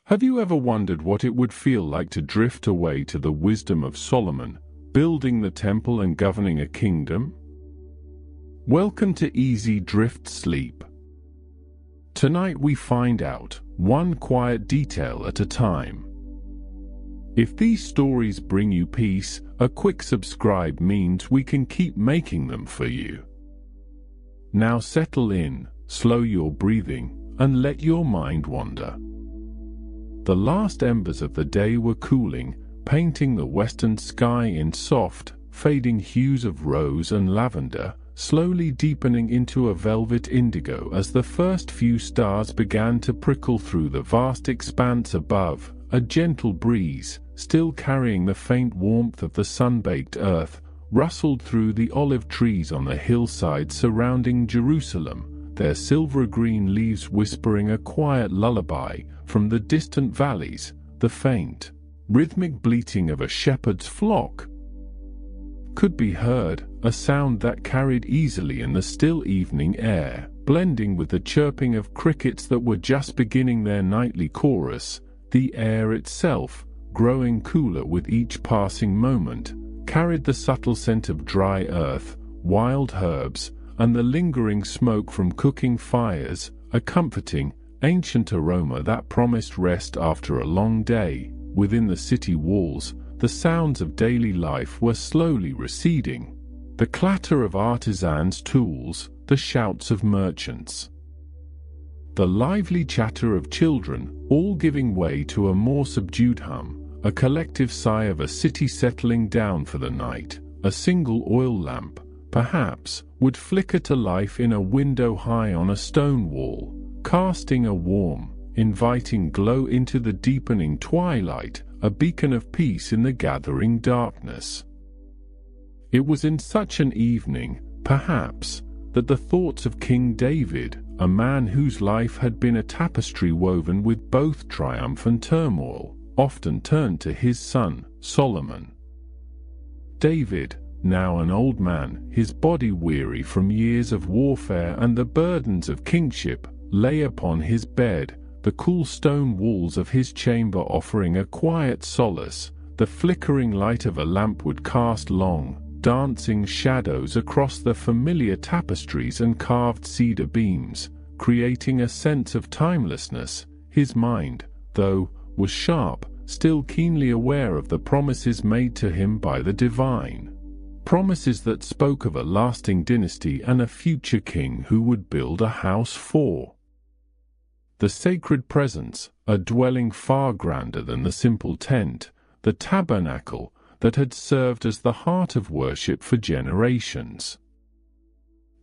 Have you ever wondered what it would feel like to drift away to the wisdom of Solomon, building the temple and governing a kingdom? Welcome to Easy Drift Sleep. Tonight we find out, one quiet detail at a time. If these stories bring you peace, a quick subscribe means we can keep making them for you. Now settle in, slow your breathing, and let your mind wander. The last embers of the day were cooling, painting the western sky in soft, fading hues of rose and lavender, slowly deepening into a velvet indigo as the first few stars began to prickle through the vast expanse above. A gentle breeze, still carrying the faint warmth of the sun-baked earth, rustled through the olive trees on the hillside surrounding Jerusalem, their silver-green leaves whispering a quiet lullaby. From the distant valleys, the faint, rhythmic bleating of a shepherd's flock could be heard, a sound that carried easily in the still evening air, blending with the chirping of crickets that were just beginning their nightly chorus. The air itself, growing cooler with each passing moment, carried the subtle scent of dry earth, wild herbs, and the lingering smoke from cooking fires, a comforting, ancient aroma that promised rest after a long day. Within the city walls, the sounds of daily life were slowly receding. The clatter of artisans' tools, the shouts of merchants, the lively chatter of children, all giving way to a more subdued hum, a collective sigh of a city settling down for the night. A single oil lamp, perhaps, would flicker to life in a window high on a stone wall, casting a warm, inviting glow into the deepening twilight, a beacon of peace in the gathering darkness. It was in such an evening, perhaps, that the thoughts of King David, a man whose life had been a tapestry woven with both triumph and turmoil, often turned to his son, Solomon. David, now an old man, his body weary from years of warfare and the burdens of kingship, lay upon his bed, the cool stone walls of his chamber offering a quiet solace. The flickering light of a lamp would cast long, dancing shadows across the familiar tapestries and carved cedar beams, creating a sense of timelessness. His mind, though, was sharp, still keenly aware of the promises made to him by the divine. Promises that spoke of a lasting dynasty and a future king who would build a house for the sacred presence, a dwelling far grander than the simple tent, the tabernacle that had served as the heart of worship for generations.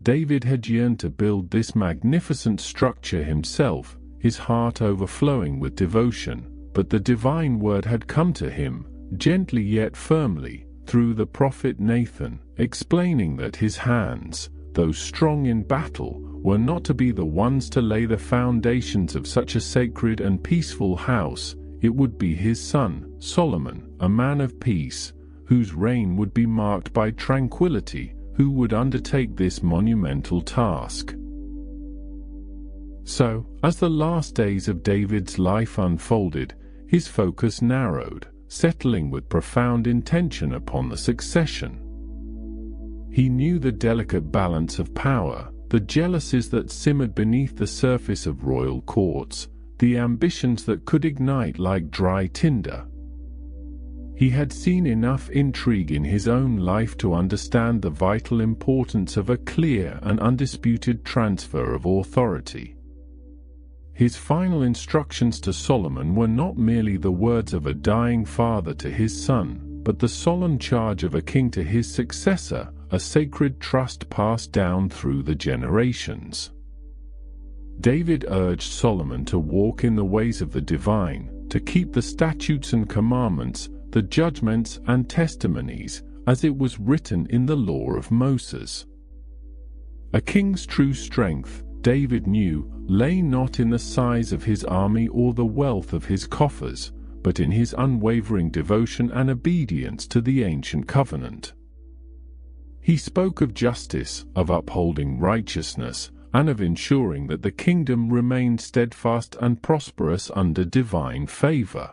David had yearned to build this magnificent structure himself, his heart overflowing with devotion, but the divine word had come to him, gently yet firmly, through the prophet Nathan, explaining that his hands, though strong in battle, were not to be the ones to lay the foundations of such a sacred and peaceful house. It would be his son, Solomon, a man of peace, whose reign would be marked by tranquility, who would undertake this monumental task. So, as the last days of David's life unfolded, his focus narrowed, settling with profound intention upon the succession. He knew the delicate balance of power, the jealousies that simmered beneath the surface of royal courts, the ambitions that could ignite like dry tinder. He had seen enough intrigue in his own life to understand the vital importance of a clear and undisputed transfer of authority. His final instructions to Solomon were not merely the words of a dying father to his son, but the solemn charge of a king to his successor, a sacred trust passed down through the generations. David urged Solomon to walk in the ways of the divine, to keep the statutes and commandments, the judgments and testimonies, as it was written in the law of Moses. A king's true strength, David knew, lay not in the size of his army or the wealth of his coffers, but in his unwavering devotion and obedience to the ancient covenant. He spoke of justice, of upholding righteousness, and of ensuring that the kingdom remained steadfast and prosperous under divine favor.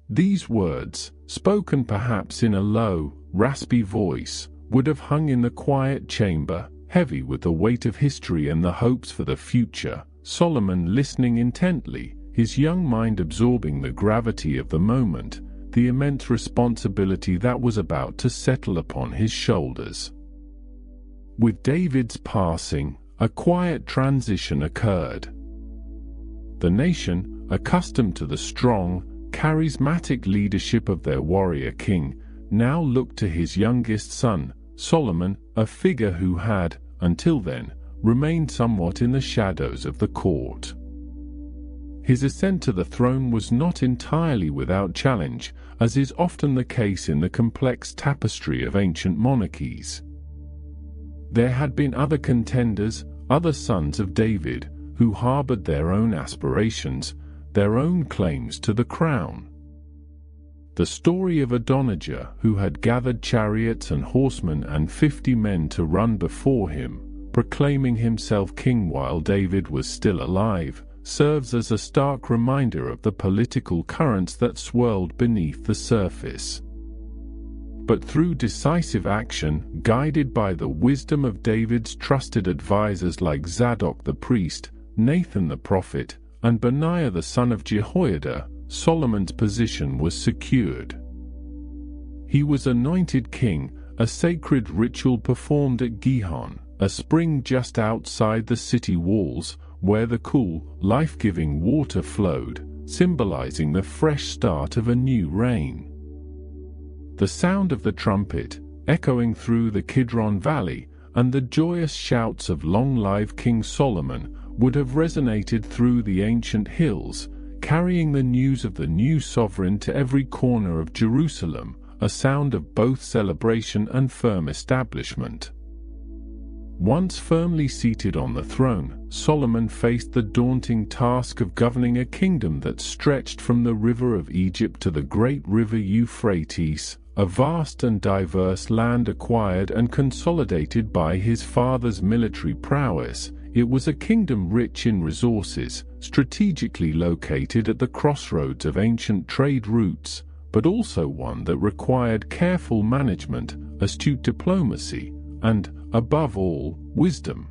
These words, spoken perhaps in a low, raspy voice, would have hung in the quiet chamber, heavy with the weight of history and the hopes for the future, Solomon listening intently, his young mind absorbing the gravity of the moment, the immense responsibility that was about to settle upon his shoulders. With David's passing, a quiet transition occurred. The nation, accustomed to the strong, charismatic leadership of their warrior king, now looked to his youngest son, Solomon, a figure who had, until then, remained somewhat in the shadows of the court. His ascent to the throne was not entirely without challenge, as is often the case in the complex tapestry of ancient monarchies. There had been other contenders, other sons of David, who harbored their own aspirations, their own claims to the crown. The story of Adonijah, who had gathered chariots and horsemen and 50 men to run before him, proclaiming himself king while David was still alive, serves as a stark reminder of the political currents that swirled beneath the surface. But through decisive action, guided by the wisdom of David's trusted advisors like Zadok the priest, Nathan the prophet, and Benaiah the son of Jehoiada, Solomon's position was secured. He was anointed king, a sacred ritual performed at Gihon, a spring just outside the city walls, where the cool, life-giving water flowed, symbolizing the fresh start of a new reign. The sound of the trumpet, echoing through the Kidron Valley, and the joyous shouts of long-live King Solomon would have resonated through the ancient hills, carrying the news of the new sovereign to every corner of Jerusalem, a sound of both celebration and firm establishment. Once firmly seated on the throne, Solomon faced the daunting task of governing a kingdom that stretched from the river of Egypt to the great river Euphrates, a vast and diverse land acquired and consolidated by his father's military prowess. It was a kingdom rich in resources, strategically located at the crossroads of ancient trade routes, but also one that required careful management, astute diplomacy, and, above all, wisdom.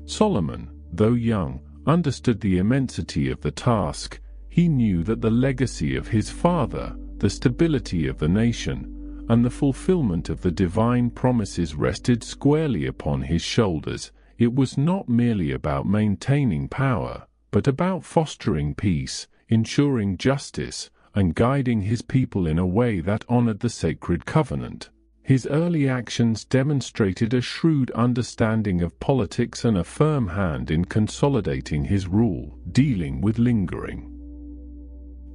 Solomon, though young, understood the immensity of the task. He knew that the legacy of his father, the stability of the nation, and the fulfillment of the divine promises rested squarely upon his shoulders. It was not merely about maintaining power, but about fostering peace, ensuring justice, and guiding his people in a way that honored the sacred covenant. His early actions demonstrated a shrewd understanding of politics and a firm hand in consolidating his rule, dealing with lingering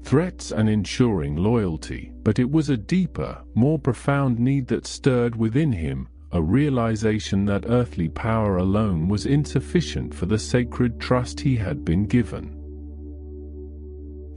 threats and ensuring loyalty. But it was a deeper, more profound need that stirred within him, a realization that earthly power alone was insufficient for the sacred trust he had been given.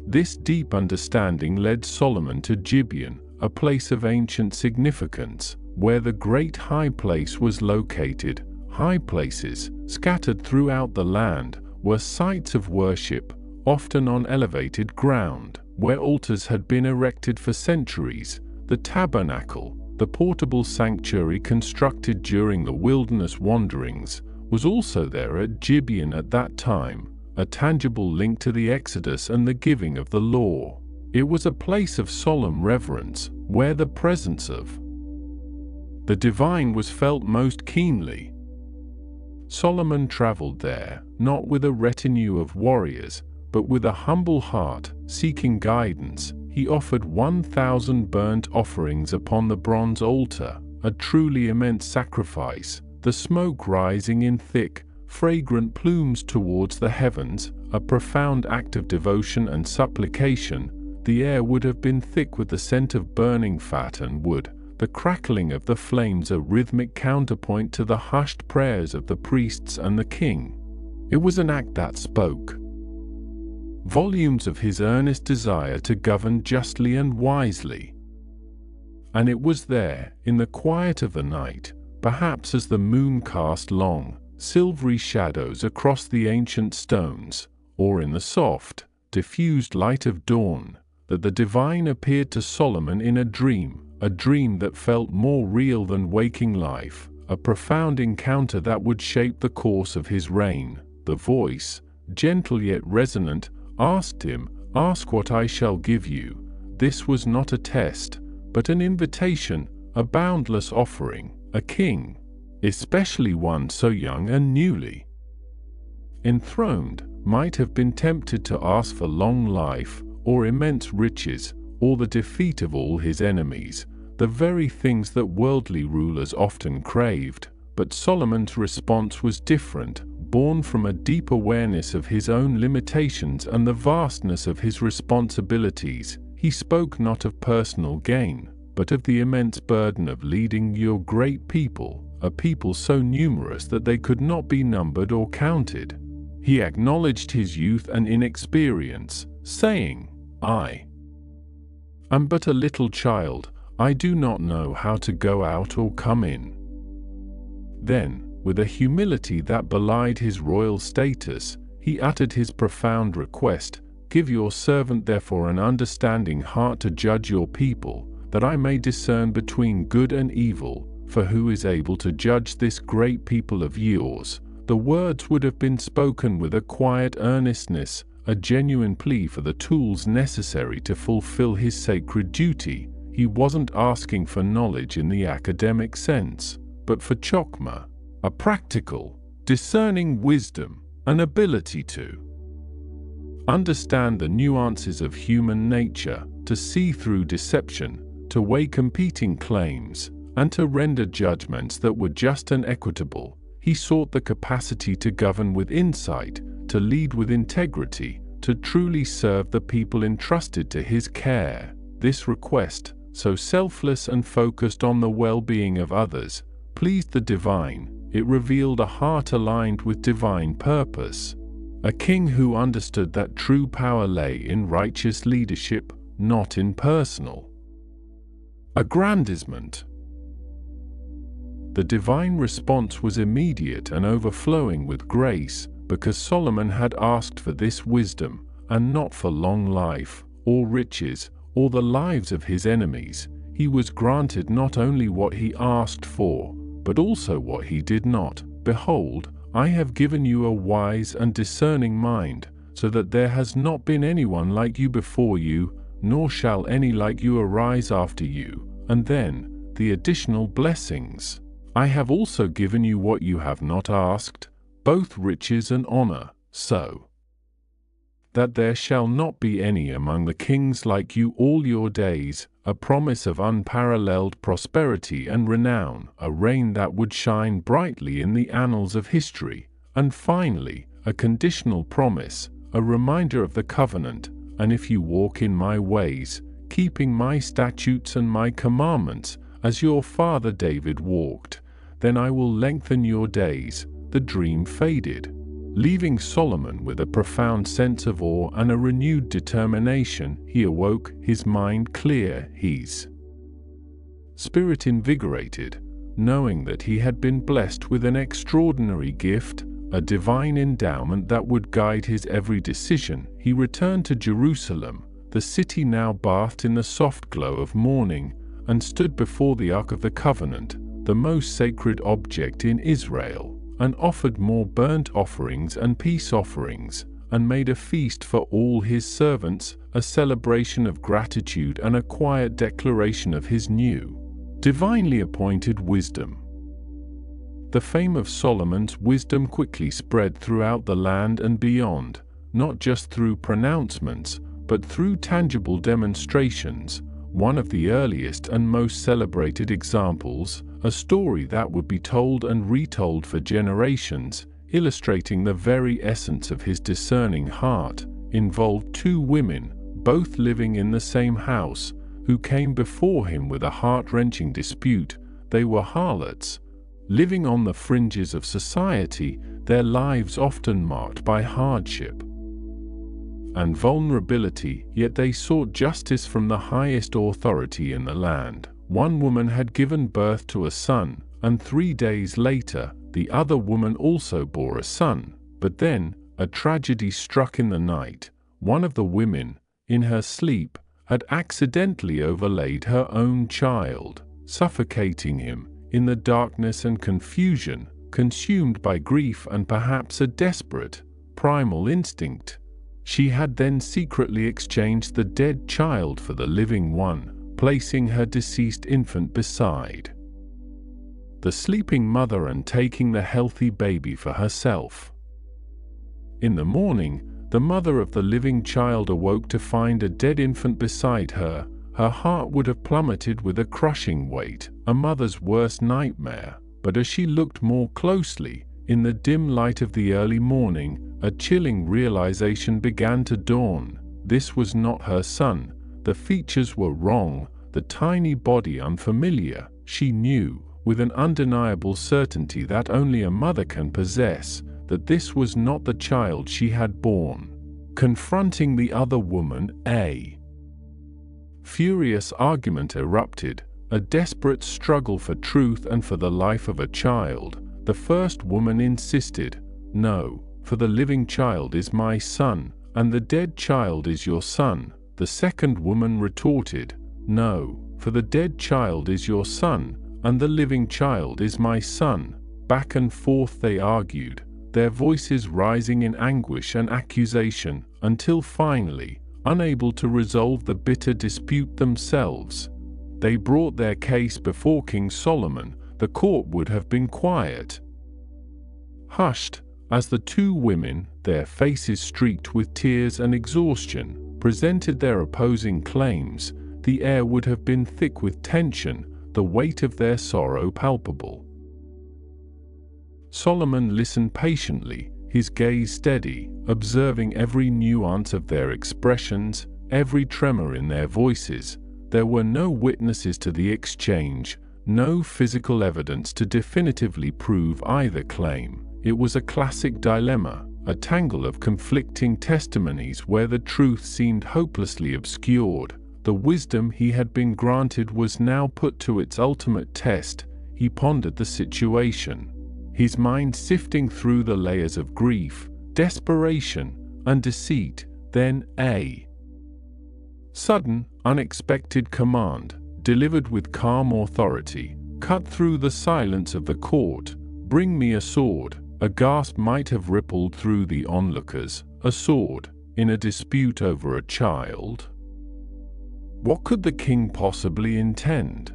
This deep understanding led Solomon to Gibeon, a place of ancient significance, where the great high place was located. High places, scattered throughout the land, were sites of worship, often on elevated ground, where altars had been erected for centuries. The tabernacle, the portable sanctuary constructed during the wilderness wanderings, was also there at Gibeon at that time, a tangible link to the Exodus and the giving of the law. It was a place of solemn reverence, where the presence of the divine was felt most keenly. Solomon traveled there, not with a retinue of warriors, but with a humble heart, seeking guidance. He offered 1,000 burnt offerings upon the bronze altar, a truly immense sacrifice, the smoke rising in thick, fragrant plumes towards the heavens, a profound act of devotion and supplication. The air would have been thick with the scent of burning fat and wood, the crackling of the flames a rhythmic counterpoint to the hushed prayers of the priests and the king. It was an act that spoke volumes of his earnest desire to govern justly and wisely. And it was there, in the quiet of the night, perhaps as the moon cast long, silvery shadows across the ancient stones, or in the soft, diffused light of dawn, that the divine appeared to Solomon in a dream that felt more real than waking life, a profound encounter that would shape the course of his reign. The voice, gentle yet resonant, asked him, "Ask what I shall give you." This was not a test, but an invitation, a boundless offering. A king, especially one so young and newly enthroned, might have been tempted to ask for long life, or immense riches, or the defeat of all his enemies, the very things that worldly rulers often craved. But Solomon's response was different, born from a deep awareness of his own limitations and the vastness of his responsibilities. He spoke not of personal gain, but of the immense burden of leading your great people, a people so numerous that they could not be numbered or counted. He acknowledged his youth and inexperience, saying, "I am but a little child, I do not know how to go out or come in." Then, with a humility that belied his royal status, he uttered his profound request, "Give your servant therefore an understanding heart to judge your people, that I may discern between good and evil, for who is able to judge this great people of yours?" The words would have been spoken with a quiet earnestness, a genuine plea for the tools necessary to fulfill his sacred duty. He wasn't asking for knowledge in the academic sense, but for chokmah, a practical, discerning wisdom, an ability to understand the nuances of human nature, to see through deception, to weigh competing claims, and to render judgments that were just and equitable. He sought the capacity to govern with insight, to lead with integrity, to truly serve the people entrusted to his care. This request, so selfless and focused on the well-being of others, pleased the divine. It revealed a heart aligned with divine purpose. A king who understood that true power lay in righteous leadership, not in personal aggrandizement. The divine response was immediate and overflowing with grace, because Solomon had asked for this wisdom, and not for long life, or riches, or the lives of his enemies. He was granted not only what he asked for, but also what he did not. "Behold, I have given you a wise and discerning mind, so that there has not been anyone like you before you, nor shall any like you arise after you." And then, the additional blessings. "I have also given you what you have not asked, both riches and honor, so that there shall not be any among the kings like you all your days," a promise of unparalleled prosperity and renown, a reign that would shine brightly in the annals of history. And finally, a conditional promise, a reminder of the covenant, "And if you walk in my ways, keeping my statutes and my commandments, as your father David walked, then I will lengthen your days." The dream faded, leaving Solomon with a profound sense of awe and a renewed determination. He awoke, his mind clear, his spirit invigorated, knowing that he had been blessed with an extraordinary gift, a divine endowment that would guide his every decision. He returned to Jerusalem, the city now bathed in the soft glow of morning, and stood before the Ark of the Covenant, the most sacred object in Israel, and offered more burnt offerings and peace offerings, and made a feast for all his servants, a celebration of gratitude and a quiet declaration of his new, divinely appointed wisdom. The fame of Solomon's wisdom quickly spread throughout the land and beyond, not just through pronouncements, but through tangible demonstrations. One of the earliest and most celebrated examples, a story that would be told and retold for generations, illustrating the very essence of his discerning heart, involved two women, both living in the same house, who came before him with a heart-wrenching dispute. They were harlots, living on the fringes of society, their lives often marked by hardship and vulnerability, yet they sought justice from the highest authority in the land. One woman had given birth to a son, and 3 days later, the other woman also bore a son. But then, a tragedy struck in the night. One of the women, in her sleep, had accidentally overlaid her own child, suffocating him in the darkness and confusion, consumed by grief and perhaps a desperate, primal instinct. She had then secretly exchanged the dead child for the living one, placing her deceased infant beside the sleeping mother and taking the healthy baby for herself. In the morning, the mother of the living child awoke to find a dead infant beside her. Her heart would have plummeted with a crushing weight, a mother's worst nightmare. But as she looked more closely, in the dim light of the early morning, a chilling realization began to dawn. This was not her son. The features were wrong, the tiny body unfamiliar. She knew, with an undeniable certainty that only a mother can possess, that this was not the child she had borne. Confronting the other woman, a furious argument erupted, a desperate struggle for truth and for the life of a child. The first woman insisted, "No, for the living child is my son, and the dead child is your son." The second woman retorted, "No, for the dead child is your son, and the living child is my son." Back and forth they argued, their voices rising in anguish and accusation, until finally, unable to resolve the bitter dispute themselves, they brought their case before King Solomon. The court would have been quiet, hushed, as the two women, their faces streaked with tears and exhaustion, presented their opposing claims. The air would have been thick with tension, the weight of their sorrow palpable. Solomon listened patiently, his gaze steady, observing every nuance of their expressions, every tremor in their voices. There were no witnesses to the exchange, no physical evidence to definitively prove either claim. It was a classic dilemma, a tangle of conflicting testimonies where the truth seemed hopelessly obscured. The wisdom he had been granted was now put to its ultimate test. He pondered the situation, his mind sifting through the layers of grief, desperation, and deceit. Then a sudden, unexpected command, delivered with calm authority, cut through the silence of the court. "Bring me a sword." A gasp might have rippled through the onlookers. A sword, in a dispute over a child? What could the king possibly intend?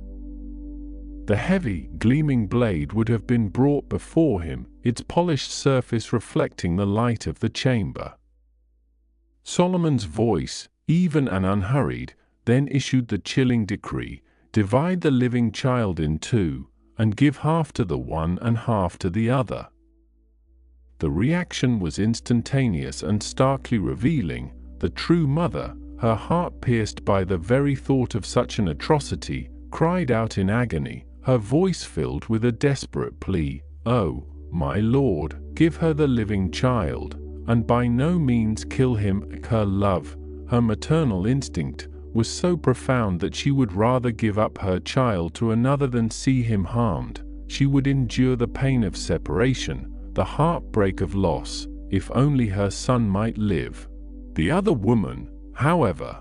The heavy, gleaming blade would have been brought before him, its polished surface reflecting the light of the chamber. Solomon's voice, even and unhurried, then issued the chilling decree: divide the living child in two, and give half to the one and half to the other. The reaction was instantaneous and starkly revealing. The true mother, her heart pierced by the very thought of such an atrocity, cried out in agony, her voice filled with a desperate plea, "Oh, my lord, give her the living child, and by no means kill him." Her love, her maternal instinct, was so profound that she would rather give up her child to another than see him harmed. She would endure the pain of separation, the heartbreak of loss, if only her son might live. The other woman, however,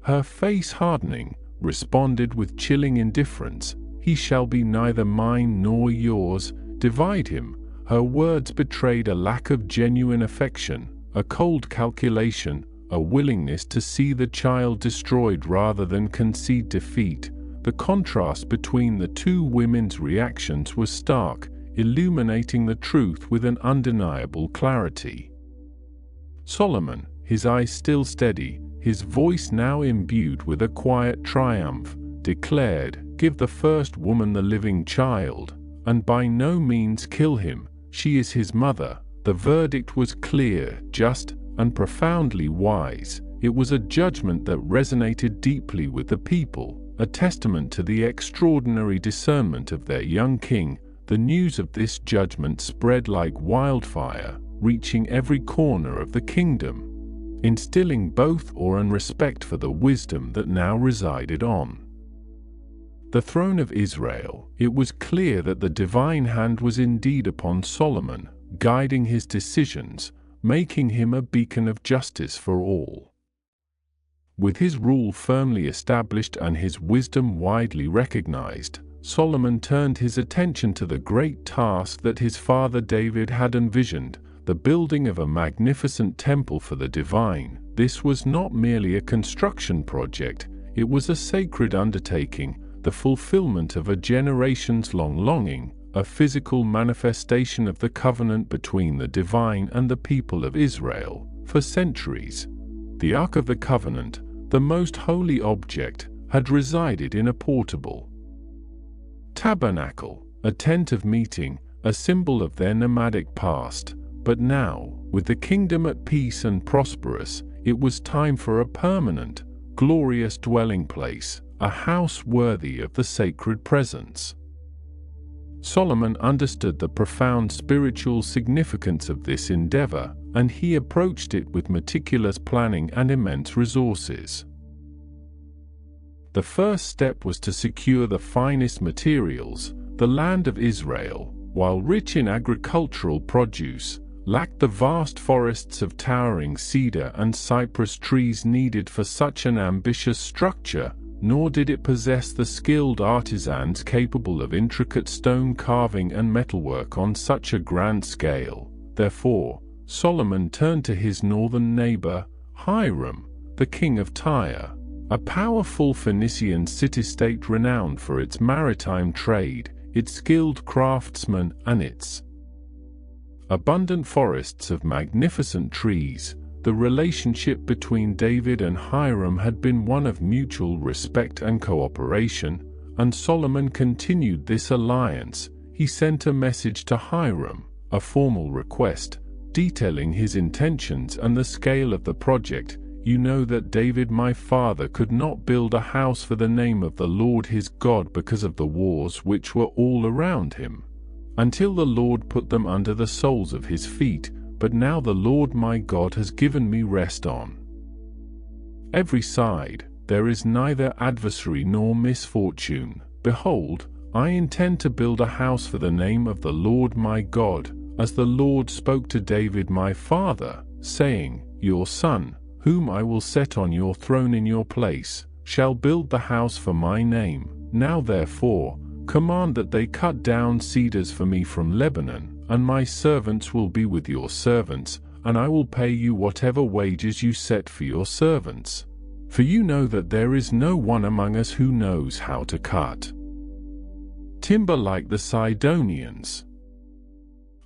her face hardening, responded with chilling indifference, "He shall be neither mine nor yours. Divide him." Her words betrayed a lack of genuine affection, a cold calculation, a willingness to see the child destroyed rather than concede defeat. The contrast between the two women's reactions was stark, illuminating the truth with an undeniable clarity. Solomon, his eyes still steady, his voice now imbued with a quiet triumph, declared, "Give the first woman the living child, and by no means kill him. She is his mother." The verdict was clear, just, and profoundly wise. It was a judgment that resonated deeply with the people, a testament to the extraordinary discernment of their young king. The news of this judgment spread like wildfire, reaching every corner of the kingdom, instilling both awe and respect for the wisdom that now resided on the throne of Israel, it was clear that the divine hand was indeed upon Solomon, guiding his decisions, making him a beacon of justice for all. With his rule firmly established and his wisdom widely recognized, Solomon turned his attention to the great task that his father David had envisioned, the building of a magnificent temple for the divine. This was not merely a construction project, it was a sacred undertaking, the fulfillment of a generations-long longing, a physical manifestation of the covenant between the divine and the people of Israel. For centuries, the Ark of the Covenant, the most holy object, had resided in a portable tabernacle, a tent of meeting, a symbol of their nomadic past. But now, with the kingdom at peace and prosperous, it was time for a permanent, glorious dwelling place, a house worthy of the sacred presence. Solomon understood the profound spiritual significance of this endeavor, and he approached it with meticulous planning and immense resources. The first step was to secure the finest materials. The land of Israel, while rich in agricultural produce, lacked the vast forests of towering cedar and cypress trees needed for such an ambitious structure, nor did it possess the skilled artisans capable of intricate stone carving and metalwork on such a grand scale. Therefore, Solomon turned to his northern neighbor, Hiram, the king of Tyre, a powerful Phoenician city-state renowned for its maritime trade, its skilled craftsmen, and its abundant forests of magnificent trees. The relationship between David and Hiram had been one of mutual respect and cooperation, and Solomon continued this alliance. He sent a message to Hiram, a formal request, detailing his intentions and the scale of the project. You know that David my father could not build a house for the name of the Lord his God because of the wars which were all around him, until the Lord put them under the soles of his feet. But now the Lord my God has given me rest on every side. There is neither adversary nor misfortune. Behold, I intend to build a house for the name of the Lord my God, as the Lord spoke to David my father, saying, Your son, whom I will set on your throne in your place, shall build the house for my name. Now therefore, command that they cut down cedars for me from Lebanon, and my servants will be with your servants, and I will pay you whatever wages you set for your servants. For you know that there is no one among us who knows how to cut timber like the Sidonians.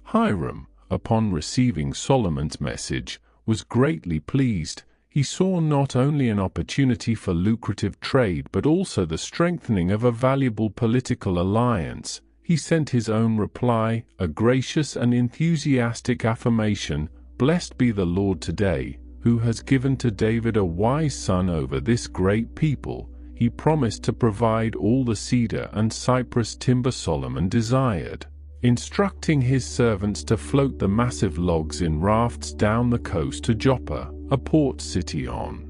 Hiram, upon receiving Solomon's message, was greatly pleased. He saw not only an opportunity for lucrative trade but also the strengthening of a valuable political alliance. He sent his own reply, a gracious and enthusiastic affirmation, Blessed be the Lord today, who has given to David a wise son over this great people. He promised to provide all the cedar and cypress timber Solomon desired, instructing his servants to float the massive logs in rafts down the coast to Joppa, a port city on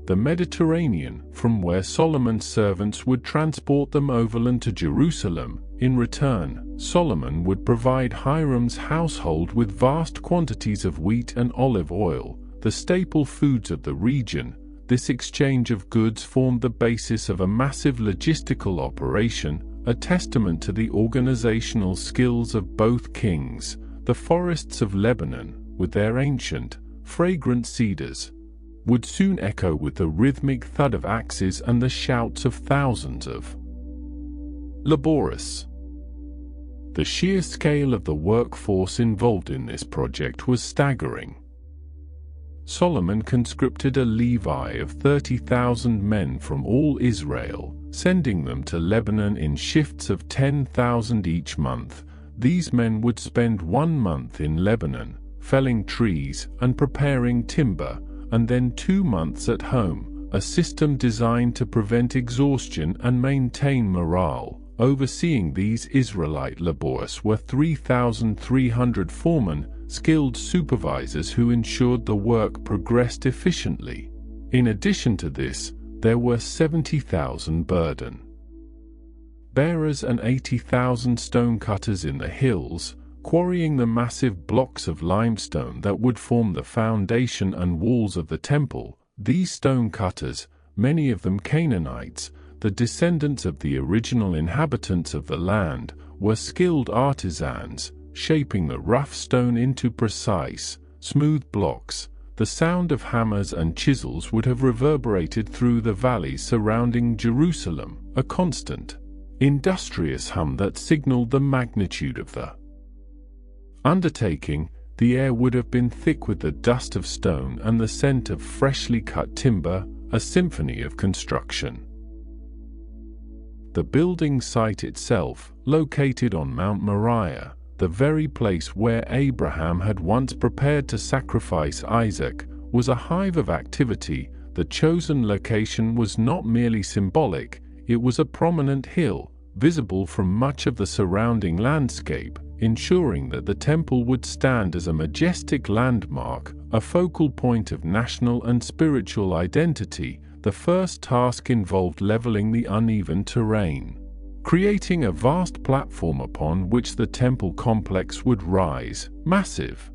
the Mediterranean, from where Solomon's servants would transport them overland to Jerusalem. In return, Solomon would provide Hiram's household with vast quantities of wheat and olive oil, the staple foods of the region. This exchange of goods formed the basis of a massive logistical operation, a testament to the organizational skills of both kings. The forests of Lebanon, with their ancient, fragrant cedars, would soon echo with the rhythmic thud of axes and the shouts of thousands of laborers. The sheer scale of the workforce involved in this project was staggering. Solomon conscripted a levy of 30,000 men from all Israel, sending them to Lebanon in shifts of 10,000 each month. These men would spend 1 month in Lebanon, felling trees and preparing timber, and then 2 months at home, a system designed to prevent exhaustion and maintain morale. Overseeing these Israelite laborers were 3,300 foremen, skilled supervisors who ensured the work progressed efficiently. In addition to this, there were 70,000 burden bearers and 80,000 stonecutters in the hills, quarrying the massive blocks of limestone that would form the foundation and walls of the temple. These stonecutters, many of them Canaanites, the descendants of the original inhabitants of the land, were skilled artisans, shaping the rough stone into precise, smooth blocks. The sound of hammers and chisels would have reverberated through the valleys surrounding Jerusalem, a constant, industrious hum that signaled the magnitude of the undertaking. The air would have been thick with the dust of stone and the scent of freshly cut timber, a symphony of construction. The building site itself, located on Mount Moriah, the very place where Abraham had once prepared to sacrifice Isaac, was a hive of activity. The chosen location was not merely symbolic, it was a prominent hill, visible from much of the surrounding landscape, ensuring that the temple would stand as a majestic landmark, a focal point of national and spiritual identity. The first task involved leveling the uneven terrain, creating a vast platform upon which the temple complex would rise. Massive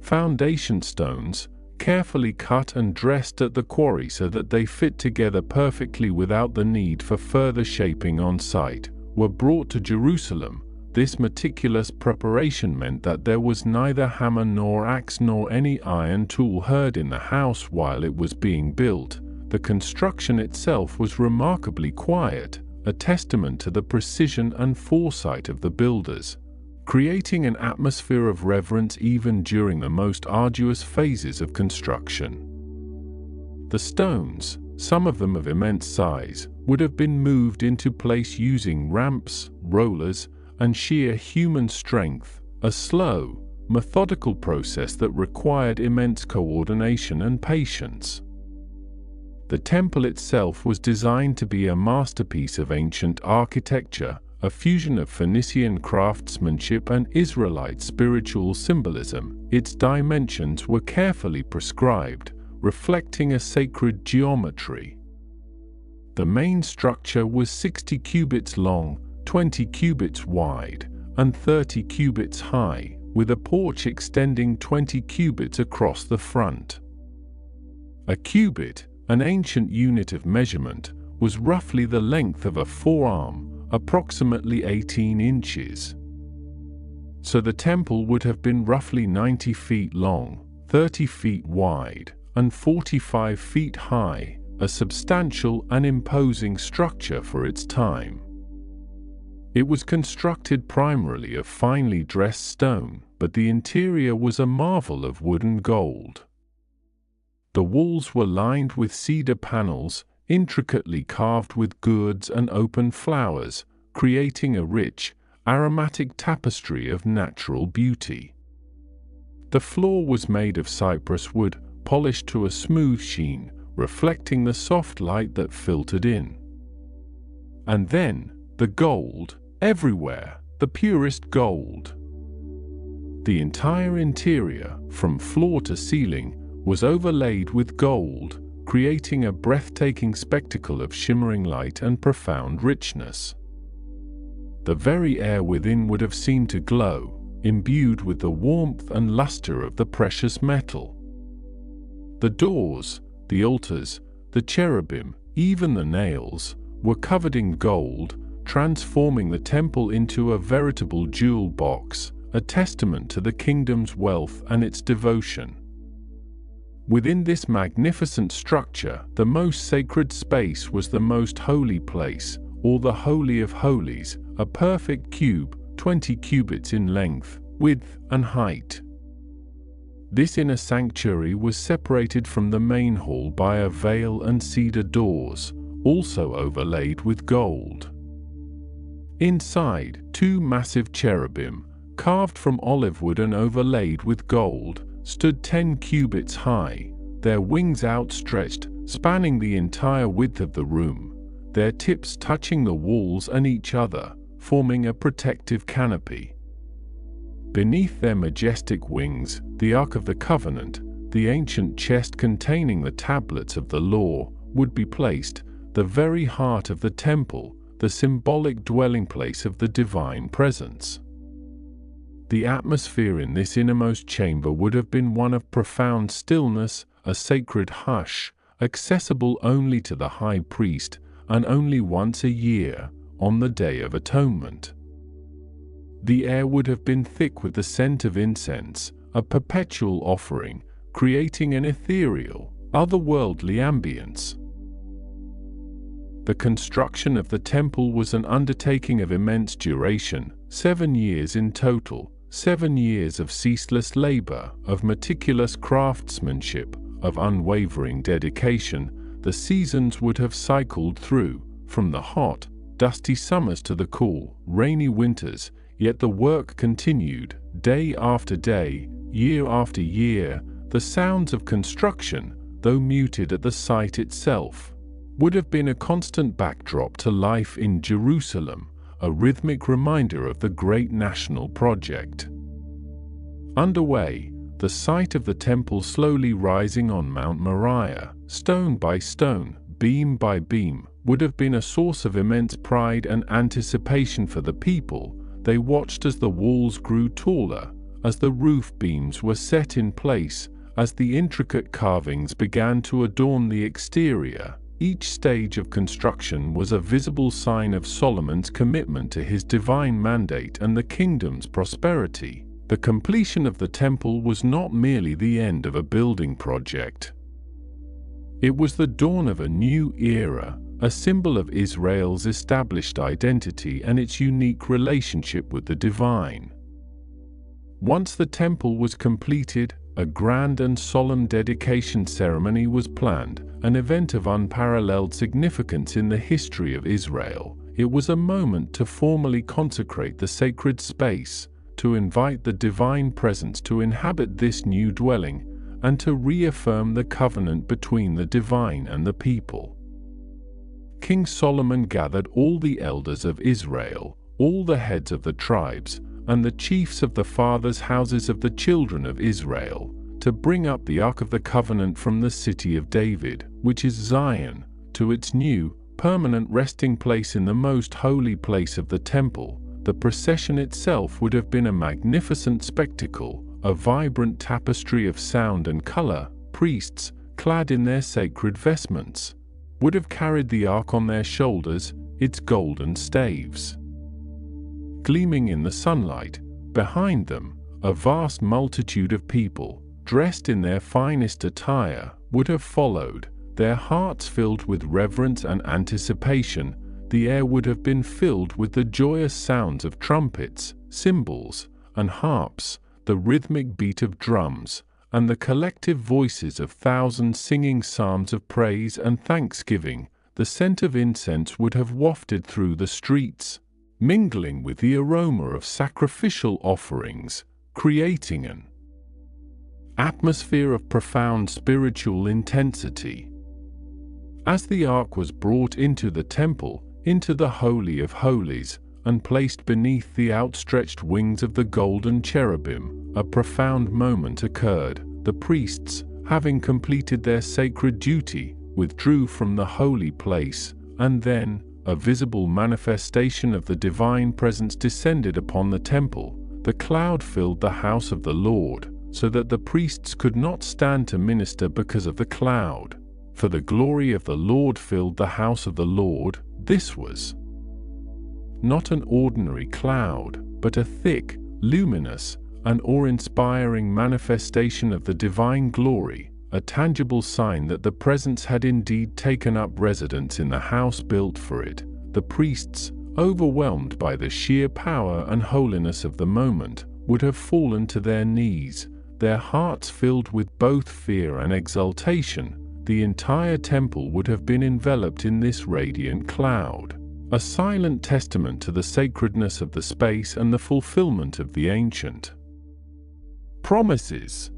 foundation stones, carefully cut and dressed at the quarry so that they fit together perfectly without the need for further shaping on site, were brought to Jerusalem. This meticulous preparation meant that there was neither hammer nor axe nor any iron tool heard in the house while it was being built. The construction itself was remarkably quiet, a testament to the precision and foresight of the builders, creating an atmosphere of reverence even during the most arduous phases of construction. The stones, some of them of immense size, would have been moved into place using ramps, rollers, and sheer human strength, a slow, methodical process that required immense coordination and patience. The temple itself was designed to be a masterpiece of ancient architecture, a fusion of Phoenician craftsmanship and Israelite spiritual symbolism. Its dimensions were carefully prescribed, reflecting a sacred geometry. The main structure was 60 cubits long, 20 cubits wide, and 30 cubits high, with a porch extending 20 cubits across the front. A cubit, an ancient unit of measurement, was roughly the length of a forearm, approximately 18 inches. So the temple would have been roughly 90 feet long, 30 feet wide, and 45 feet high, a substantial and imposing structure for its time. It was constructed primarily of finely dressed stone, but the interior was a marvel of wood and gold. The walls were lined with cedar panels, intricately carved with gourds and open flowers, creating a rich, aromatic tapestry of natural beauty. The floor was made of cypress wood, polished to a smooth sheen, reflecting the soft light that filtered in. And then, the gold, everywhere, the purest gold. The entire interior, from floor to ceiling, was overlaid with gold, creating a breathtaking spectacle of shimmering light and profound richness. The very air within would have seemed to glow, imbued with the warmth and luster of the precious metal. The doors, the altars, the cherubim, even the nails, were covered in gold, transforming the temple into a veritable jewel box, a testament to the kingdom's wealth and its devotion. Within this magnificent structure, the most sacred space was the most holy place, or the Holy of Holies, a perfect cube, 20 cubits in length, width, and height. This inner sanctuary was separated from the main hall by a veil and cedar doors, also overlaid with gold. Inside, two massive cherubim, carved from olive wood and overlaid with gold, stood 10 cubits high, their wings outstretched, spanning the entire width of the room, their tips touching the walls and each other, forming a protective canopy. Beneath their majestic wings, the Ark of the Covenant, the ancient chest containing the tablets of the law, would be placed, the very heart of the temple, the symbolic dwelling place of the divine presence. The atmosphere in this innermost chamber would have been one of profound stillness, a sacred hush, accessible only to the high priest, and only once a year, on the Day of Atonement. The air would have been thick with the scent of incense, a perpetual offering, creating an ethereal, otherworldly ambience. The construction of the temple was an undertaking of immense duration, 7 years in total, 7 years of ceaseless labor, of meticulous craftsmanship, of unwavering dedication. The seasons would have cycled through, from the hot, dusty summers to the cool, rainy winters, yet the work continued, day after day, year after year. The sounds of construction, though muted at the site itself, would have been a constant backdrop to life in Jerusalem, a rhythmic reminder of the great national project. Underway, the site of the temple slowly rising on Mount Moriah, stone by stone, beam by beam, would have been a source of immense pride and anticipation for the people. They watched as the walls grew taller, as the roof beams were set in place, as the intricate carvings began to adorn the exterior. Each stage of construction was a visible sign of Solomon's commitment to his divine mandate and the kingdom's prosperity. The completion of the temple was not merely the end of a building project. It was the dawn of a new era, a symbol of Israel's established identity and its unique relationship with the divine. Once the temple was completed, a grand and solemn dedication ceremony was planned, an event of unparalleled significance in the history of Israel. It was a moment to formally consecrate the sacred space, to invite the divine presence to inhabit this new dwelling, and to reaffirm the covenant between the divine and the people. King Solomon gathered all the elders of Israel, all the heads of the tribes, and the chiefs of the fathers' houses of the children of Israel, to bring up the Ark of the Covenant from the city of David, which is Zion, to its new, permanent resting place in the most holy place of the temple. The procession itself would have been a magnificent spectacle, a vibrant tapestry of sound and color. Priests, clad in their sacred vestments, would have carried the ark on their shoulders, its golden staves gleaming in the sunlight. Behind them, a vast multitude of people, dressed in their finest attire, would have followed, their hearts filled with reverence and anticipation. The air would have been filled with the joyous sounds of trumpets, cymbals, and harps, the rhythmic beat of drums, and the collective voices of thousands singing psalms of praise and thanksgiving. The scent of incense would have wafted through the streets, mingling with the aroma of sacrificial offerings, creating an atmosphere of profound spiritual intensity. As the ark was brought into the temple, into the Holy of Holies, and placed beneath the outstretched wings of the golden cherubim, a profound moment occurred. The priests, having completed their sacred duty, withdrew from the holy place, and then a visible manifestation of the divine presence descended upon the temple. The cloud filled the house of the Lord, so that the priests could not stand to minister because of the cloud. For the glory of the Lord filled the house of the Lord. This was not an ordinary cloud, but a thick, luminous, and awe-inspiring manifestation of the divine glory, a tangible sign that the presence had indeed taken up residence in the house built for it. The priests, overwhelmed by the sheer power and holiness of the moment, would have fallen to their knees, their hearts filled with both fear and exultation. The entire temple would have been enveloped in this radiant cloud, a silent testament to the sacredness of the space and the fulfillment of the ancient promises.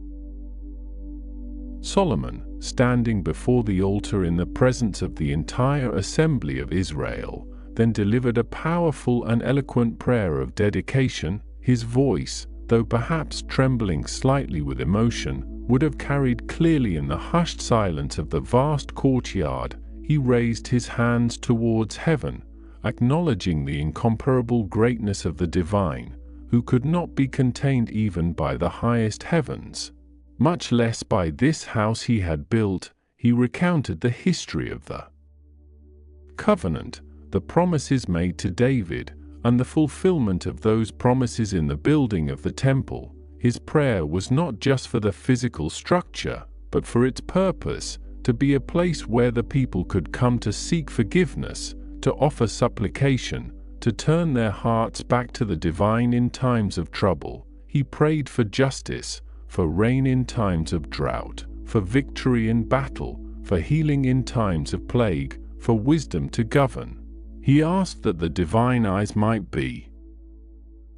Solomon, standing before the altar in the presence of the entire assembly of Israel, then delivered a powerful and eloquent prayer of dedication. His voice, though perhaps trembling slightly with emotion, would have carried clearly in the hushed silence of the vast courtyard. He raised his hands towards heaven, acknowledging the incomparable greatness of the divine, who could not be contained even by the highest heavens, much less by this house he had built. He recounted the history of the covenant, the promises made to David, and the fulfillment of those promises in the building of the temple. His prayer was not just for the physical structure, but for its purpose, to be a place where the people could come to seek forgiveness, to offer supplication, to turn their hearts back to the divine in times of trouble. He prayed for justice, for rain in times of drought, for victory in battle, for healing in times of plague, for wisdom to govern. He asked that the divine eyes might be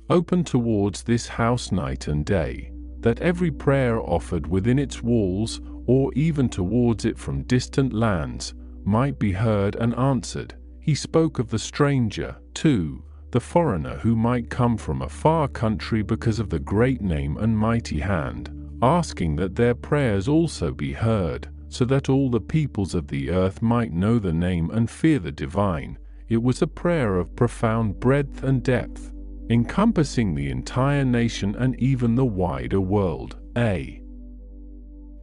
open towards this house night and day, that every prayer offered within its walls, or even towards it from distant lands, might be heard and answered. He spoke of the stranger, too, the foreigner who might come from a far country because of the great name and mighty hand, asking that their prayers also be heard, so that all the peoples of the earth might know the name and fear the divine. It was a prayer of profound breadth and depth, encompassing the entire nation and even the wider world, a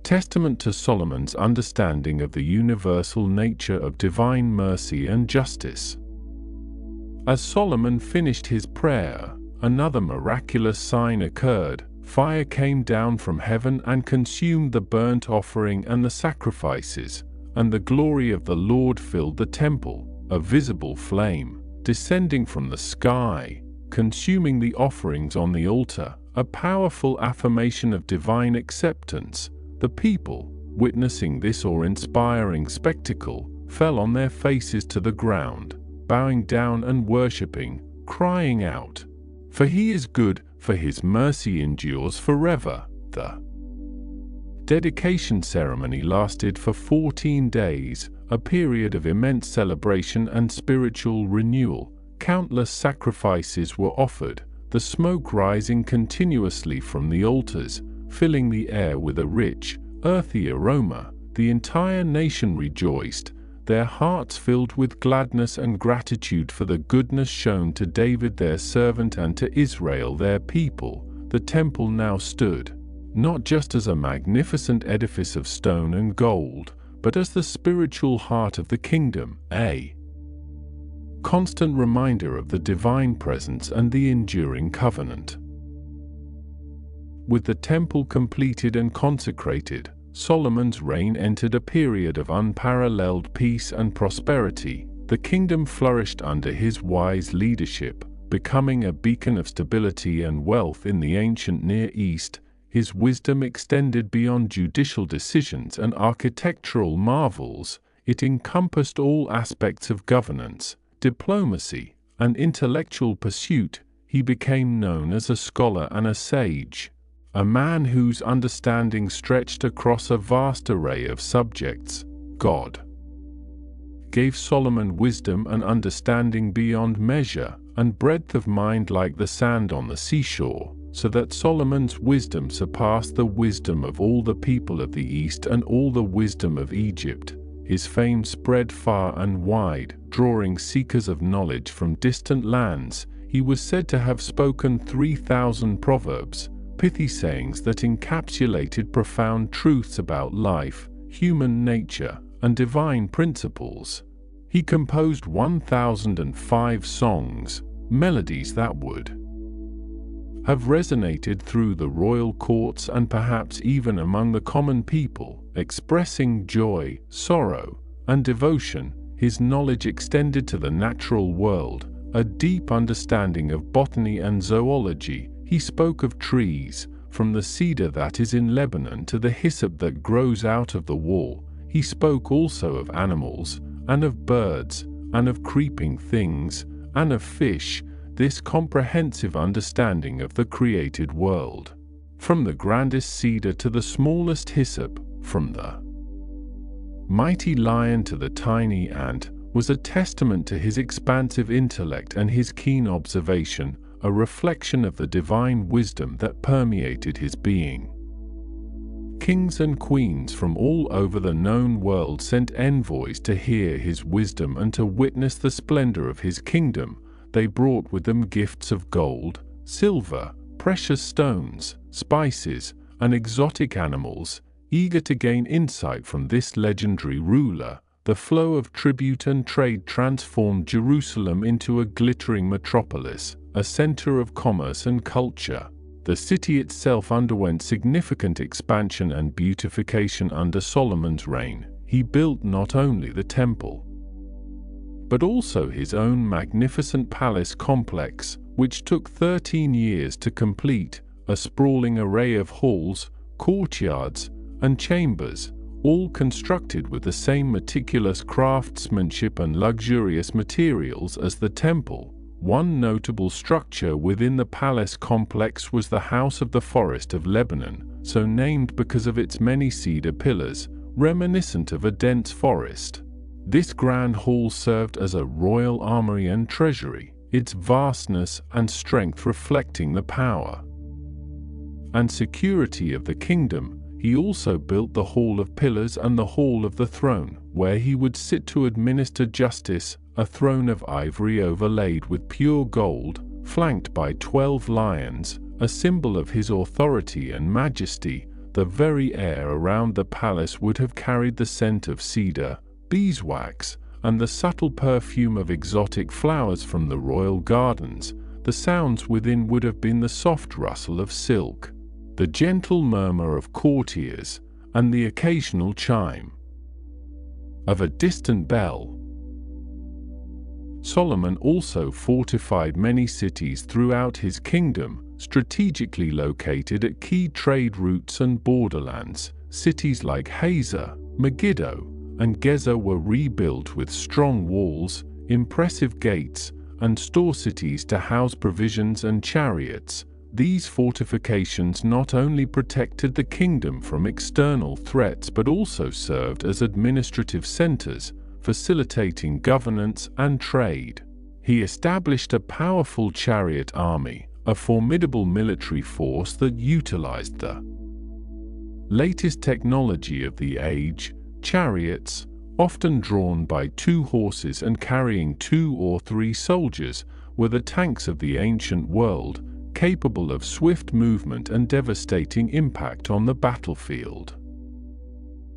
testament to Solomon's understanding of the universal nature of divine mercy and justice. As Solomon finished his prayer, another miraculous sign occurred. Fire came down from heaven and consumed the burnt offering and the sacrifices, and the glory of the Lord filled the temple, a visible flame, descending from the sky, consuming the offerings on the altar, a powerful affirmation of divine acceptance. The people, witnessing this awe-inspiring spectacle, fell on their faces to the ground, bowing down and worshipping, crying out, "For he is good, for his mercy endures forever." The dedication ceremony lasted for 14 days, a period of immense celebration and spiritual renewal. Countless sacrifices were offered, the smoke rising continuously from the altars, filling the air with a rich, earthy aroma. The entire nation rejoiced, their hearts filled with gladness and gratitude for the goodness shown to David their servant and to Israel their people. The temple now stood, not just as a magnificent edifice of stone and gold, but as the spiritual heart of the kingdom, a constant reminder of the divine presence and the enduring covenant. With the temple completed and consecrated, Solomon's reign entered a period of unparalleled peace and prosperity. The kingdom flourished under his wise leadership, becoming a beacon of stability and wealth in the ancient Near East. His wisdom extended beyond judicial decisions and architectural marvels. It encompassed all aspects of governance, diplomacy, and intellectual pursuit. He became known as a scholar and a sage, a man whose understanding stretched across a vast array of subjects. God gave Solomon wisdom and understanding beyond measure, and breadth of mind like the sand on the seashore, so that Solomon's wisdom surpassed the wisdom of all the people of the East and all the wisdom of Egypt. His fame spread far and wide, drawing seekers of knowledge from distant lands. He was said to have spoken 3,000 proverbs, pithy sayings that encapsulated profound truths about life, human nature, and divine principles. He composed 1,005 songs, melodies that would have resonated through the royal courts and perhaps even among the common people, expressing joy, sorrow, and devotion. His knowledge extended to the natural world, a deep understanding of botany and zoology. He spoke of trees, from the cedar that is in Lebanon to the hyssop that grows out of the wall. He spoke also of animals, and of birds, and of creeping things, and of fish. This comprehensive understanding of the created world, from the grandest cedar to the smallest hyssop, from the mighty lion to the tiny ant, was a testament to his expansive intellect and his keen observation, a reflection of the divine wisdom that permeated his being. Kings and queens from all over the known world sent envoys to hear his wisdom and to witness the splendor of his kingdom. They brought with them gifts of gold, silver, precious stones, spices, and exotic animals. Eager to gain insight from this legendary ruler, the flow of tribute and trade transformed Jerusalem into a glittering metropolis, a center of commerce and culture. The city itself underwent significant expansion and beautification under Solomon's reign. He built not only the temple, but also his own magnificent palace complex, which took 13 years to complete, a sprawling array of halls, courtyards, and chambers, all constructed with the same meticulous craftsmanship and luxurious materials as the temple. One notable structure within the palace complex was the House of the Forest of Lebanon, so named because of its many cedar pillars, reminiscent of a dense forest. This grand hall served as a royal armory and treasury, its vastness and strength reflecting the power and security of the kingdom. He also built the Hall of Pillars and the Hall of the Throne, where he would sit to administer justice, a throne of ivory overlaid with pure gold, flanked by 12 lions, a symbol of his authority and majesty. The very air around the palace would have carried the scent of cedar, beeswax, and the subtle perfume of exotic flowers from the royal gardens. The sounds within would have been the soft rustle of silk, the gentle murmur of courtiers, and the occasional chime of a distant bell. Solomon also fortified many cities throughout his kingdom, strategically located at key trade routes and borderlands. Cities like Hazor, Megiddo, and Gezer were rebuilt with strong walls, impressive gates, and store cities to house provisions and chariots. These fortifications not only protected the kingdom from external threats but also served as administrative centers, facilitating governance and trade. He established a powerful chariot army, a formidable military force that utilized the latest technology of the age. Chariots, often drawn by 2 horses and carrying 2 or 3 soldiers, were the tanks of the ancient world, capable of swift movement and devastating impact on the battlefield.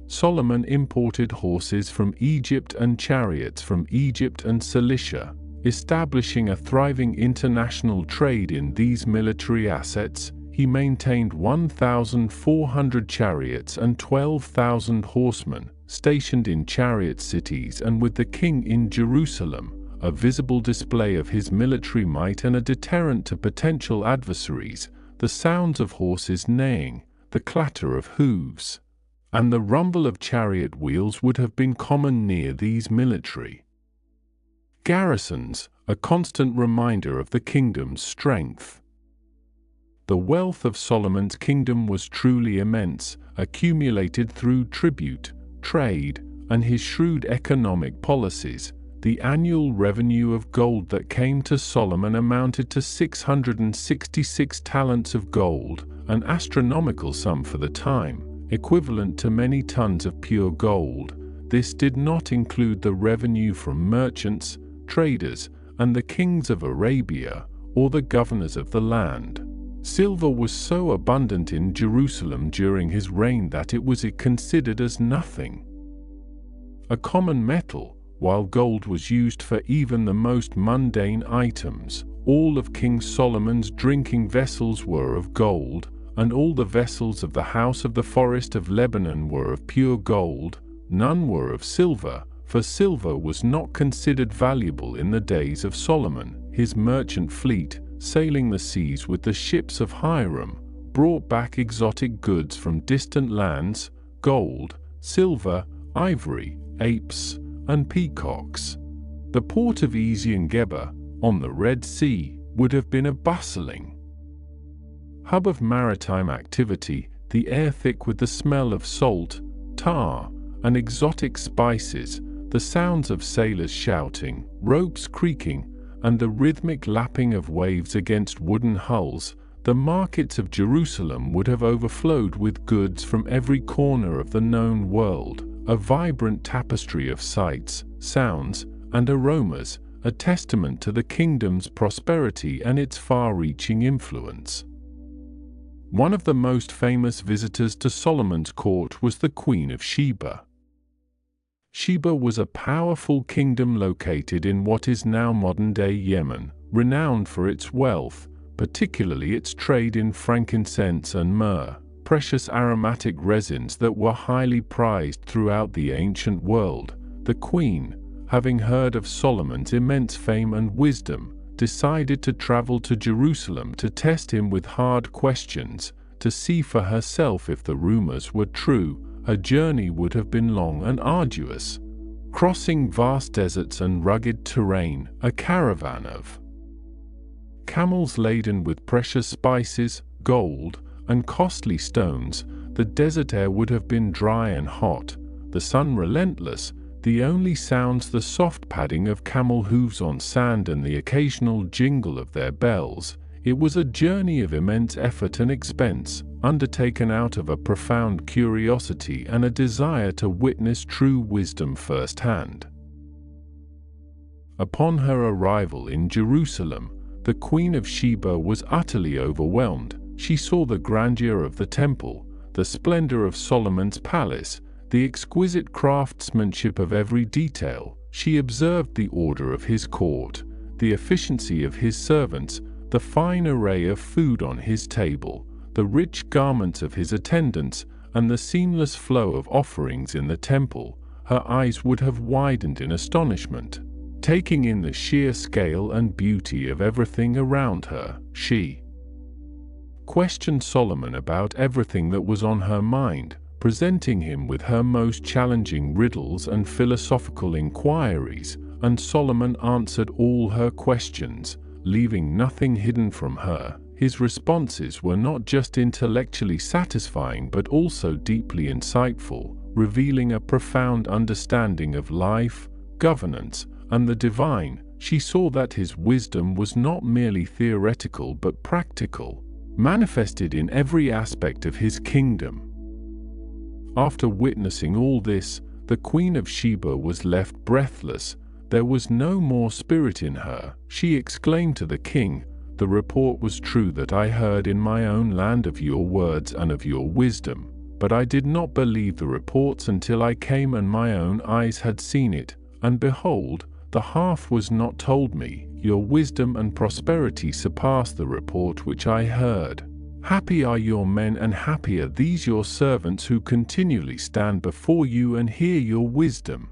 Solomon imported horses from Egypt and chariots from Egypt and Cilicia, establishing a thriving international trade in these military assets. He maintained 1,400 chariots and 12,000 horsemen, stationed in chariot cities and with the king in Jerusalem, a visible display of his military might and a deterrent to potential adversaries. The sounds of horses neighing, the clatter of hooves, and the rumble of chariot wheels would have been common near these military garrisons, a constant reminder of the kingdom's strength. The wealth of Solomon's kingdom was truly immense, accumulated through tribute, trade, and his shrewd economic policies. The annual revenue of gold that came to Solomon amounted to 666 talents of gold, an astronomical sum for the time, equivalent to many tons of pure gold. This did not include the revenue from merchants, traders, and the kings of Arabia, or the governors of the land. Silver was so abundant in Jerusalem during his reign that it was considered as nothing, a common metal, while gold was used for even the most mundane items. All of King Solomon's drinking vessels were of gold, and all the vessels of the House of the Forest of Lebanon were of pure gold. None were of silver, for silver was not considered valuable in the days of Solomon. His merchant fleet, sailing the seas with the ships of Hiram, brought back exotic goods from distant lands: gold, silver, ivory, apes, and peacocks. The port of Ezion-Geber, on the Red Sea, would have been a bustling hub of maritime activity, the air thick with the smell of salt, tar, and exotic spices, the sounds of sailors shouting, ropes creaking, and the rhythmic lapping of waves against wooden hulls. the markets of Jerusalem would have overflowed with goods from every corner of the known world, a vibrant tapestry of sights, sounds, and aromas, a testament to the kingdom's prosperity and its far-reaching influence. One of the most famous visitors to Solomon's court was the Queen of Sheba. Sheba was a powerful kingdom located in what is now modern-day Yemen, renowned for its wealth, particularly its trade in frankincense and myrrh, precious aromatic resins that were highly prized throughout the ancient world. The queen, having heard of Solomon's immense fame and wisdom, decided to travel to Jerusalem to test him with hard questions, to see for herself if the rumors were true. Her journey would have been long and arduous, crossing vast deserts and rugged terrain. A caravan of camels laden with precious spices, gold, and costly stones. The desert air would have been dry and hot, the sun relentless, the only sounds the soft padding of camel hooves on sand and the occasional jingle of their bells. It was a journey of immense effort and expense, undertaken out of a profound curiosity and a desire to witness true wisdom firsthand. Upon her arrival in Jerusalem, the Queen of Sheba was utterly overwhelmed. She saw the grandeur of the temple, the splendor of Solomon's palace, the exquisite craftsmanship of every detail. She observed the order of his court, the efficiency of his servants, the fine array of food on his table, the rich garments of his attendants, and the seamless flow of offerings in the temple. Her eyes would have widened in astonishment, taking in the sheer scale and beauty of everything around her. She questioned Solomon about everything that was on her mind, presenting him with her most challenging riddles and philosophical inquiries, and Solomon answered all her questions, leaving nothing hidden from her. His responses were not just intellectually satisfying but also deeply insightful, revealing a profound understanding of life, governance, and the divine. She saw that his wisdom was not merely theoretical but practical, manifested in every aspect of his kingdom. After witnessing all this, the Queen of Sheba was left breathless. There was no more spirit in her. She exclaimed to the king, "The report was true that I heard in my own land of your words and of your wisdom, but I did not believe the reports until I came and my own eyes had seen it, and behold, the half was not told me. Your wisdom and prosperity surpass the report which I heard. Happy are your men and happy are these your servants who continually stand before you and hear your wisdom.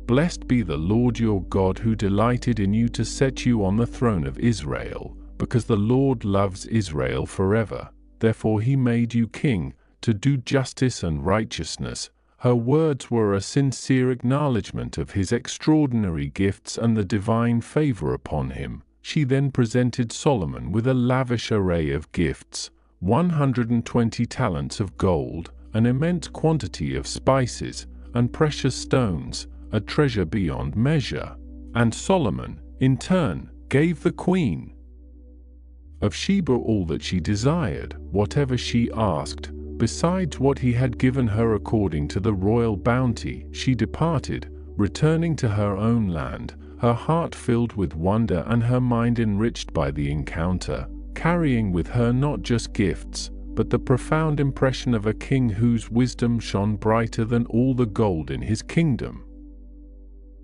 Blessed be the Lord your God who delighted in you to set you on the throne of Israel, because the Lord loves Israel forever. Therefore he made you king, to do justice and righteousness." Her words were a sincere acknowledgement of his extraordinary gifts and the divine favor upon him. She then presented Solomon with a lavish array of gifts, 120 talents of gold, an immense quantity of spices, and precious stones, a treasure beyond measure. And Solomon, in turn, gave the Queen of Sheba all that she desired, whatever she asked. Besides what he had given her according to the royal bounty, she departed, returning to her own land, her heart filled with wonder and her mind enriched by the encounter, carrying with her not just gifts, but the profound impression of a king whose wisdom shone brighter than all the gold in his kingdom.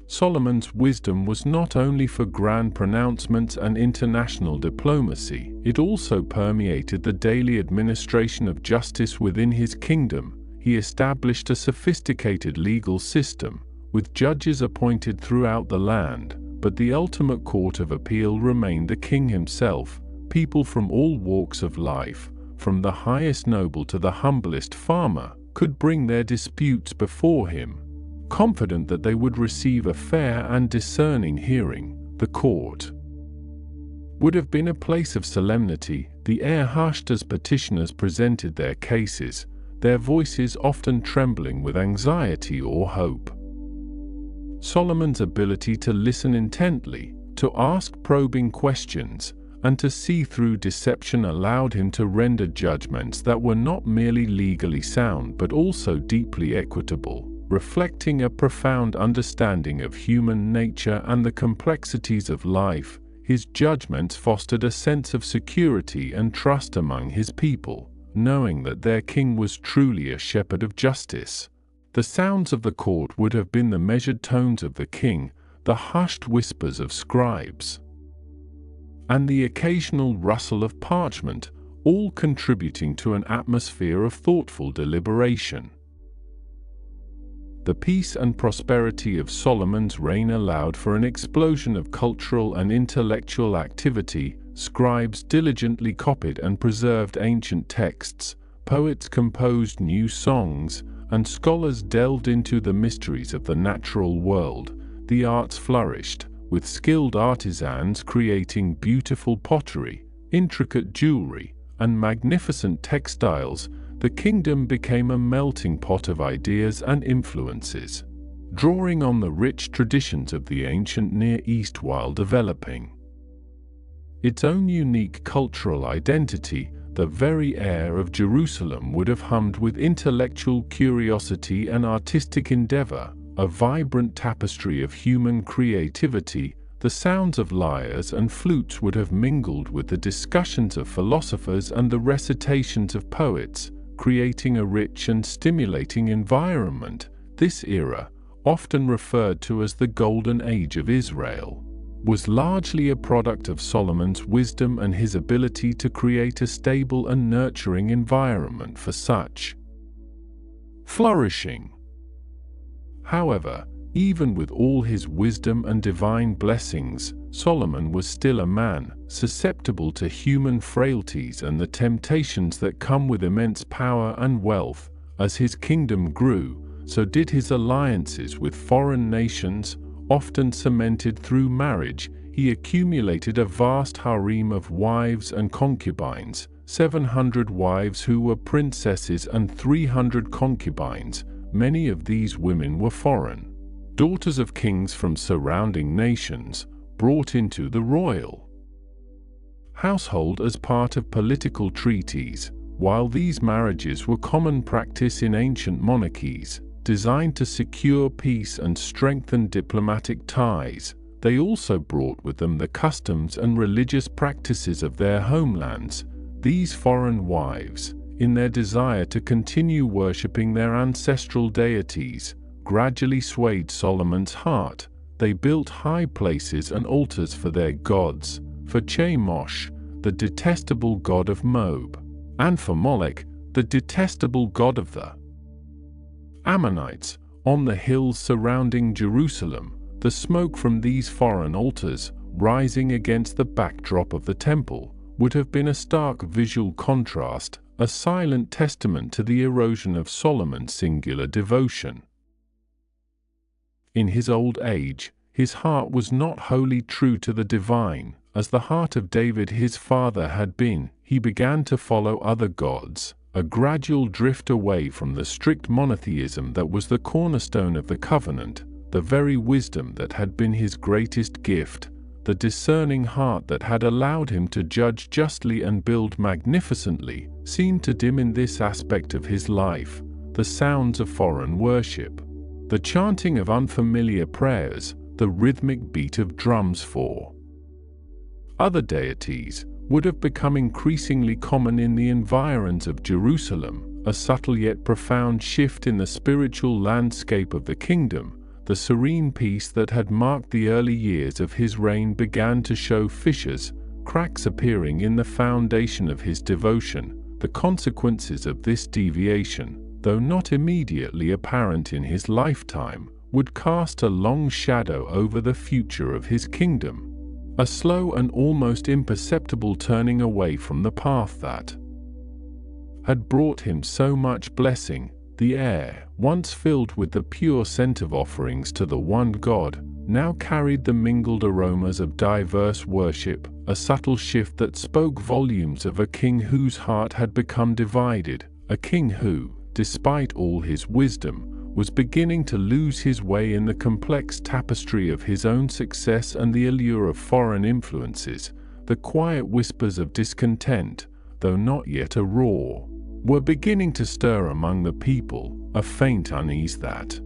Solomon's wisdom was not only for grand pronouncements and international diplomacy, it also permeated the daily administration of justice within his kingdom. He established a sophisticated legal system, with judges appointed throughout the land, but the ultimate court of appeal remained the king himself. People from all walks of life, from the highest noble to the humblest farmer, could bring their disputes before him, confident that they would receive a fair and discerning hearing. The court would have been a place of solemnity, the air hushed as petitioners presented their cases, their voices often trembling with anxiety or hope. Solomon's ability to listen intently, to ask probing questions, and to see through deception allowed him to render judgments that were not merely legally sound but also deeply equitable, reflecting a profound understanding of human nature and the complexities of life. His judgments fostered a sense of security and trust among his people, knowing that their king was truly a shepherd of justice. The sounds of the court would have been the measured tones of the king, the hushed whispers of scribes, and the occasional rustle of parchment, all contributing to an atmosphere of thoughtful deliberation. The peace and prosperity of Solomon's reign allowed for an explosion of cultural and intellectual activity. Scribes diligently copied and preserved ancient texts, poets composed new songs, and scholars delved into the mysteries of the natural world. The arts flourished, with skilled artisans creating beautiful pottery, intricate jewelry, and magnificent textiles. The kingdom became a melting pot of ideas and influences, drawing on the rich traditions of the ancient Near East while developing its own unique cultural identity. The very air of Jerusalem would have hummed with intellectual curiosity and artistic endeavor, a vibrant tapestry of human creativity. The sounds of lyres and flutes would have mingled with the discussions of philosophers and the recitations of poets, creating a rich and stimulating environment. This era, often referred to as the Golden Age of Israel, was largely a product of Solomon's wisdom and his ability to create a stable and nurturing environment for such flourishing. However, even with all his wisdom and divine blessings, Solomon was still a man, susceptible to human frailties and the temptations that come with immense power and wealth. As his kingdom grew, so did his alliances with foreign nations, often cemented through marriage. He accumulated a vast harem of wives and concubines, 700 wives who were princesses and 300 concubines. Many of these women were foreign daughters of kings from surrounding nations, brought into the royal household as part of political treaties. While these marriages were common practice in ancient monarchies, designed to secure peace and strengthen diplomatic ties, they also brought with them the customs and religious practices of their homelands. These foreign wives, in their desire to continue worshipping their ancestral deities, gradually swayed Solomon's heart. They built high places and altars for their gods, for Chemosh, the detestable god of Moab, and for Molech, the detestable god of the Ammonites. On the hills surrounding Jerusalem, the smoke from these foreign altars, rising against the backdrop of the temple, would have been a stark visual contrast, a silent testament to the erosion of Solomon's singular devotion. In his old age, his heart was not wholly true to the divine, as the heart of David his father had been. He began to follow other gods, a gradual drift away from the strict monotheism that was the cornerstone of the covenant. The very wisdom that had been his greatest gift, the discerning heart that had allowed him to judge justly and build magnificently, seemed to dim in this aspect of his life. The sounds of foreign worship, the chanting of unfamiliar prayers, the rhythmic beat of drums for other deities, would have become increasingly common in the environs of Jerusalem, a subtle yet profound shift in the spiritual landscape of the kingdom. The serene peace that had marked the early years of his reign began to show fissures, cracks appearing in the foundation of his devotion. The consequences of this deviation, though not immediately apparent in his lifetime, would cast a long shadow over the future of his kingdom. A slow and almost imperceptible turning away from the path that had brought him so much blessing. The air, once filled with the pure scent of offerings to the one God, now carried the mingled aromas of diverse worship, a subtle shift that spoke volumes of a king whose heart had become divided, a king who, despite all his wisdom, was beginning to lose his way in the complex tapestry of his own success and the allure of foreign influences. the quiet whispers of discontent, though not yet a roar, were beginning to stir among the people, a faint unease that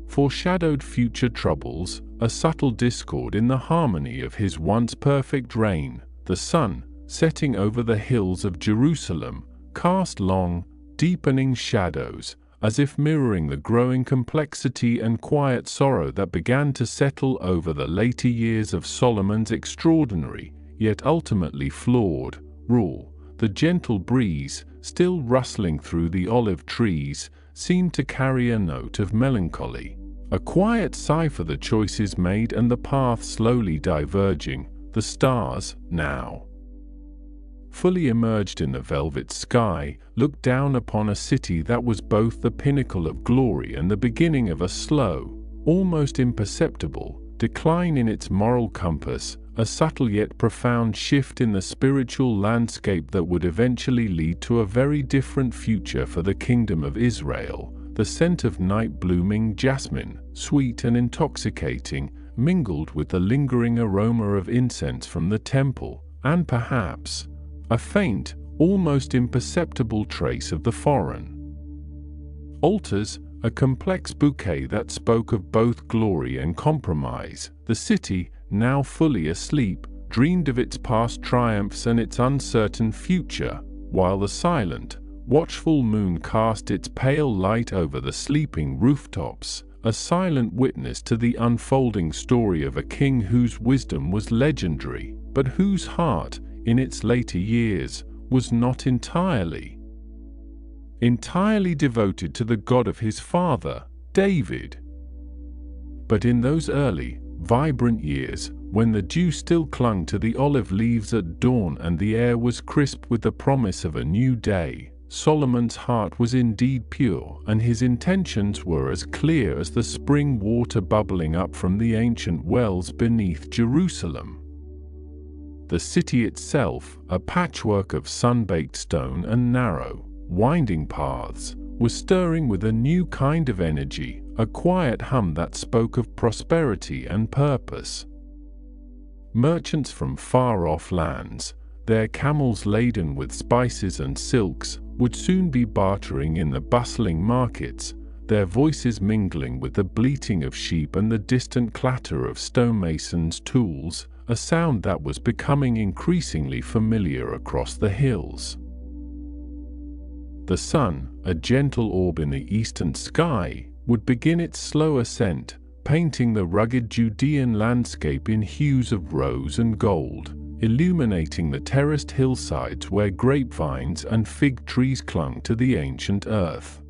foreshadowed future troubles, a subtle discord in the harmony of his once perfect reign. The sun, setting over the hills of Jerusalem, cast long, deepening shadows, as if mirroring the growing complexity and quiet sorrow that began to settle over the later years of Solomon's extraordinary, yet ultimately flawed, rule. The gentle breeze, still rustling through the olive trees, seemed to carry a note of melancholy, a quiet sigh for the choices made and the path slowly diverging. The stars, now fully emerged in the velvet sky, looked down upon a city that was both the pinnacle of glory and the beginning of a slow, almost imperceptible, decline in its moral compass, a subtle yet profound shift in the spiritual landscape that would eventually lead to a very different future for the kingdom of Israel. The scent of night-blooming jasmine, sweet and intoxicating, mingled with the lingering aroma of incense from the temple, and perhaps a faint, almost imperceptible trace of the foreign altars, a complex bouquet that spoke of both glory and compromise. The city, now fully asleep, dreamed of its past triumphs and its uncertain future, while the silent, watchful moon cast its pale light over the sleeping rooftops, a silent witness to the unfolding story of a king whose wisdom was legendary, but whose heart, in its later years, was not entirely devoted to the God of his father, David. But in those early, vibrant years, when the dew still clung to the olive leaves at dawn and the air was crisp with the promise of a new day, Solomon's heart was indeed pure, and his intentions were as clear as the spring water bubbling up from the ancient wells beneath Jerusalem. The city itself, a patchwork of sun-baked stone and narrow, winding paths, was stirring with a new kind of energy, a quiet hum that spoke of prosperity and purpose. Merchants from far-off lands, their camels laden with spices and silks, would soon be bartering in the bustling markets, their voices mingling with the bleating of sheep and the distant clatter of stonemasons' tools, a sound that was becoming increasingly familiar across the hills. The sun, a gentle orb in the eastern sky, would begin its slow ascent, painting the rugged Judean landscape in hues of rose and gold, illuminating the terraced hillsides where grapevines and fig trees clung to the ancient earth.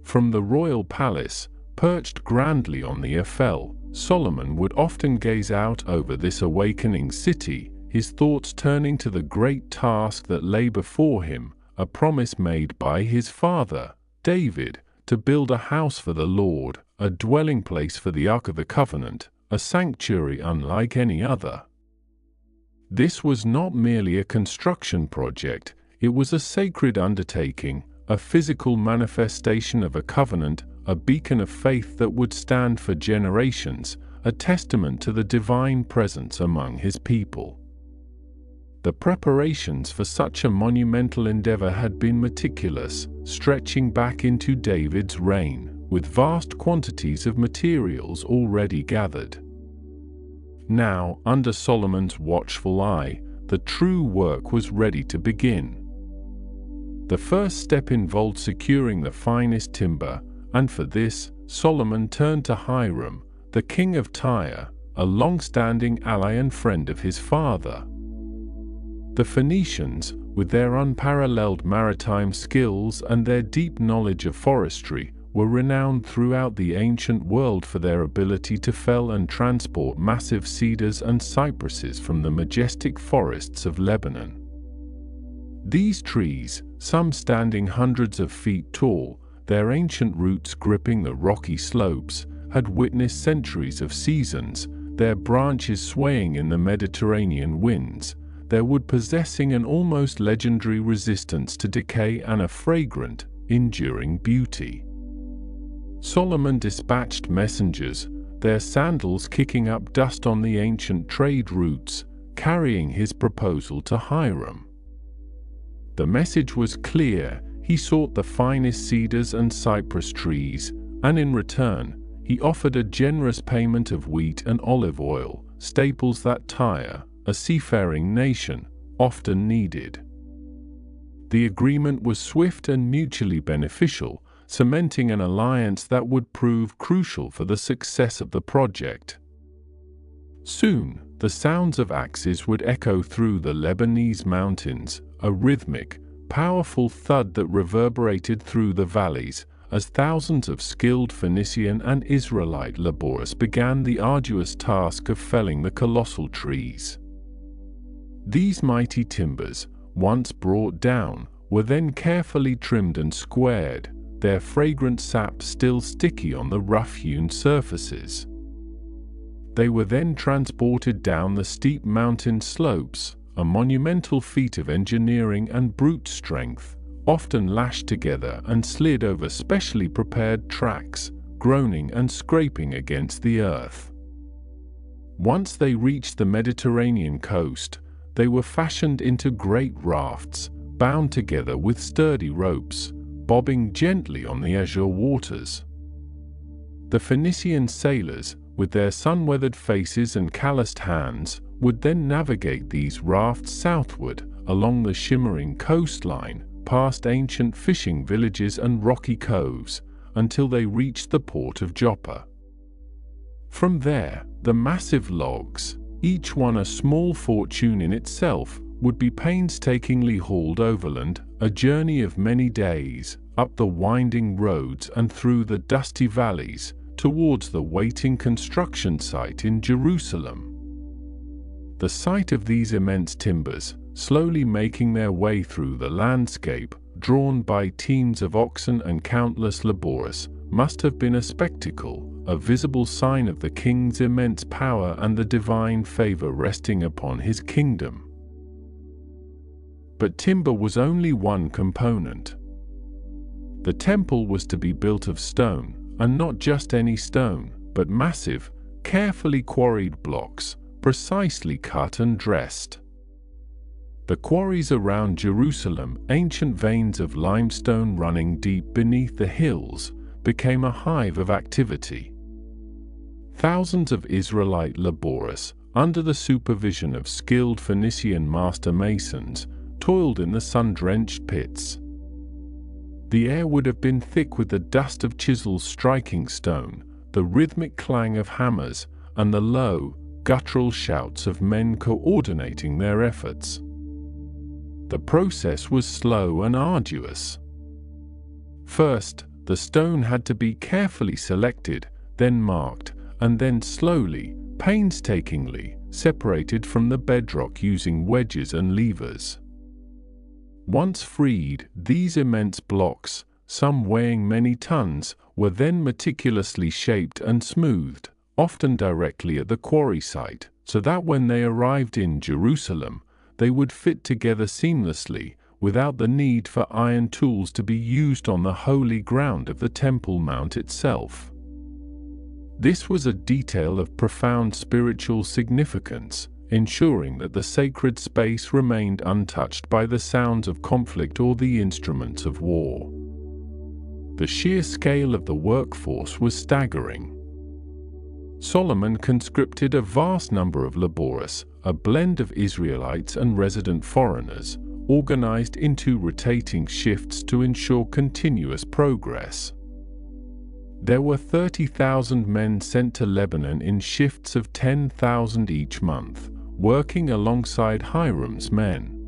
From the royal palace, perched grandly on the Ephel, Solomon would often gaze out over this awakening city, his thoughts turning to the great task that lay before him, a promise made by his father, David, to build a house for the Lord, a dwelling place for the Ark of the Covenant, a sanctuary unlike any other. This was not merely a construction project, it was a sacred undertaking, a physical manifestation of a covenant, a beacon of faith that would stand for generations, a testament to the divine presence among his people. The preparations for such a monumental endeavor had been meticulous, stretching back into David's reign, with vast quantities of materials already gathered. Now, under Solomon's watchful eye, the true work was ready to begin. The first step involved securing the finest timber, and for this, Solomon turned to Hiram, the king of Tyre, a long-standing ally and friend of his father. The Phoenicians, with their unparalleled maritime skills and their deep knowledge of forestry, were renowned throughout the ancient world for their ability to fell and transport massive cedars and cypresses from the majestic forests of Lebanon. These trees, some standing hundreds of feet tall, their ancient roots gripping the rocky slopes, had witnessed centuries of seasons, their branches swaying in the Mediterranean winds, their wood possessing an almost legendary resistance to decay and a fragrant, enduring beauty. Solomon dispatched messengers, their sandals kicking up dust on the ancient trade routes, carrying his proposal to Hiram. The message was clear. He sought the finest cedars and cypress trees, and in return, he offered a generous payment of wheat and olive oil, staples that Tyre, a seafaring nation, often needed. The agreement was swift and mutually beneficial, cementing an alliance that would prove crucial for the success of the project. Soon, the sounds of axes would echo through the Lebanese mountains, a rhythmic, powerful thud that reverberated through the valleys, as thousands of skilled Phoenician and Israelite laborers began the arduous task of felling the colossal trees. These mighty timbers, once brought down, were then carefully trimmed and squared, their fragrant sap still sticky on the rough-hewn surfaces. They were then transported down the steep mountain slopes, a monumental feat of engineering and brute strength, often lashed together and slid over specially prepared tracks, groaning and scraping against the earth. Once they reached the Mediterranean coast, they were fashioned into great rafts, bound together with sturdy ropes, bobbing gently on the azure waters. The Phoenician sailors, with their sun-weathered faces and calloused hands, would then navigate these rafts southward along the shimmering coastline, past ancient fishing villages and rocky coves, until they reached the port of Joppa. From there, the massive logs, each one a small fortune in itself, would be painstakingly hauled overland, a journey of many days, up the winding roads and through the dusty valleys, towards the waiting construction site in Jerusalem. The sight of these immense timbers, slowly making their way through the landscape, drawn by teams of oxen and countless laborers, must have been a spectacle, a visible sign of the king's immense power and the divine favor resting upon his kingdom. But timber was only one component. The temple was to be built of stone, and not just any stone, but massive, carefully quarried blocks, precisely cut and dressed. The quarries around Jerusalem, ancient veins of limestone running deep beneath the hills, became a hive of activity. Thousands of Israelite laborers, under the supervision of skilled Phoenician master masons, toiled in the sun-drenched pits. The air would have been thick with the dust of chisels striking stone, the rhythmic clang of hammers, and the low, guttural shouts of men coordinating their efforts. The process was slow and arduous. First, the stone had to be carefully selected, then marked, and then slowly, painstakingly, separated from the bedrock using wedges and levers. Once freed, these immense blocks, some weighing many tons, were then meticulously shaped and smoothed, often directly at the quarry site, so that when they arrived in Jerusalem, they would fit together seamlessly, without the need for iron tools to be used on the holy ground of the Temple Mount itself. This was a detail of profound spiritual significance, ensuring that the sacred space remained untouched by the sounds of conflict or the instruments of war. The sheer scale of the workforce was staggering. Solomon conscripted a vast number of laborers, a blend of Israelites and resident foreigners, organized into rotating shifts to ensure continuous progress. There were 30,000 men sent to Lebanon in shifts of 10,000 each month, working alongside Hiram's men.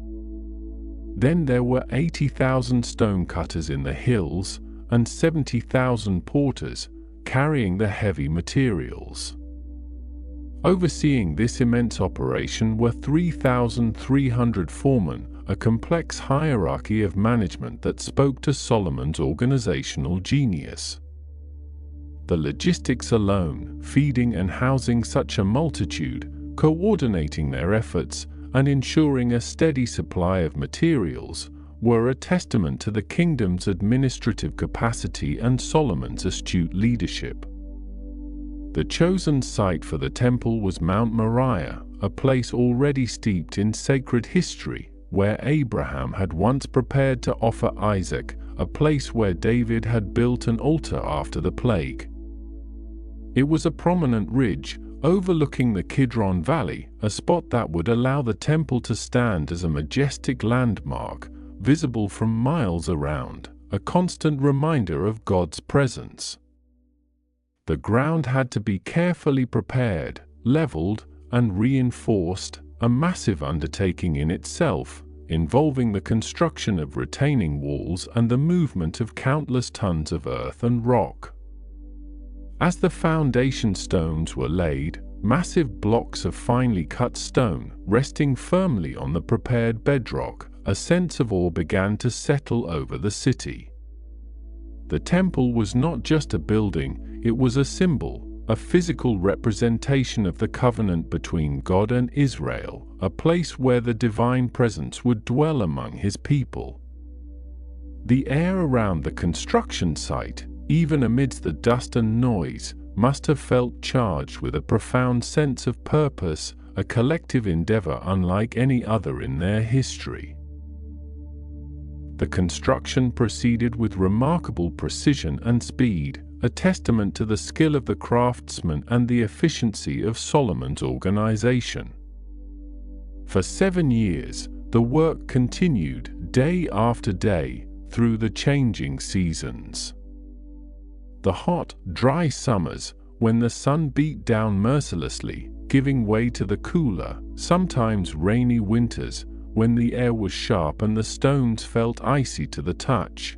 Then there were 80,000 stonecutters in the hills, and 70,000 porters, carrying the heavy materials. Overseeing this immense operation were 3,300 foremen, a complex hierarchy of management that spoke to Solomon's organizational genius. The logistics alone, feeding and housing such a multitude, coordinating their efforts, and ensuring a steady supply of materials, were a testament to the kingdom's administrative capacity and Solomon's astute leadership. The chosen site for the temple was Mount Moriah, a place already steeped in sacred history, where Abraham had once prepared to offer Isaac, a place where David had built an altar after the plague. It was a prominent ridge, overlooking the Kidron Valley, a spot that would allow the temple to stand as a majestic landmark, visible from miles around, a constant reminder of God's presence. The ground had to be carefully prepared, leveled, and reinforced, a massive undertaking in itself, involving the construction of retaining walls and the movement of countless tons of earth and rock. As the foundation stones were laid, massive blocks of finely cut stone, resting firmly on the prepared bedrock, a sense of awe began to settle over the city. The temple was not just a building, it was a symbol, a physical representation of the covenant between God and Israel, a place where the divine presence would dwell among his people. The air around the construction site, even amidst the dust and noise, must have felt charged with a profound sense of purpose, a collective endeavor unlike any other in their history. The construction proceeded with remarkable precision and speed, a testament to the skill of the craftsmen and the efficiency of Solomon's organization. For 7 years, the work continued, day after day, through the changing seasons. The hot, dry summers, when the sun beat down mercilessly, giving way to the cooler, sometimes rainy winters, when the air was sharp and the stones felt icy to the touch.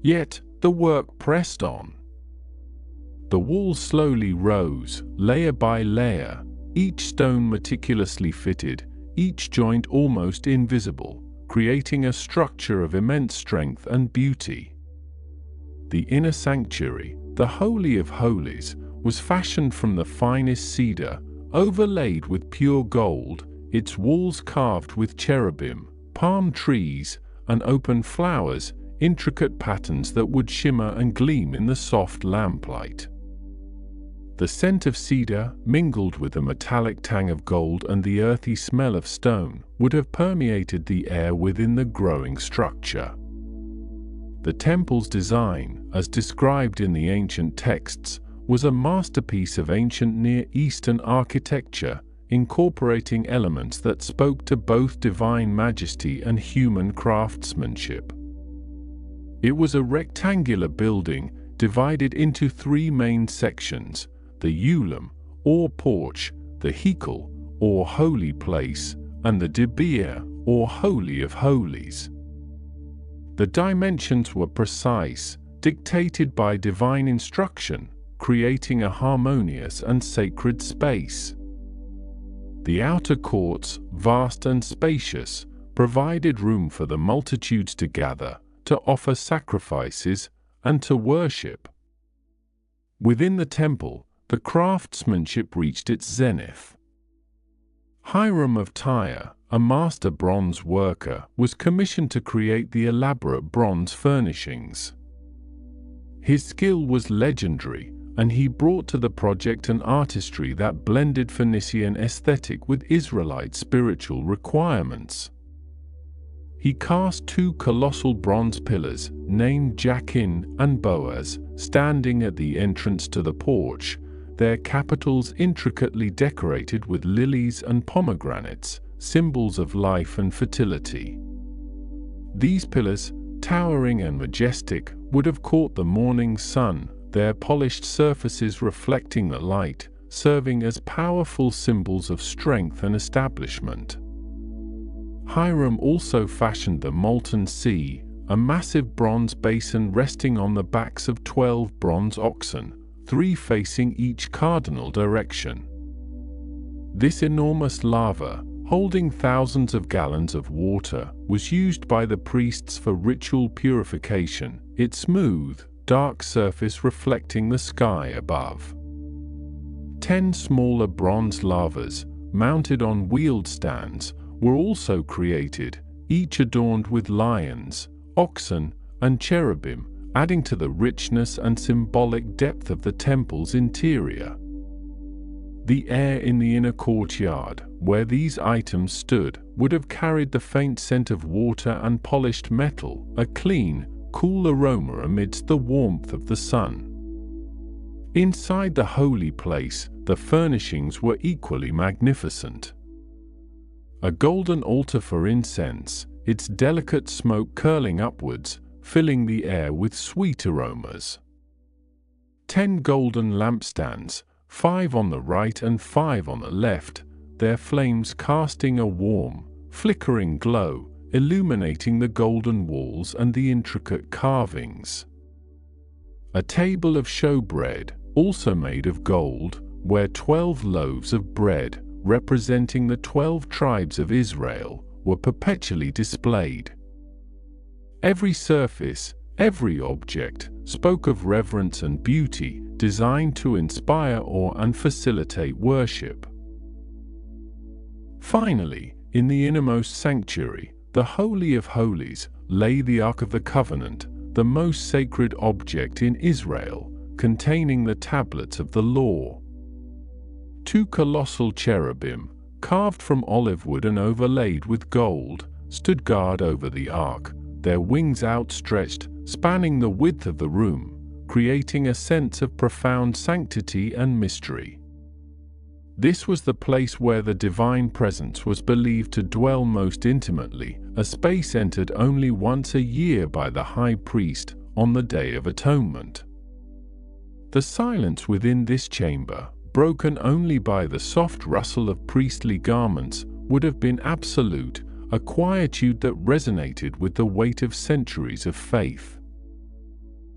Yet, the work pressed on. The walls slowly rose, layer by layer, each stone meticulously fitted, each joint almost invisible, creating a structure of immense strength and beauty. The inner sanctuary, the Holy of Holies, was fashioned from the finest cedar, overlaid with pure gold, its walls carved with cherubim, palm trees, and open flowers, intricate patterns that would shimmer and gleam in the soft lamplight. The scent of cedar, mingled with the metallic tang of gold and the earthy smell of stone, would have permeated the air within the growing structure. The temple's design, as described in the ancient texts, was a masterpiece of ancient Near Eastern architecture, incorporating elements that spoke to both divine majesty and human craftsmanship. It was a rectangular building, divided into 3 main sections: the Ulam, or porch, the Hekel, or holy place, and the Debir, or holy of holies. The dimensions were precise, dictated by divine instruction, creating a harmonious and sacred space. The outer courts, vast and spacious, provided room for the multitudes to gather, to offer sacrifices, and to worship. Within the temple, the craftsmanship reached its zenith. Hiram of Tyre, a master bronze worker, was commissioned to create the elaborate bronze furnishings. His skill was legendary, and he brought to the project an artistry that blended Phoenician aesthetic with Israelite spiritual requirements. He cast 2 colossal bronze pillars, named Jachin and Boaz, standing at the entrance to the porch, their capitals intricately decorated with lilies and pomegranates, symbols of life and fertility. These pillars, towering and majestic, would have caught the morning sun, their polished surfaces reflecting the light, serving as powerful symbols of strength and establishment. Hiram also fashioned the Molten Sea, a massive bronze basin resting on the backs of 12 bronze oxen, 3 facing each cardinal direction. This enormous lava, holding thousands of gallons of water, was used by the priests for ritual purification, its smooth, dark surface reflecting the sky above. 10 smaller bronze lavas, mounted on wheeled stands, were also created, each adorned with lions, oxen, and cherubim, adding to the richness and symbolic depth of the temple's interior. The air in the inner courtyard, where these items stood, would have carried the faint scent of water and polished metal, a clean, cool aroma amidst the warmth of the sun. Inside the holy place, the furnishings were equally magnificent. A golden altar for incense, its delicate smoke curling upwards, filling the air with sweet aromas. 10 golden lampstands, 5 on the right and 5 on the left, their flames casting a warm, flickering glow, illuminating the golden walls and the intricate carvings. A table of showbread, also made of gold, where 12 loaves of bread, representing the 12 tribes of Israel, were perpetually displayed. Every surface, every object, spoke of reverence and beauty, designed to inspire awe and facilitate worship. Finally, in the innermost sanctuary, the Holy of Holies, lay the Ark of the Covenant, the most sacred object in Israel, containing the tablets of the law. 2 colossal cherubim, carved from olive wood and overlaid with gold, stood guard over the ark, their wings outstretched, spanning the width of the room, creating a sense of profound sanctity and mystery. This was the place where the divine presence was believed to dwell most intimately, a space entered only once a year by the high priest on the Day of Atonement. The silence within this chamber, broken only by the soft rustle of priestly garments, would have been absolute, a quietude that resonated with the weight of centuries of faith.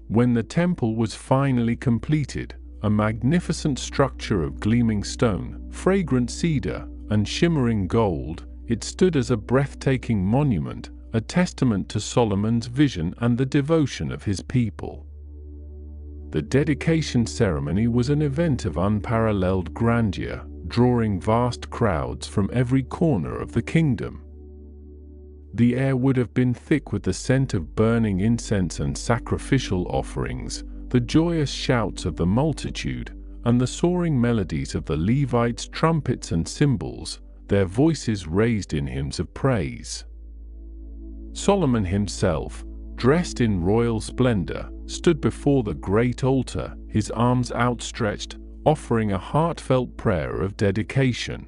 When the temple was finally completed, a magnificent structure of gleaming stone, fragrant cedar, and shimmering gold, it stood as a breathtaking monument, a testament to Solomon's vision and the devotion of his people. The dedication ceremony was an event of unparalleled grandeur, drawing vast crowds from every corner of the kingdom. The air would have been thick with the scent of burning incense and sacrificial offerings, the joyous shouts of the multitude, and the soaring melodies of the Levites' trumpets and cymbals, their voices raised in hymns of praise. Solomon himself, dressed in royal splendor, stood before the great altar, his arms outstretched, offering a heartfelt prayer of dedication.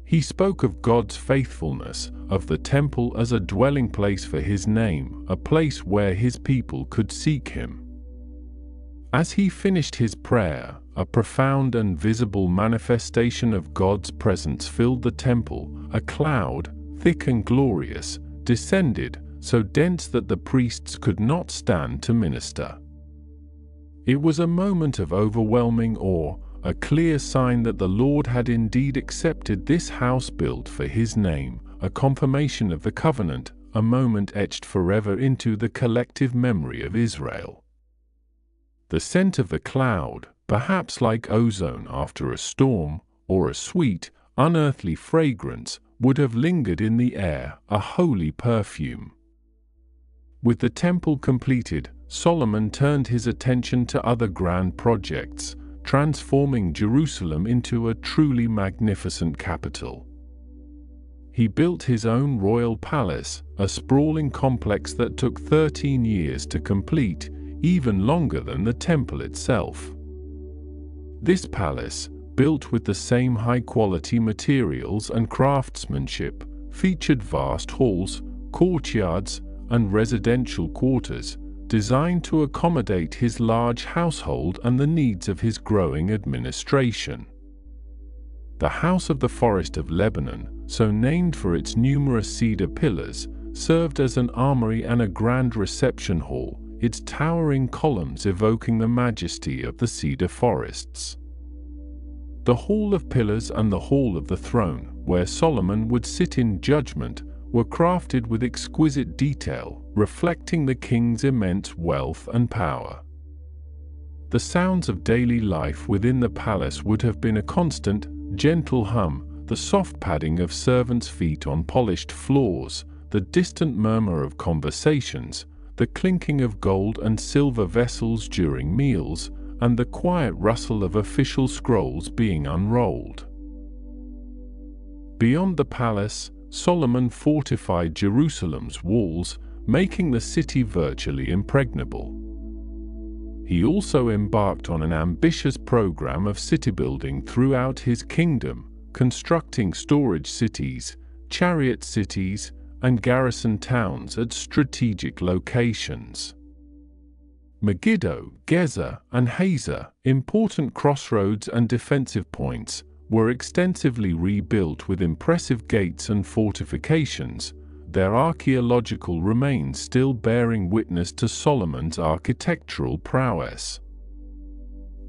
He spoke of God's faithfulness, of the temple as a dwelling place for his name, a place where his people could seek him. As he finished his prayer, a profound and visible manifestation of God's presence filled the temple. A cloud, thick and glorious, descended, so dense that the priests could not stand to minister. It was a moment of overwhelming awe, a clear sign that the Lord had indeed accepted this house built for his name, a confirmation of the covenant, a moment etched forever into the collective memory of Israel. The scent of the cloud, perhaps like ozone after a storm, or a sweet, unearthly fragrance, would have lingered in the air, a holy perfume. With the temple completed, Solomon turned his attention to other grand projects, transforming Jerusalem into a truly magnificent capital. He built his own royal palace, a sprawling complex that took 13 years to complete, even longer than the temple itself. This palace, built with the same high-quality materials and craftsmanship, featured vast halls, courtyards, and residential quarters, designed to accommodate his large household and the needs of his growing administration. The House of the Forest of Lebanon, so named for its numerous cedar pillars, served as an armory and a grand reception hall, its towering columns evoking the majesty of the cedar forests. The Hall of Pillars and the Hall of the Throne, where Solomon would sit in judgment, were crafted with exquisite detail, reflecting the king's immense wealth and power. The sounds of daily life within the palace would have been a constant, gentle hum, the soft padding of servants' feet on polished floors, the distant murmur of conversations, the clinking of gold and silver vessels during meals, and the quiet rustle of official scrolls being unrolled. Beyond the palace, Solomon fortified Jerusalem's walls, making the city virtually impregnable. He also embarked on an ambitious program of city building throughout his kingdom, constructing storage cities, chariot cities, and garrison towns at strategic locations. Megiddo, Gezer, and Hazor, important crossroads and defensive points, were extensively rebuilt with impressive gates and fortifications, their archaeological remains still bearing witness to Solomon's architectural prowess.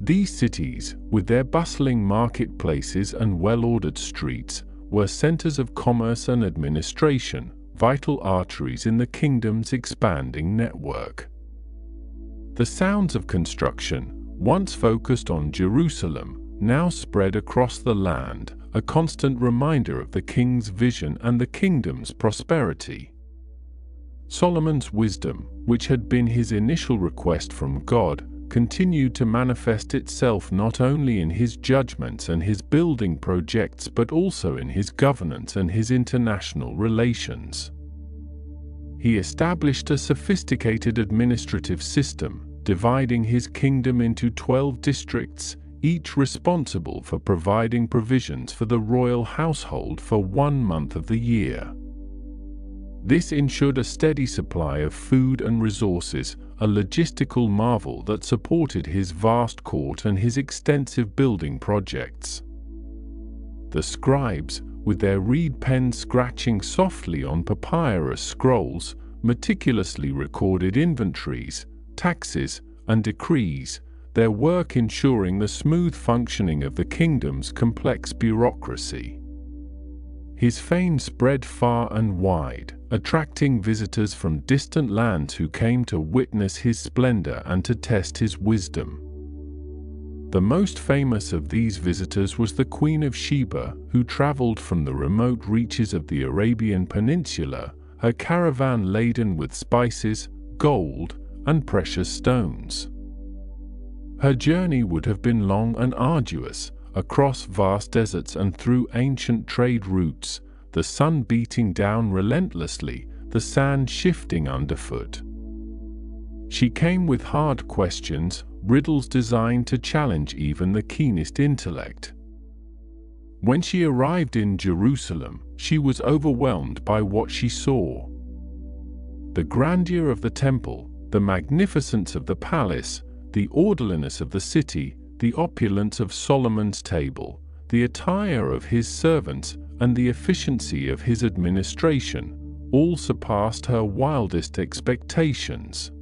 These cities, with their bustling marketplaces and well-ordered streets, were centers of commerce and administration, vital arteries in the kingdom's expanding network. The sounds of construction, once focused on Jerusalem, now spread across the land, a constant reminder of the king's vision and the kingdom's prosperity. Solomon's wisdom, which had been his initial request from God, continued to manifest itself not only in his judgments and his building projects but also in his governance and his international relations. He established a sophisticated administrative system, dividing his kingdom into 12 districts, each responsible for providing provisions for the royal household for 1 month of the year. This ensured a steady supply of food and resources, a logistical marvel that supported his vast court and his extensive building projects. The scribes, with their reed pens scratching softly on papyrus scrolls, meticulously recorded inventories, taxes, and decrees, their work ensuring the smooth functioning of the kingdom's complex bureaucracy. His fame spread far and wide, attracting visitors from distant lands who came to witness his splendor and to test his wisdom. The most famous of these visitors was the Queen of Sheba, who traveled from the remote reaches of the Arabian Peninsula, her caravan laden with spices, gold, and precious stones. Her journey would have been long and arduous, across vast deserts and through ancient trade routes, the sun beating down relentlessly, the sand shifting underfoot. She came with hard questions, riddles designed to challenge even the keenest intellect. When she arrived in Jerusalem, she was overwhelmed by what she saw. The grandeur of the temple, the magnificence of the palace, the orderliness of the city, the opulence of Solomon's table, the attire of his servants, and the efficiency of his administration, all surpassed her wildest expectations.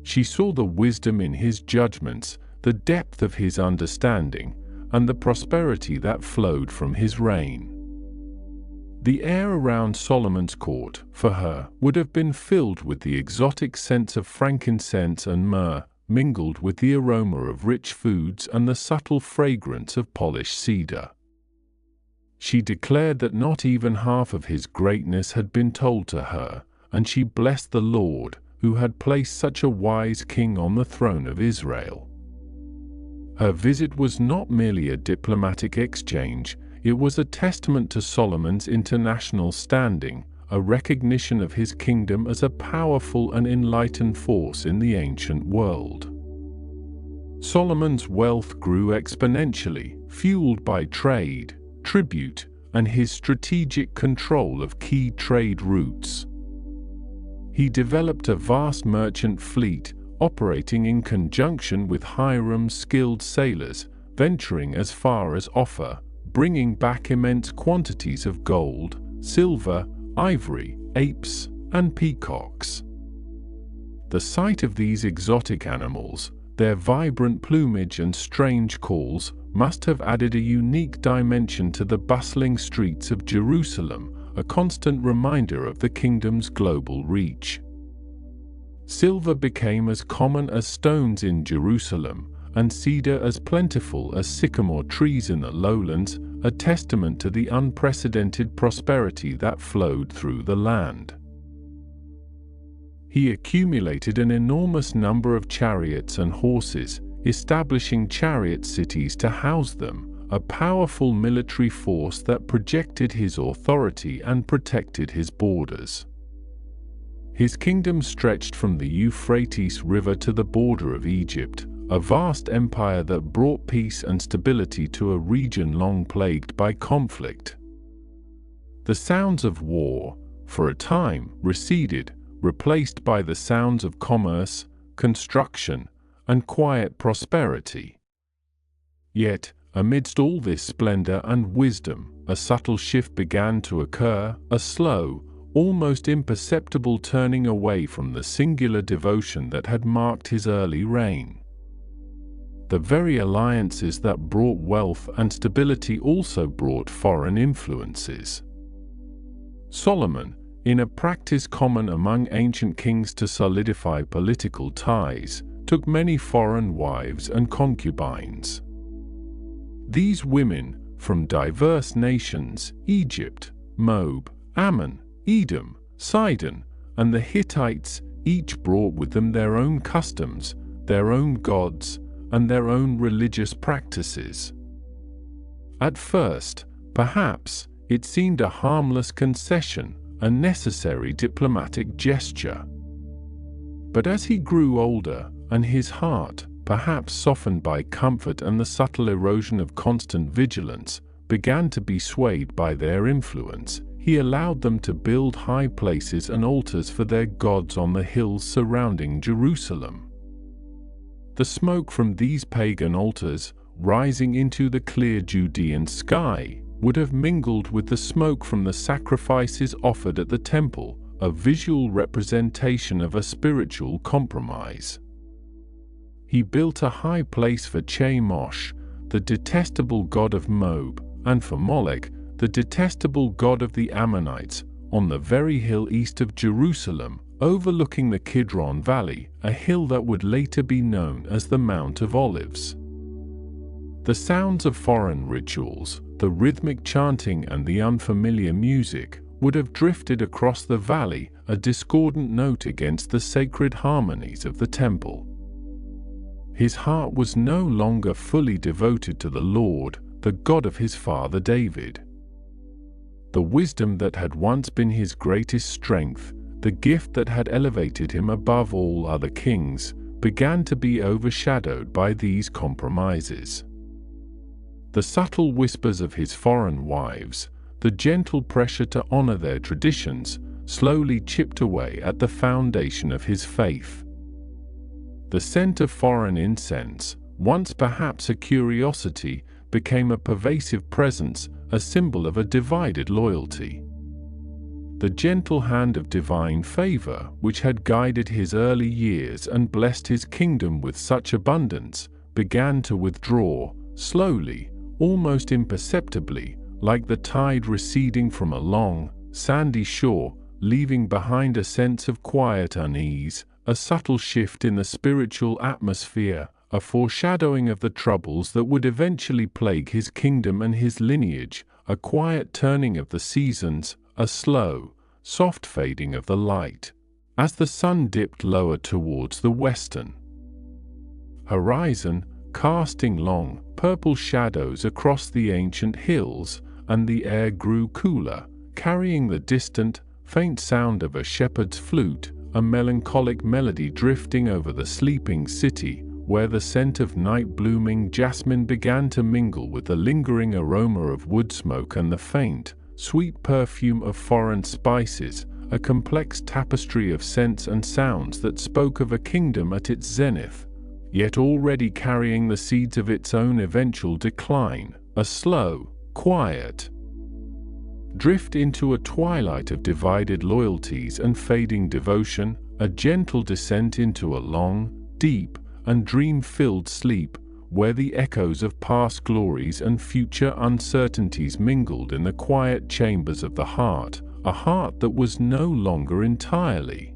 She saw the wisdom in his judgments, the depth of his understanding, and the prosperity that flowed from his reign. The air around Solomon's court, for her, would have been filled with the exotic scents of frankincense and myrrh, mingled with the aroma of rich foods and the subtle fragrance of polished cedar. She declared that not even half of his greatness had been told to her, and she blessed the Lord, who had placed such a wise king on the throne of Israel. Her visit was not merely a diplomatic exchange, it was a testament to Solomon's international standing, a recognition of his kingdom as a powerful and enlightened force in the ancient world. Solomon's wealth grew exponentially, fueled by trade, tribute, and his strategic control of key trade routes. He developed a vast merchant fleet, operating in conjunction with Hiram's skilled sailors, venturing as far as Ophir, bringing back immense quantities of gold, silver, ivory, apes, and peacocks. The sight of these exotic animals, their vibrant plumage and strange calls, must have added a unique dimension to the bustling streets of Jerusalem, a constant reminder of the kingdom's global reach. Silver became as common as stones in Jerusalem, and cedar as plentiful as sycamore trees in the lowlands, a testament to the unprecedented prosperity that flowed through the land. He accumulated an enormous number of chariots and horses, establishing chariot cities to house them, a powerful military force that projected his authority and protected his borders. His kingdom stretched from the Euphrates River to the border of Egypt, a vast empire that brought peace and stability to a region long plagued by conflict. The sounds of war, for a time, receded, replaced by the sounds of commerce, construction, and quiet prosperity. Yet, amidst all this splendor and wisdom, a subtle shift began to occur, a slow, almost imperceptible turning away from the singular devotion that had marked his early reign. The very alliances that brought wealth and stability also brought foreign influences. Solomon, in a practice common among ancient kings to solidify political ties, took many foreign wives and concubines. These women, from diverse nations, Egypt, Moab, Ammon, Edom, Sidon, and the Hittites, each brought with them their own customs, their own gods, and their own religious practices. At first, perhaps, it seemed a harmless concession, a necessary diplomatic gesture. But as he grew older, and his heart, perhaps softened by comfort and the subtle erosion of constant vigilance, began to be swayed by their influence, he allowed them to build high places and altars for their gods on the hills surrounding Jerusalem. The smoke from these pagan altars, rising into the clear Judean sky, would have mingled with the smoke from the sacrifices offered at the temple, a visual representation of a spiritual compromise. He built a high place for Chemosh, the detestable god of Moab, and for Molech, the detestable god of the Ammonites, on the very hill east of Jerusalem, overlooking the Kidron Valley, a hill that would later be known as the Mount of Olives. The sounds of foreign rituals, the rhythmic chanting and the unfamiliar music, would have drifted across the valley, a discordant note against the sacred harmonies of the temple. His heart was no longer fully devoted to the Lord, the God of his father David. The wisdom that had once been his greatest strength, the gift that had elevated him above all other kings, began to be overshadowed by these compromises. The subtle whispers of his foreign wives, the gentle pressure to honor their traditions, slowly chipped away at the foundation of his faith. The scent of foreign incense, once perhaps a curiosity, became a pervasive presence, a symbol of a divided loyalty. The gentle hand of divine favor, which had guided his early years and blessed his kingdom with such abundance, began to withdraw, slowly, almost imperceptibly, like the tide receding from a long, sandy shore, leaving behind a sense of quiet unease, a subtle shift in the spiritual atmosphere, a foreshadowing of the troubles that would eventually plague his kingdom and his lineage, a quiet turning of the seasons, a slow, soft fading of the light, as the sun dipped lower towards the western horizon, casting long, purple shadows across the ancient hills, and the air grew cooler, carrying the distant, faint sound of a shepherd's flute, a melancholic melody drifting over the sleeping city, where the scent of night-blooming jasmine began to mingle with the lingering aroma of wood smoke and the faint, sweet perfume of foreign spices, a complex tapestry of scents and sounds that spoke of a kingdom at its zenith, yet already carrying the seeds of its own eventual decline, a slow, quiet drift into a twilight of divided loyalties and fading devotion, a gentle descent into a long, deep, and dream-filled sleep, where the echoes of past glories and future uncertainties mingled in the quiet chambers of the heart, a heart that was no longer entirely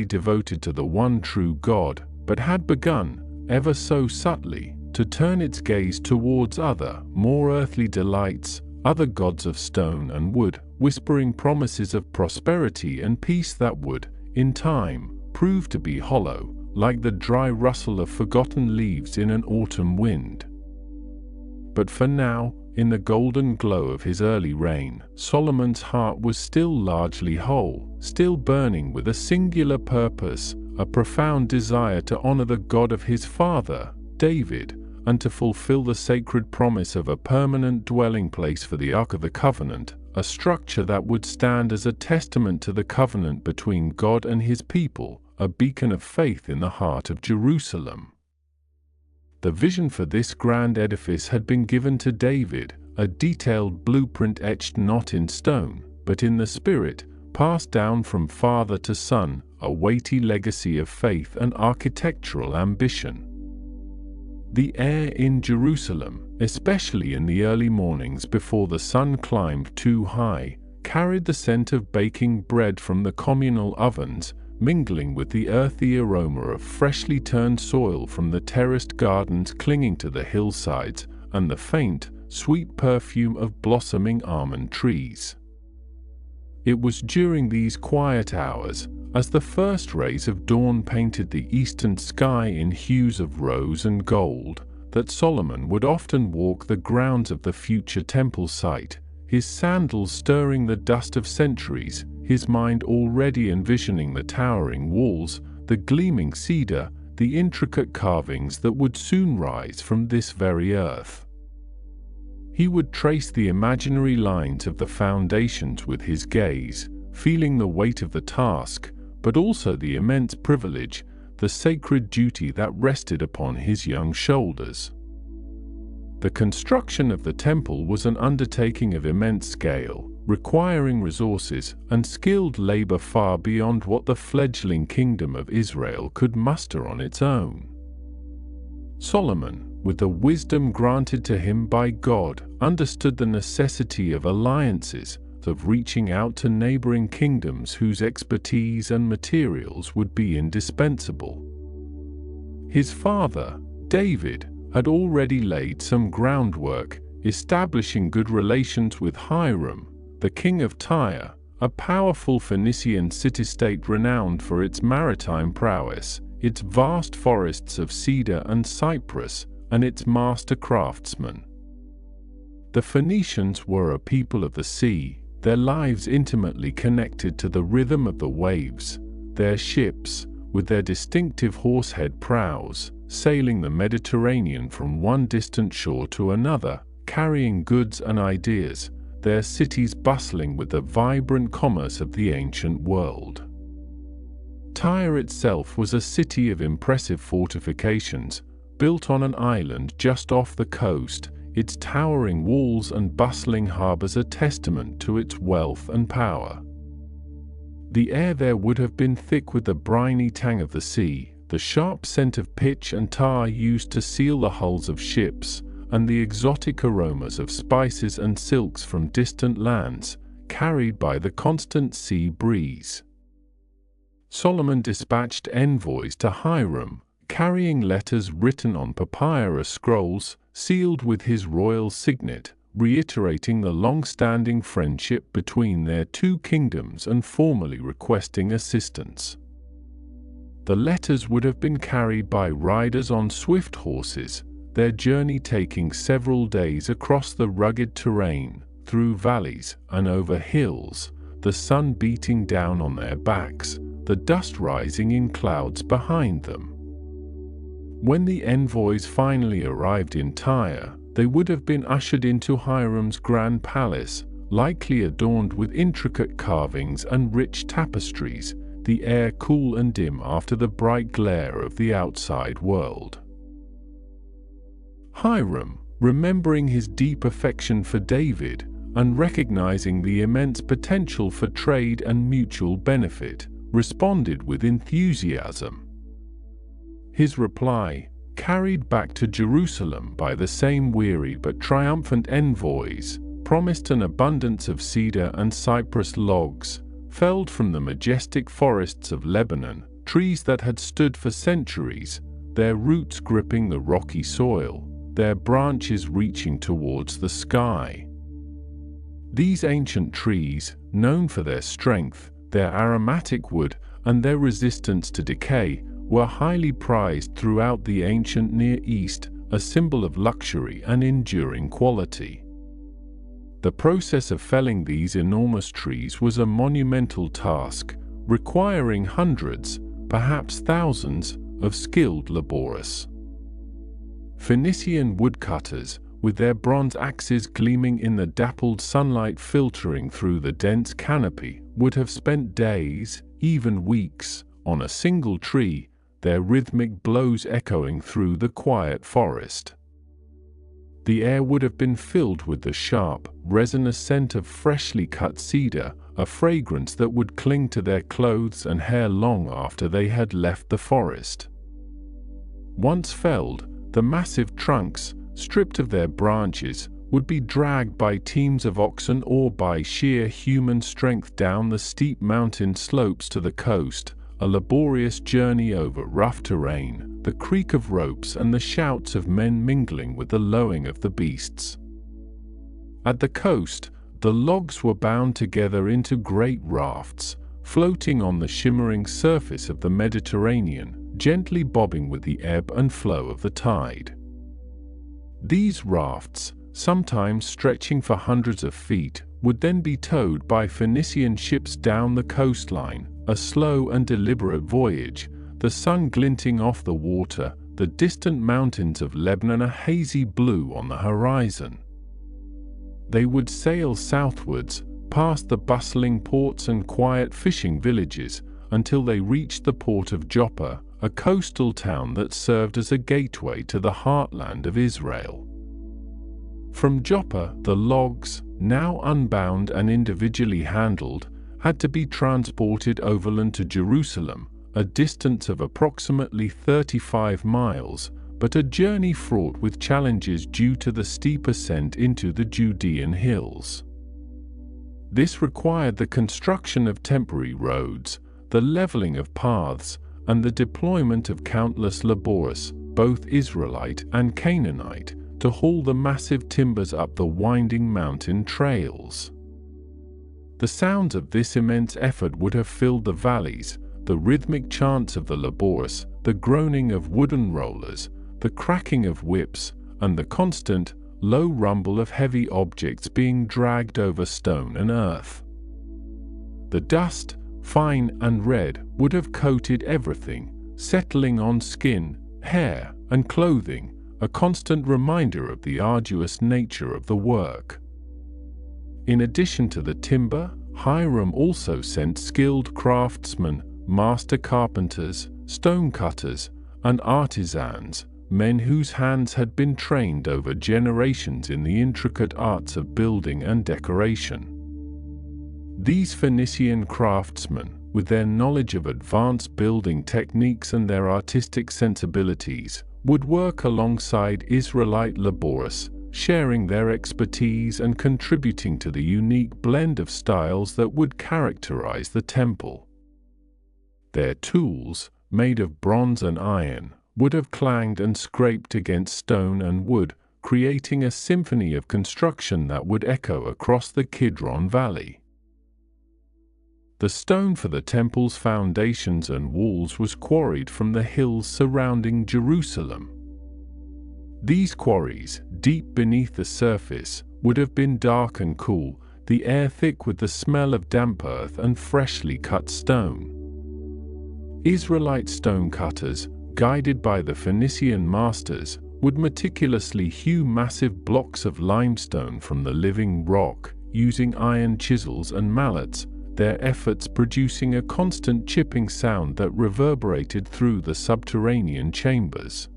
devoted to the one true God, but had begun, ever so subtly, to turn its gaze towards other, more earthly delights, other gods of stone and wood, whispering promises of prosperity and peace that would, in time, prove to be hollow, like the dry rustle of forgotten leaves in an autumn wind. But for now, in the golden glow of his early reign, Solomon's heart was still largely whole, still burning with a singular purpose, a profound desire to honor the God of his father, David, and to fulfill the sacred promise of a permanent dwelling place for the Ark of the Covenant, a structure that would stand as a testament to the covenant between God and his people, a beacon of faith in the heart of Jerusalem. The vision for this grand edifice had been given to David, a detailed blueprint etched not in stone, but in the spirit, passed down from father to son, a weighty legacy of faith and architectural ambition. The air in Jerusalem, especially in the early mornings before the sun climbed too high, carried the scent of baking bread from the communal ovens, mingling with the earthy aroma of freshly turned soil from the terraced gardens clinging to the hillsides, and the faint, sweet perfume of blossoming almond trees. It was during these quiet hours, as the first rays of dawn painted the eastern sky in hues of rose and gold, that Solomon would often walk the grounds of the future temple site, his sandals stirring the dust of centuries, his mind already envisioning the towering walls, the gleaming cedar, the intricate carvings that would soon rise from this very earth. He would trace the imaginary lines of the foundations with his gaze, feeling the weight of the task, but also the immense privilege, the sacred duty that rested upon his young shoulders. The construction of the temple was an undertaking of immense scale, requiring resources and skilled labor far beyond what the fledgling kingdom of Israel could muster on its own. Solomon, with the wisdom granted to him by God, understood the necessity of alliances, of reaching out to neighboring kingdoms whose expertise and materials would be indispensable. His father, David, had already laid some groundwork, establishing good relations with Hiram, the king of Tyre, a powerful Phoenician city-state renowned for its maritime prowess, its vast forests of cedar and cypress, and its master craftsmen. The Phoenicians were a people of the sea, their lives intimately connected to the rhythm of the waves, their ships, with their distinctive horsehead prows, sailing the Mediterranean from one distant shore to another, carrying goods and ideas, their cities bustling with the vibrant commerce of the ancient world. Tyre itself was a city of impressive fortifications, built on an island just off the coast, its towering walls and bustling harbors a testament to its wealth and power. The air there would have been thick with the briny tang of the sea, the sharp scent of pitch and tar used to seal the hulls of ships, and the exotic aromas of spices and silks from distant lands, carried by the constant sea breeze. Solomon dispatched envoys to Hiram, carrying letters written on papyrus scrolls, sealed with his royal signet, reiterating the long-standing friendship between their two kingdoms and formally requesting assistance. The letters would have been carried by riders on swift horses, their journey taking several days across the rugged terrain, through valleys and over hills, the sun beating down on their backs, the dust rising in clouds behind them. When the envoys finally arrived in Tyre, they would have been ushered into Hiram's grand palace, likely adorned with intricate carvings and rich tapestries, the air cool and dim after the bright glare of the outside world. Hiram, remembering his deep affection for David, and recognizing the immense potential for trade and mutual benefit, responded with enthusiasm. His reply, carried back to Jerusalem by the same weary but triumphant envoys, promised an abundance of cedar and cypress logs, felled from the majestic forests of Lebanon, trees that had stood for centuries, their roots gripping the rocky soil, their branches reaching towards the sky. These ancient trees, known for their strength, their aromatic wood, and their resistance to decay, were highly prized throughout the ancient Near East, a symbol of luxury and enduring quality. The process of felling these enormous trees was a monumental task, requiring hundreds, perhaps thousands, of skilled laborers. Phoenician woodcutters, with their bronze axes gleaming in the dappled sunlight filtering through the dense canopy, would have spent days, even weeks, on a single tree, their rhythmic blows echoing through the quiet forest. The air would have been filled with the sharp, resinous scent of freshly cut cedar, a fragrance that would cling to their clothes and hair long after they had left the forest. Once felled, the massive trunks, stripped of their branches, would be dragged by teams of oxen or by sheer human strength down the steep mountain slopes to the coast, a laborious journey over rough terrain, the creak of ropes and the shouts of men mingling with the lowing of the beasts. At the coast, the logs were bound together into great rafts, floating on the shimmering surface of the Mediterranean, gently bobbing with the ebb and flow of the tide. These rafts, sometimes stretching for hundreds of feet, would then be towed by Phoenician ships down the coastline, a slow and deliberate voyage, the sun glinting off the water, the distant mountains of Lebanon a hazy blue on the horizon. They would sail southwards, past the bustling ports and quiet fishing villages, until they reached the port of Joppa, a coastal town that served as a gateway to the heartland of Israel. From Joppa, the logs, now unbound and individually handled, had to be transported overland to Jerusalem, a distance of approximately 35 miles, but a journey fraught with challenges due to the steep ascent into the Judean hills. This required the construction of temporary roads, the leveling of paths, and the deployment of countless laborers, both Israelite and Canaanite, to haul the massive timbers up the winding mountain trails. The sounds of this immense effort would have filled the valleys, the rhythmic chants of the laborers, the groaning of wooden rollers, the cracking of whips, and the constant, low rumble of heavy objects being dragged over stone and earth. The dust, fine and red, would have coated everything, settling on skin, hair, and clothing, a constant reminder of the arduous nature of the work. In addition to the timber, Hiram also sent skilled craftsmen, master carpenters, stone cutters, and artisans, men whose hands had been trained over generations in the intricate arts of building and decoration. These Phoenician craftsmen, with their knowledge of advanced building techniques and their artistic sensibilities, would work alongside Israelite laborers, sharing their expertise and contributing to the unique blend of styles that would characterize the temple. Their tools, made of bronze and iron, would have clanged and scraped against stone and wood, creating a symphony of construction that would echo across the Kidron Valley. The stone for the temple's foundations and walls was quarried from the hills surrounding Jerusalem. These quarries, deep beneath the surface, would have been dark and cool, the air thick with the smell of damp earth and freshly cut stone. Israelite stone cutters, guided by the Phoenician masters, would meticulously hew massive blocks of limestone from the living rock, using iron chisels and mallets, their efforts producing a constant chipping sound that reverberated through the subterranean chambers.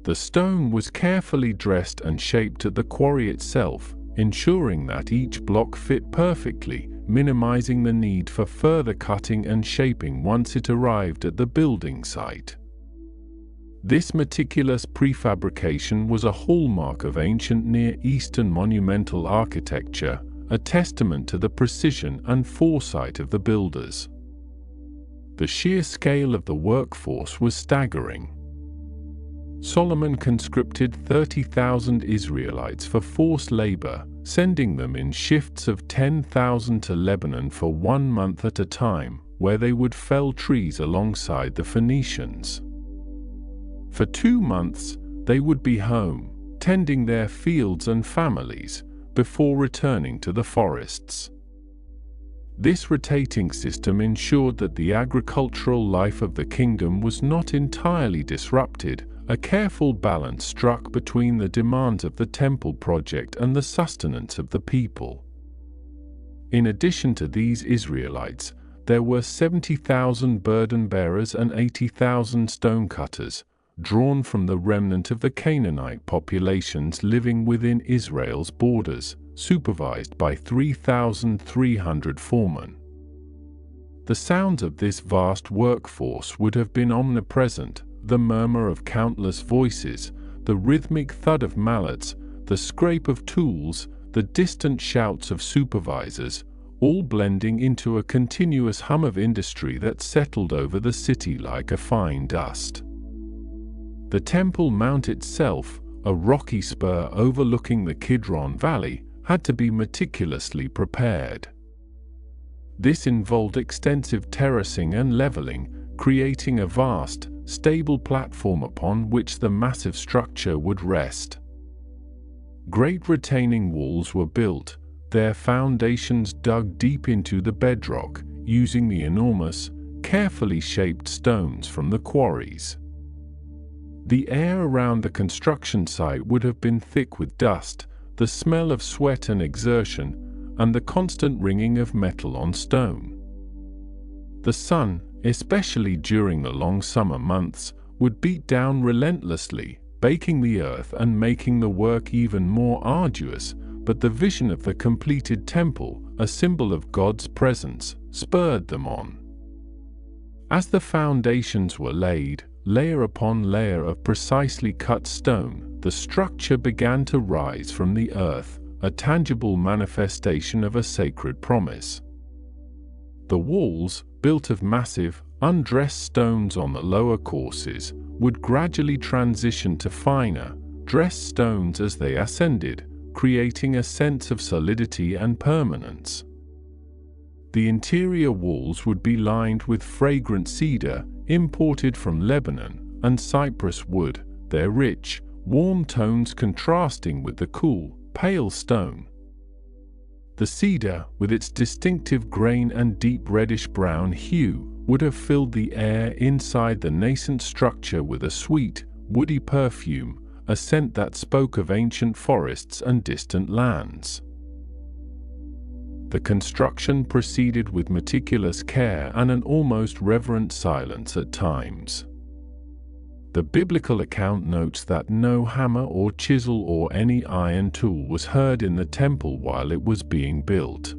The stone was carefully dressed and shaped at the quarry itself, ensuring that each block fit perfectly, minimizing the need for further cutting and shaping once it arrived at the building site. This meticulous prefabrication was a hallmark of ancient Near Eastern monumental architecture, a testament to the precision and foresight of the builders. The sheer scale of the workforce was staggering. Solomon conscripted 30,000 Israelites for forced labor, sending them in shifts of 10,000 to Lebanon for 1 month at a time, where they would fell trees alongside the Phoenicians. For 2 months, they would be home, tending their fields and families, before returning to the forests. This rotating system ensured that the agricultural life of the kingdom was not entirely disrupted, a careful balance struck between the demands of the temple project and the sustenance of the people. In addition to these Israelites, there were 70,000 burden bearers and 80,000 stonecutters, drawn from the remnant of the Canaanite populations living within Israel's borders, supervised by 3,300 foremen. The sounds of this vast workforce would have been omnipresent: the murmur of countless voices, the rhythmic thud of mallets, the scrape of tools, the distant shouts of supervisors, all blending into a continuous hum of industry that settled over the city like a fine dust. The Temple Mount itself, a rocky spur overlooking the Kidron Valley, had to be meticulously prepared. This involved extensive terracing and leveling, creating a vast, stable platform upon which the massive structure would rest. Great retaining walls were built, their foundations dug deep into the bedrock, using the enormous, carefully shaped stones from the quarries. The air around the construction site would have been thick with dust, the smell of sweat and exertion, and the constant ringing of metal on stone. The sun, especially during the long summer months, would beat down relentlessly, baking the earth and making the work even more arduous, but the vision of the completed temple, a symbol of God's presence, spurred them on. As the foundations were laid, layer upon layer of precisely cut stone, the structure began to rise from the earth, a tangible manifestation of a sacred promise. The walls, built of massive, undressed stones on the lower courses, would gradually transition to finer, dressed stones as they ascended, creating a sense of solidity and permanence. The interior walls would be lined with fragrant cedar, imported from Lebanon, and cypress wood, their rich, warm tones contrasting with the cool, pale stone. The cedar, with its distinctive grain and deep reddish-brown hue, would have filled the air inside the nascent structure with a sweet, woody perfume, a scent that spoke of ancient forests and distant lands. The construction proceeded with meticulous care and an almost reverent silence at times. The biblical account notes that no hammer or chisel or any iron tool was heard in the temple while it was being built.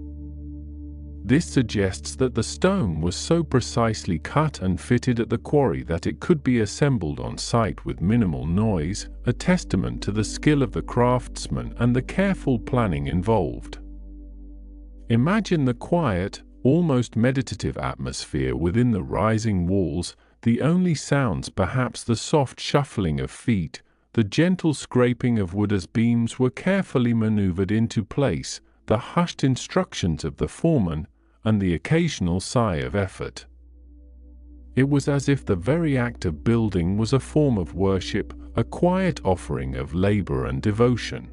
This suggests that the stone was so precisely cut and fitted at the quarry that it could be assembled on site with minimal noise, a testament to the skill of the craftsman and the careful planning involved. Imagine the quiet, almost meditative atmosphere within the rising walls, the only sounds perhaps the soft shuffling of feet, the gentle scraping of wood as beams were carefully maneuvered into place, the hushed instructions of the foreman, and the occasional sigh of effort. It was as if the very act of building was a form of worship, a quiet offering of labor and devotion.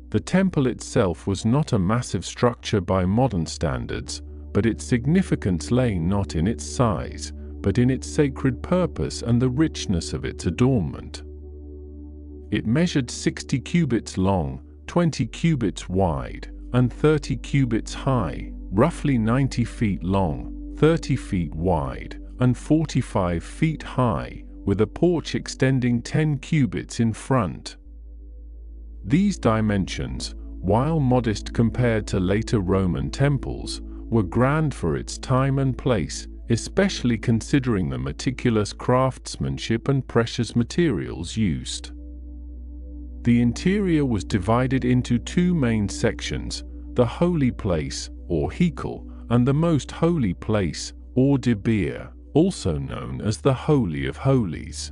The temple itself was not a massive structure by modern standards, but its significance lay not in its size, but in its sacred purpose and the richness of its adornment. It measured 60 cubits long, 20 cubits wide, and 30 cubits high, roughly 90 feet long, 30 feet wide, and 45 feet high, with a porch extending 10 cubits in front. These dimensions, while modest compared to later Roman temples, were grand for its time and place, especially considering the meticulous craftsmanship and precious materials used. The interior was divided into two main sections, the Holy Place, or Hekel, and the Most Holy Place, or Debir, also known as the Holy of Holies.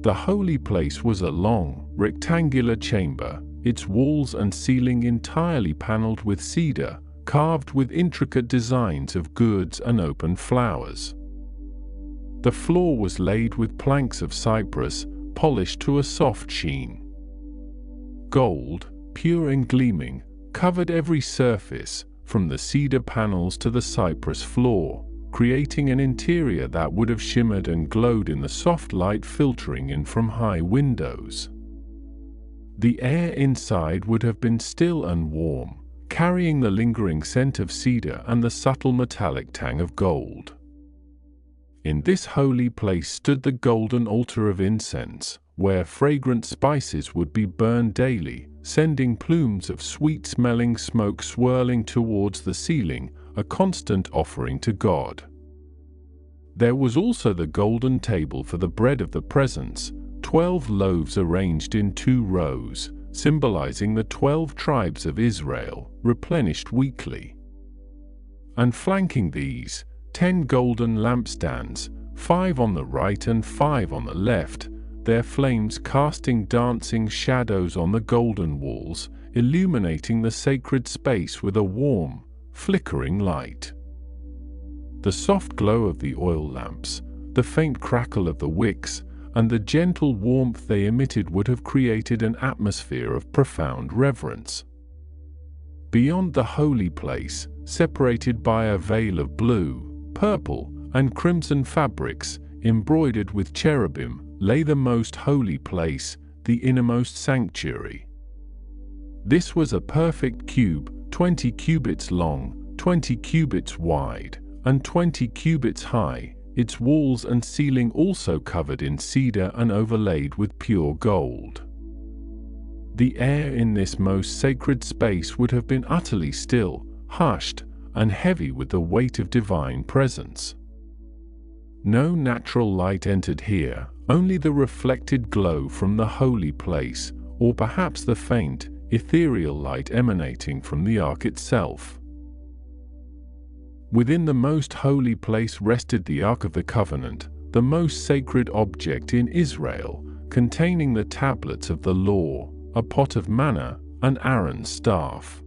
The Holy Place was a long, rectangular chamber, its walls and ceiling entirely paneled with cedar, carved with intricate designs of gourds and open flowers. The floor was laid with planks of cypress, polished to a soft sheen. Gold, pure and gleaming, covered every surface, from the cedar panels to the cypress floor, creating an interior that would have shimmered and glowed in the soft light filtering in from high windows. The air inside would have been still and warm, carrying the lingering scent of cedar and the subtle metallic tang of gold. In this holy place stood the golden altar of incense, where fragrant spices would be burned daily, sending plumes of sweet-smelling smoke swirling towards the ceiling, a constant offering to God. There was also the golden table for the bread of the presence, 12 loaves arranged in 2 rows, symbolizing the 12 tribes of Israel, replenished weekly. And flanking these, 10 golden lampstands, 5 on the right and 5 on the left, their flames casting dancing shadows on the golden walls, illuminating the sacred space with a warm, flickering light. The soft glow of the oil lamps, the faint crackle of the wicks, and the gentle warmth they emitted would have created an atmosphere of profound reverence. Beyond the holy place, separated by a veil of blue, purple, and crimson fabrics, embroidered with cherubim, lay the most holy place, the innermost sanctuary. This was a perfect cube, 20 cubits long, 20 cubits wide, and 20 cubits high, its walls and ceiling also covered in cedar and overlaid with pure gold. The air in this most sacred space would have been utterly still, hushed, and heavy with the weight of divine presence. No natural light entered here, only the reflected glow from the holy place, or perhaps the faint, ethereal light emanating from the ark itself. Within the most holy place rested the Ark of the Covenant, the most sacred object in Israel, containing the tablets of the law, a pot of manna, and Aaron's staff.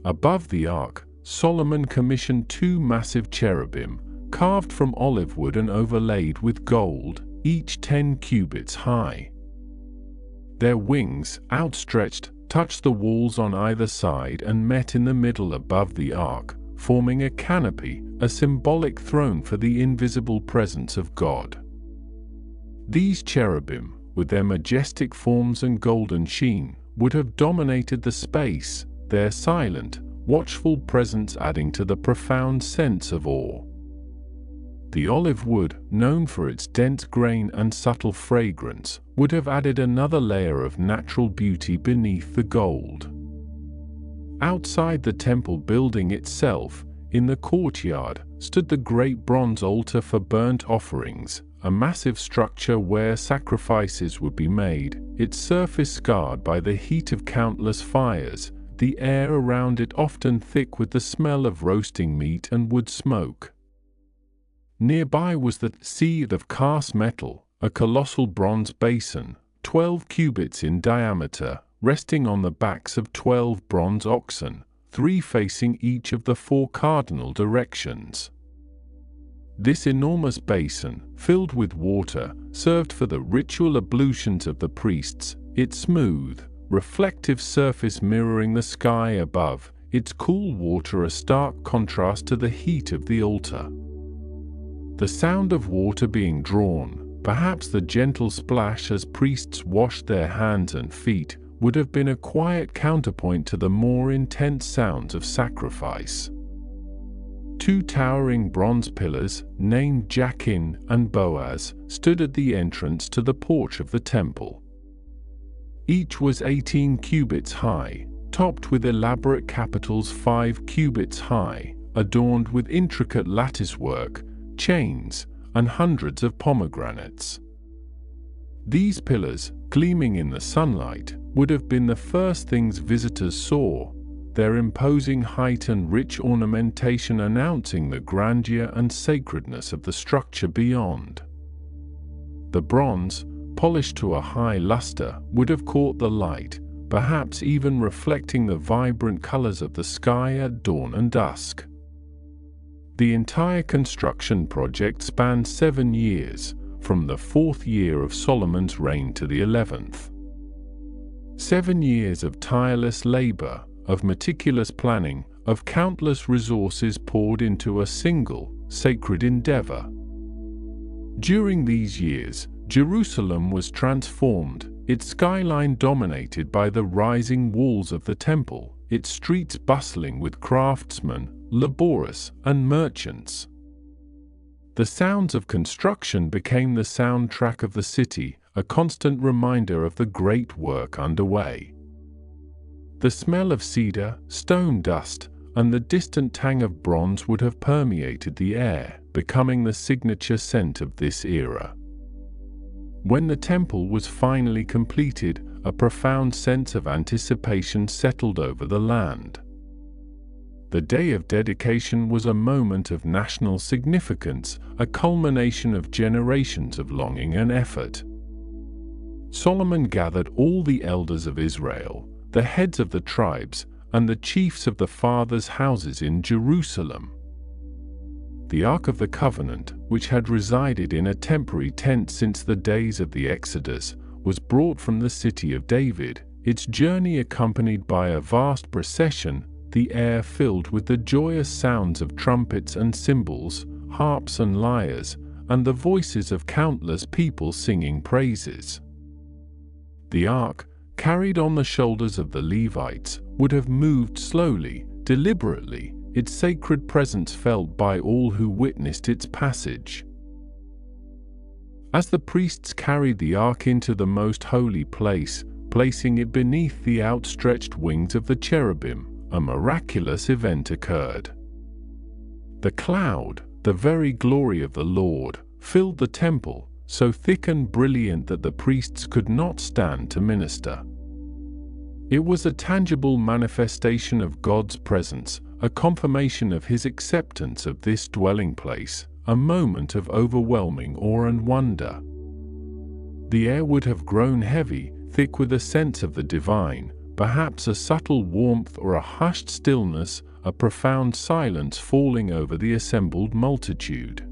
Above the ark, Solomon commissioned 2 massive cherubim, carved from olive wood and overlaid with gold, each 10 cubits high. Their wings, outstretched, touched the walls on either side and met in the middle above the ark, forming a canopy, a symbolic throne for the invisible presence of God. These cherubim, with their majestic forms and golden sheen, would have dominated the space, their silent, watchful presence adding to the profound sense of awe. The olive wood, known for its dense grain and subtle fragrance, would have added another layer of natural beauty beneath the gold. Outside the temple building itself, in the courtyard, stood the great bronze altar for burnt offerings, a massive structure where sacrifices would be made, its surface scarred by the heat of countless fires, the air around it often thick with the smell of roasting meat and wood smoke. Nearby was the seat of cast metal, a colossal bronze basin, 12 cubits in diameter, resting on the backs of 12 bronze oxen, 3 facing each of the 4 cardinal directions. This enormous basin, filled with water, served for the ritual ablutions of the priests, its smooth, reflective surface mirroring the sky above, its cool water a stark contrast to the heat of the altar. The sound of water being drawn, perhaps the gentle splash as priests washed their hands and feet, would have been a quiet counterpoint to the more intense sounds of sacrifice. 2 towering bronze pillars, named Jachin and Boaz, stood at the entrance to the porch of the temple. Each was 18 cubits high, topped with elaborate capitals 5 cubits high, adorned with intricate latticework, chains, and hundreds of pomegranates. These pillars, gleaming in the sunlight, would have been the first things visitors saw, their imposing height and rich ornamentation announcing the grandeur and sacredness of the structure beyond. The bronze, polished to a high luster, would have caught the light, perhaps even reflecting the vibrant colors of the sky at dawn and dusk. The entire construction project spanned 7 years, from the 4th year of Solomon's reign to the 11th. 7 years of tireless labor, of meticulous planning, of countless resources poured into a single, sacred endeavor. During these years, Jerusalem was transformed, its skyline dominated by the rising walls of the temple, its streets bustling with craftsmen, laborers, and merchants. The sounds of construction became the soundtrack of the city, a constant reminder of the great work underway. The smell of cedar, stone dust, and the distant tang of bronze would have permeated the air, becoming the signature scent of this era. When the temple was finally completed, a profound sense of anticipation settled over the land. The day of dedication was a moment of national significance, a culmination of generations of longing and effort. Solomon gathered all the elders of Israel, the heads of the tribes, and the chiefs of the fathers' houses in Jerusalem. The Ark of the Covenant, which had resided in a temporary tent since the days of the Exodus, was brought from the city of David, its journey accompanied by a vast procession, the air filled with the joyous sounds of trumpets and cymbals, harps and lyres, and the voices of countless people singing praises. The ark, carried on the shoulders of the Levites, would have moved slowly, deliberately, its sacred presence felt by all who witnessed its passage. As the priests carried the ark into the most holy place, placing it beneath the outstretched wings of the cherubim, a miraculous event occurred. The cloud, the very glory of the Lord, filled the temple, so thick and brilliant that the priests could not stand to minister. It was a tangible manifestation of God's presence, a confirmation of His acceptance of this dwelling place, a moment of overwhelming awe and wonder. The air would have grown heavy, thick with a sense of the divine, perhaps a subtle warmth or a hushed stillness, a profound silence falling over the assembled multitude.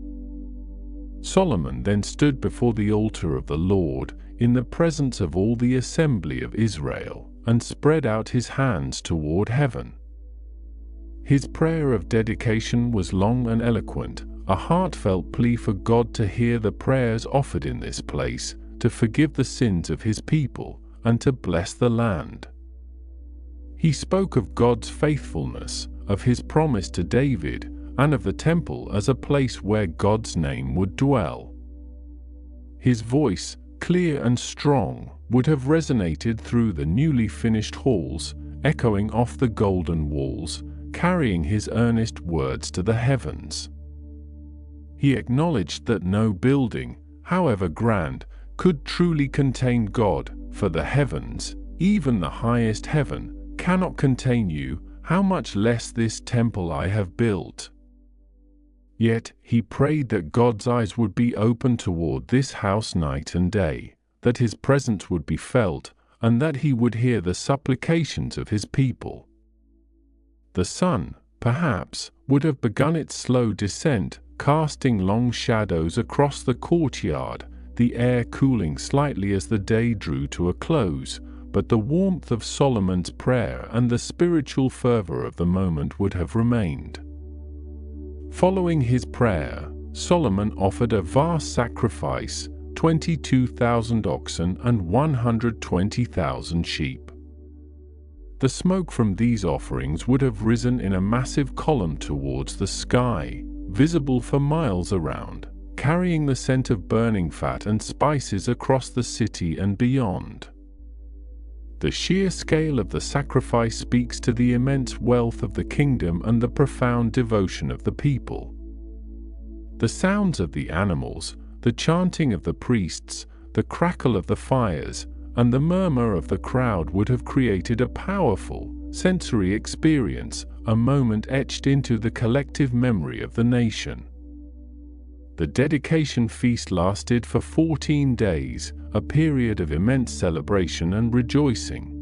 Solomon then stood before the altar of the Lord, in the presence of all the assembly of Israel, and spread out his hands toward heaven. His prayer of dedication was long and eloquent, a heartfelt plea for God to hear the prayers offered in this place, to forgive the sins of His people, and to bless the land. He spoke of God's faithfulness, of His promise to David, and of the temple as a place where God's name would dwell. His voice, clear and strong, would have resonated through the newly finished halls, echoing off the golden walls, carrying His earnest words to the heavens. He acknowledged that no building, however grand, could truly contain God, for the heavens, even the highest heaven, cannot contain you, how much less this temple I have built. Yet, he prayed that God's eyes would be open toward this house night and day, that His presence would be felt, and that He would hear the supplications of His people. The sun, perhaps, would have begun its slow descent, casting long shadows across the courtyard, the air cooling slightly as the day drew to a close, but the warmth of Solomon's prayer and the spiritual fervor of the moment would have remained. Following his prayer, Solomon offered a vast sacrifice, 22,000 oxen and 120,000 sheep. The smoke from these offerings would have risen in a massive column towards the sky, visible for miles around, carrying the scent of burning fat and spices across the city and beyond. The sheer scale of the sacrifice speaks to the immense wealth of the kingdom and the profound devotion of the people. The sounds of the animals, the chanting of the priests, the crackle of the fires, and the murmur of the crowd would have created a powerful, sensory experience, a moment etched into the collective memory of the nation. The dedication feast lasted for 14 days, a period of immense celebration and rejoicing.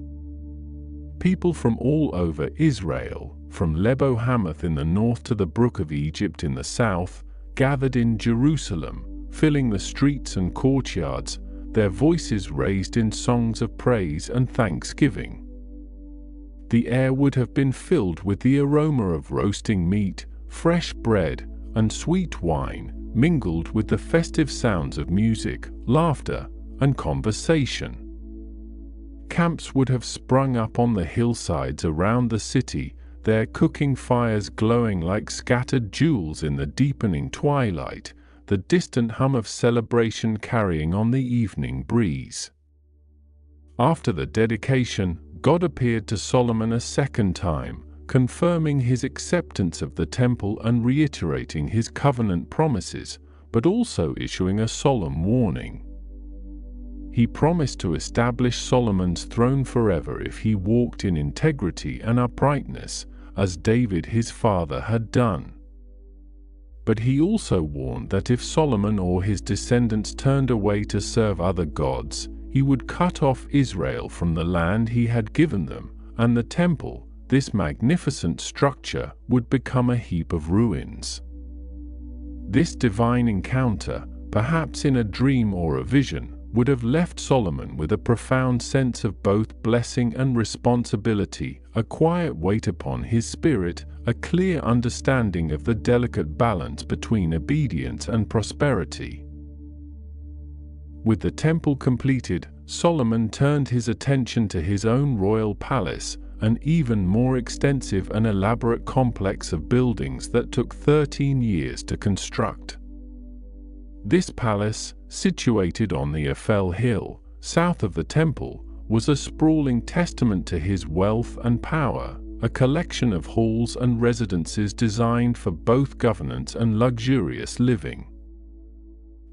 People from all over Israel, from Lebo Hamath in the north to the brook of Egypt in the south, gathered in Jerusalem, filling the streets and courtyards, their voices raised in songs of praise and thanksgiving. The air would have been filled with the aroma of roasting meat, fresh bread, and sweet wine, mingled with the festive sounds of music, laughter, and conversation. Camps would have sprung up on the hillsides around the city, their cooking fires glowing like scattered jewels in the deepening twilight, the distant hum of celebration carrying on the evening breeze. After the dedication, God appeared to Solomon a second time, confirming his acceptance of the temple and reiterating his covenant promises, but also issuing a solemn warning. He promised to establish Solomon's throne forever if he walked in integrity and uprightness, as David his father had done. But he also warned that if Solomon or his descendants turned away to serve other gods, he would cut off Israel from the land he had given them, and the temple, this magnificent structure, would become a heap of ruins. This divine encounter, perhaps in a dream or a vision, would have left Solomon with a profound sense of both blessing and responsibility, a quiet weight upon his spirit, a clear understanding of the delicate balance between obedience and prosperity. With the temple completed, Solomon turned his attention to his own royal palace, an even more extensive and elaborate complex of buildings that took 13 years to construct. This palace, situated on the Ophel Hill, south of the temple, was a sprawling testament to his wealth and power, a collection of halls and residences designed for both governance and luxurious living.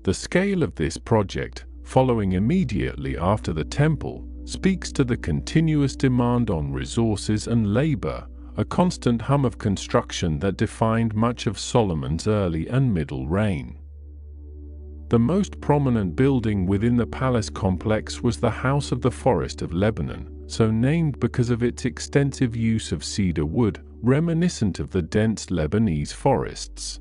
The scale of this project, following immediately after the temple, speaks to the continuous demand on resources and labor, a constant hum of construction that defined much of Solomon's early and middle reign. The most prominent building within the palace complex was the House of the Forest of Lebanon, so named because of its extensive use of cedar wood, reminiscent of the dense Lebanese forests.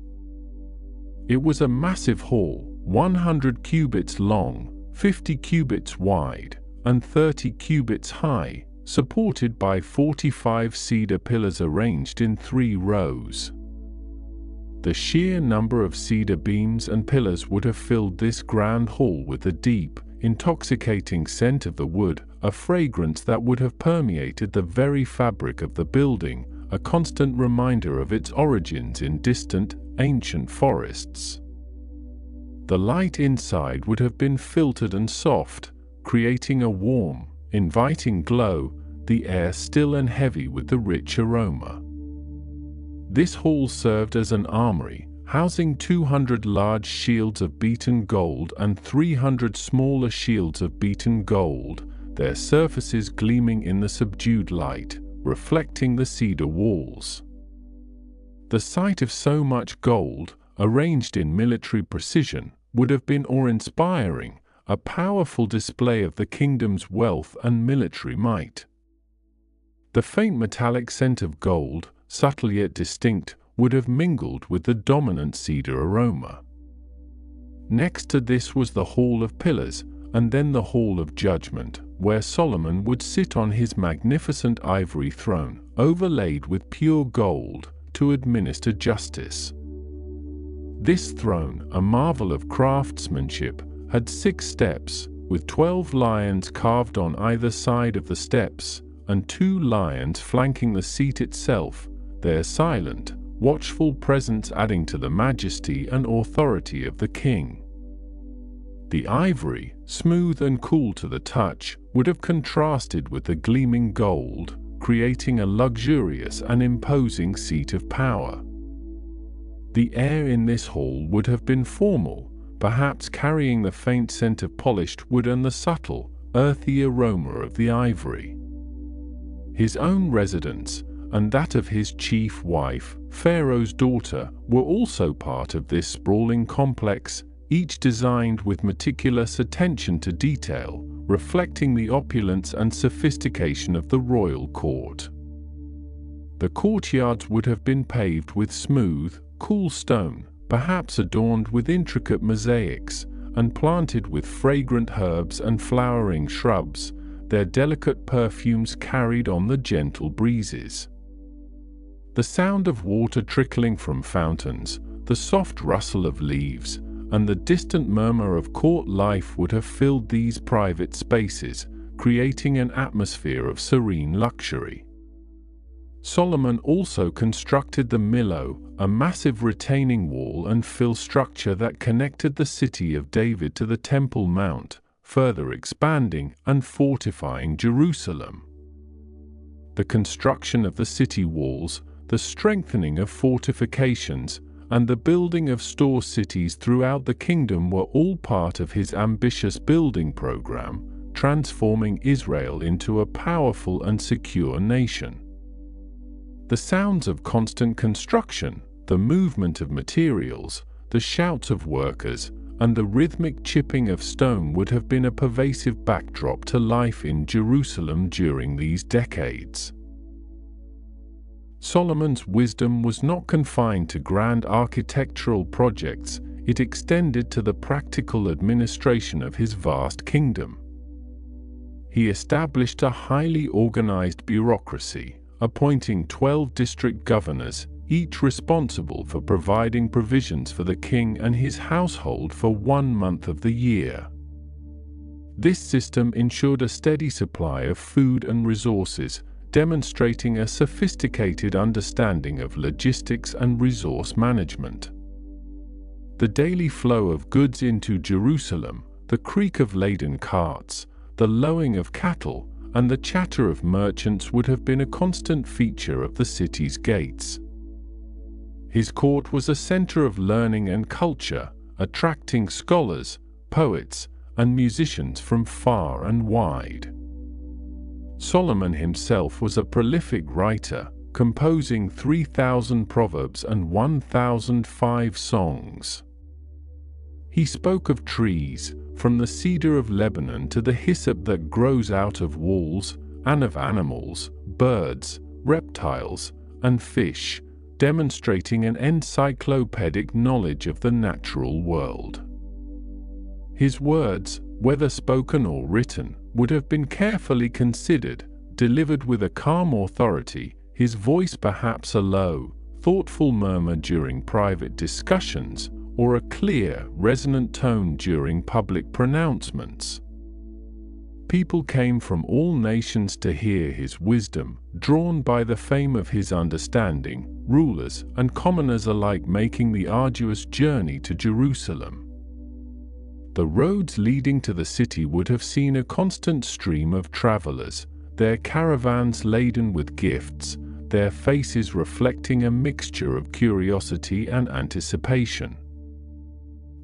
It was a massive hall, 100 cubits long, 50 cubits wide, and 30 cubits high, supported by 45 cedar pillars arranged in 3 rows. The sheer number of cedar beams and pillars would have filled this grand hall with the deep, intoxicating scent of the wood, a fragrance that would have permeated the very fabric of the building, a constant reminder of its origins in distant, ancient forests. The light inside would have been filtered and soft, creating a warm, inviting glow, the air still and heavy with the rich aroma. This hall served as an armory, housing 200 large shields of beaten gold and 300 smaller shields of beaten gold, their surfaces gleaming in the subdued light, reflecting the cedar walls. The sight of so much gold, arranged in military precision, would have been awe-inspiring, a powerful display of the kingdom's wealth and military might. The faint metallic scent of gold, subtle yet distinct, would have mingled with the dominant cedar aroma. Next to this was the Hall of Pillars, and then the Hall of Judgment, where Solomon would sit on his magnificent ivory throne, overlaid with pure gold, to administer justice. This throne, a marvel of craftsmanship, had 6 steps, with 12 lions carved on either side of the steps, and 2 lions flanking the seat itself, their silent, watchful presence adding to the majesty and authority of the king. The ivory, smooth and cool to the touch, would have contrasted with the gleaming gold, creating a luxurious and imposing seat of power. The air in this hall would have been formal, perhaps carrying the faint scent of polished wood and the subtle, earthy aroma of the ivory. His own residence, and that of his chief wife, Pharaoh's daughter, were also part of this sprawling complex, each designed with meticulous attention to detail, reflecting the opulence and sophistication of the royal court. The courtyards would have been paved with smooth, cool stone, perhaps adorned with intricate mosaics, and planted with fragrant herbs and flowering shrubs, their delicate perfumes carried on the gentle breezes. The sound of water trickling from fountains, the soft rustle of leaves, and the distant murmur of court life would have filled these private spaces, creating an atmosphere of serene luxury. Solomon also constructed the Millo, a massive retaining wall and fill structure that connected the city of David to the Temple Mount, further expanding and fortifying Jerusalem. The construction of the city walls, the strengthening of fortifications, and the building of store cities throughout the kingdom were all part of his ambitious building program, transforming Israel into a powerful and secure nation. The sounds of constant construction, the movement of materials, the shouts of workers, and the rhythmic chipping of stone would have been a pervasive backdrop to life in Jerusalem during these decades. Solomon's wisdom was not confined to grand architectural projects, it extended to the practical administration of his vast kingdom. He established a highly organized bureaucracy, appointing 12 district governors, each responsible for providing provisions for the king and his household for 1 month of the year. This system ensured a steady supply of food and resources, demonstrating a sophisticated understanding of logistics and resource management. The daily flow of goods into Jerusalem, the creak of laden carts, the lowing of cattle, and the chatter of merchants would have been a constant feature of the city's gates. His court was a center of learning and culture, attracting scholars, poets, and musicians from far and wide. Solomon himself was a prolific writer, composing 3,000 proverbs and 1,005 songs. He spoke of trees, from the cedar of Lebanon to the hyssop that grows out of walls, and of animals, birds, reptiles, and fish, demonstrating an encyclopedic knowledge of the natural world. His words, whether spoken or written, would have been carefully considered, delivered with a calm authority, his voice perhaps a low, thoughtful murmur during private discussions, or a clear, resonant tone during public pronouncements. People came from all nations to hear his wisdom, drawn by the fame of his understanding, rulers and commoners alike making the arduous journey to Jerusalem. The roads leading to the city would have seen a constant stream of travelers, their caravans laden with gifts, their faces reflecting a mixture of curiosity and anticipation.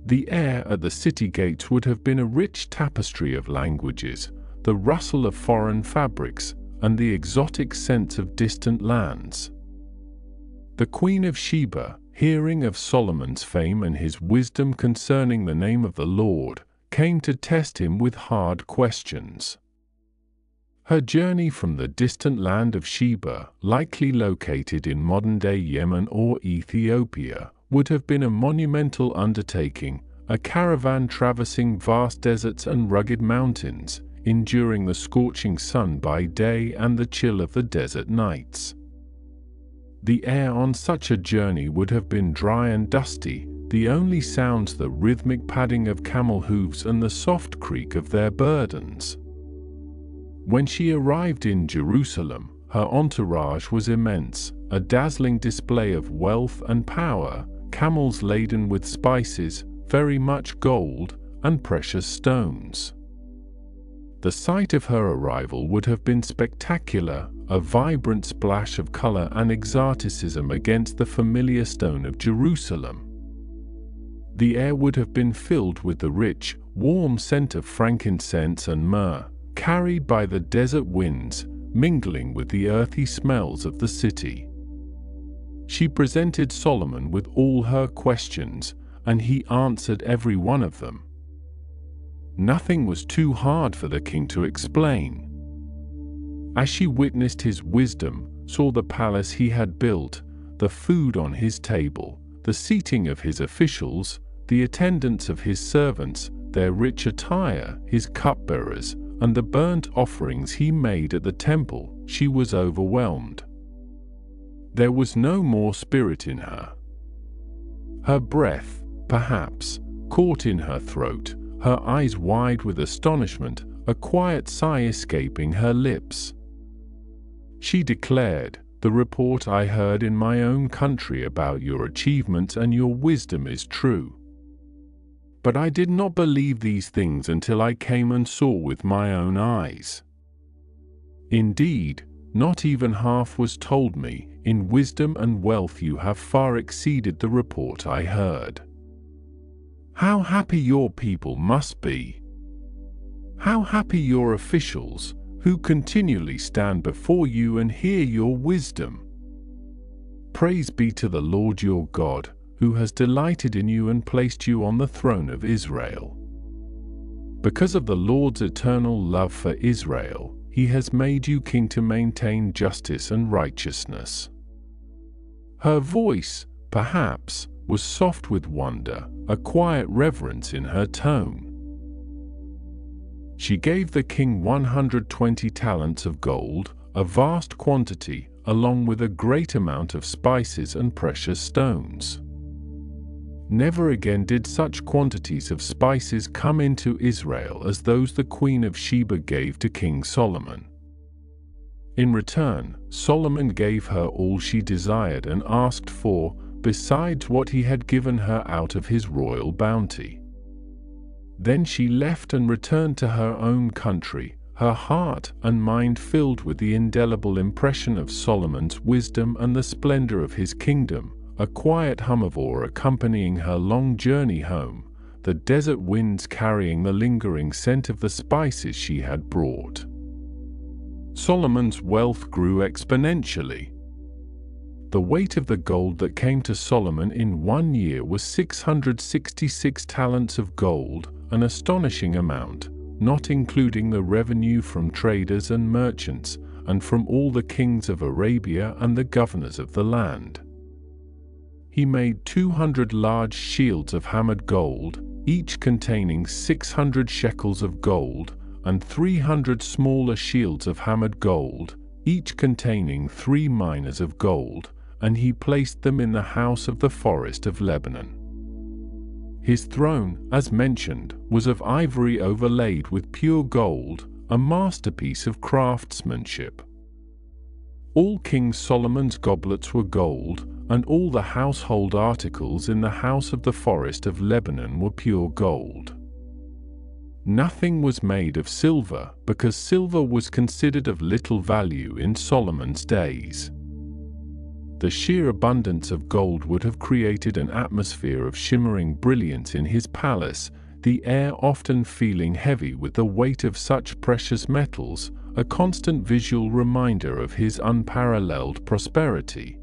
The air at the city gates would have been a rich tapestry of languages, the rustle of foreign fabrics, and the exotic scents of distant lands. The Queen of Sheba, hearing of Solomon's fame and his wisdom concerning the name of the Lord, came to test him with hard questions. Her journey from the distant land of Sheba, likely located in modern-day Yemen or Ethiopia, would have been a monumental undertaking, a caravan traversing vast deserts and rugged mountains, enduring the scorching sun by day and the chill of the desert nights. The air on such a journey would have been dry and dusty, the only sounds the rhythmic padding of camel hooves and the soft creak of their burdens. When she arrived in Jerusalem, her entourage was immense, a dazzling display of wealth and power, camels laden with spices, very much gold, and precious stones. The sight of her arrival would have been spectacular, a vibrant splash of color and exoticism against the familiar stone of Jerusalem. The air would have been filled with the rich, warm scent of frankincense and myrrh, carried by the desert winds, mingling with the earthy smells of the city. She presented Solomon with all her questions, and he answered every one of them. Nothing was too hard for the king to explain. As she witnessed his wisdom, saw the palace he had built, the food on his table, the seating of his officials, the attendance of his servants, their rich attire, his cupbearers, and the burnt offerings he made at the temple, she was overwhelmed. There was no more spirit in her. Her breath, perhaps, caught in her throat, her eyes wide with astonishment, a quiet sigh escaping her lips. She declared, "The report I heard in my own country about your achievements and your wisdom is true. But I did not believe these things until I came and saw with my own eyes. Indeed, not even half was told me. In wisdom and wealth you have far exceeded the report I heard. How happy your people must be! How happy your officials, who continually stand before you and hear your wisdom! Praise be to the Lord your God, who has delighted in you and placed you on the throne of Israel. Because of the Lord's eternal love for Israel, He has made you king to maintain justice and righteousness." Her voice, perhaps, was soft with wonder, a quiet reverence in her tone. She gave the king 120 talents of gold, a vast quantity, along with a great amount of spices and precious stones. Never again did such quantities of spices come into Israel as those the Queen of Sheba gave to King Solomon. In return, Solomon gave her all she desired and asked for, besides what he had given her out of his royal bounty. Then she left and returned to her own country, her heart and mind filled with the indelible impression of Solomon's wisdom and the splendor of his kingdom, a quiet hum of awe accompanying her long journey home, the desert winds carrying the lingering scent of the spices she had brought. Solomon's wealth grew exponentially. The weight of the gold that came to Solomon in 1 year was 666 talents of gold, an astonishing amount, not including the revenue from traders and merchants, and from all the kings of Arabia and the governors of the land. He made 200 large shields of hammered gold, each containing 600 shekels of gold, and 300 smaller shields of hammered gold, each containing 3 minas of gold, and he placed them in the house of the forest of Lebanon. His throne, as mentioned, was of ivory overlaid with pure gold, a masterpiece of craftsmanship. All King Solomon's goblets were gold, and all the household articles in the house of the forest of Lebanon were pure gold. Nothing was made of silver, because silver was considered of little value in Solomon's days. The sheer abundance of gold would have created an atmosphere of shimmering brilliance in his palace, the air often feeling heavy with the weight of such precious metals, a constant visual reminder of his unparalleled prosperity.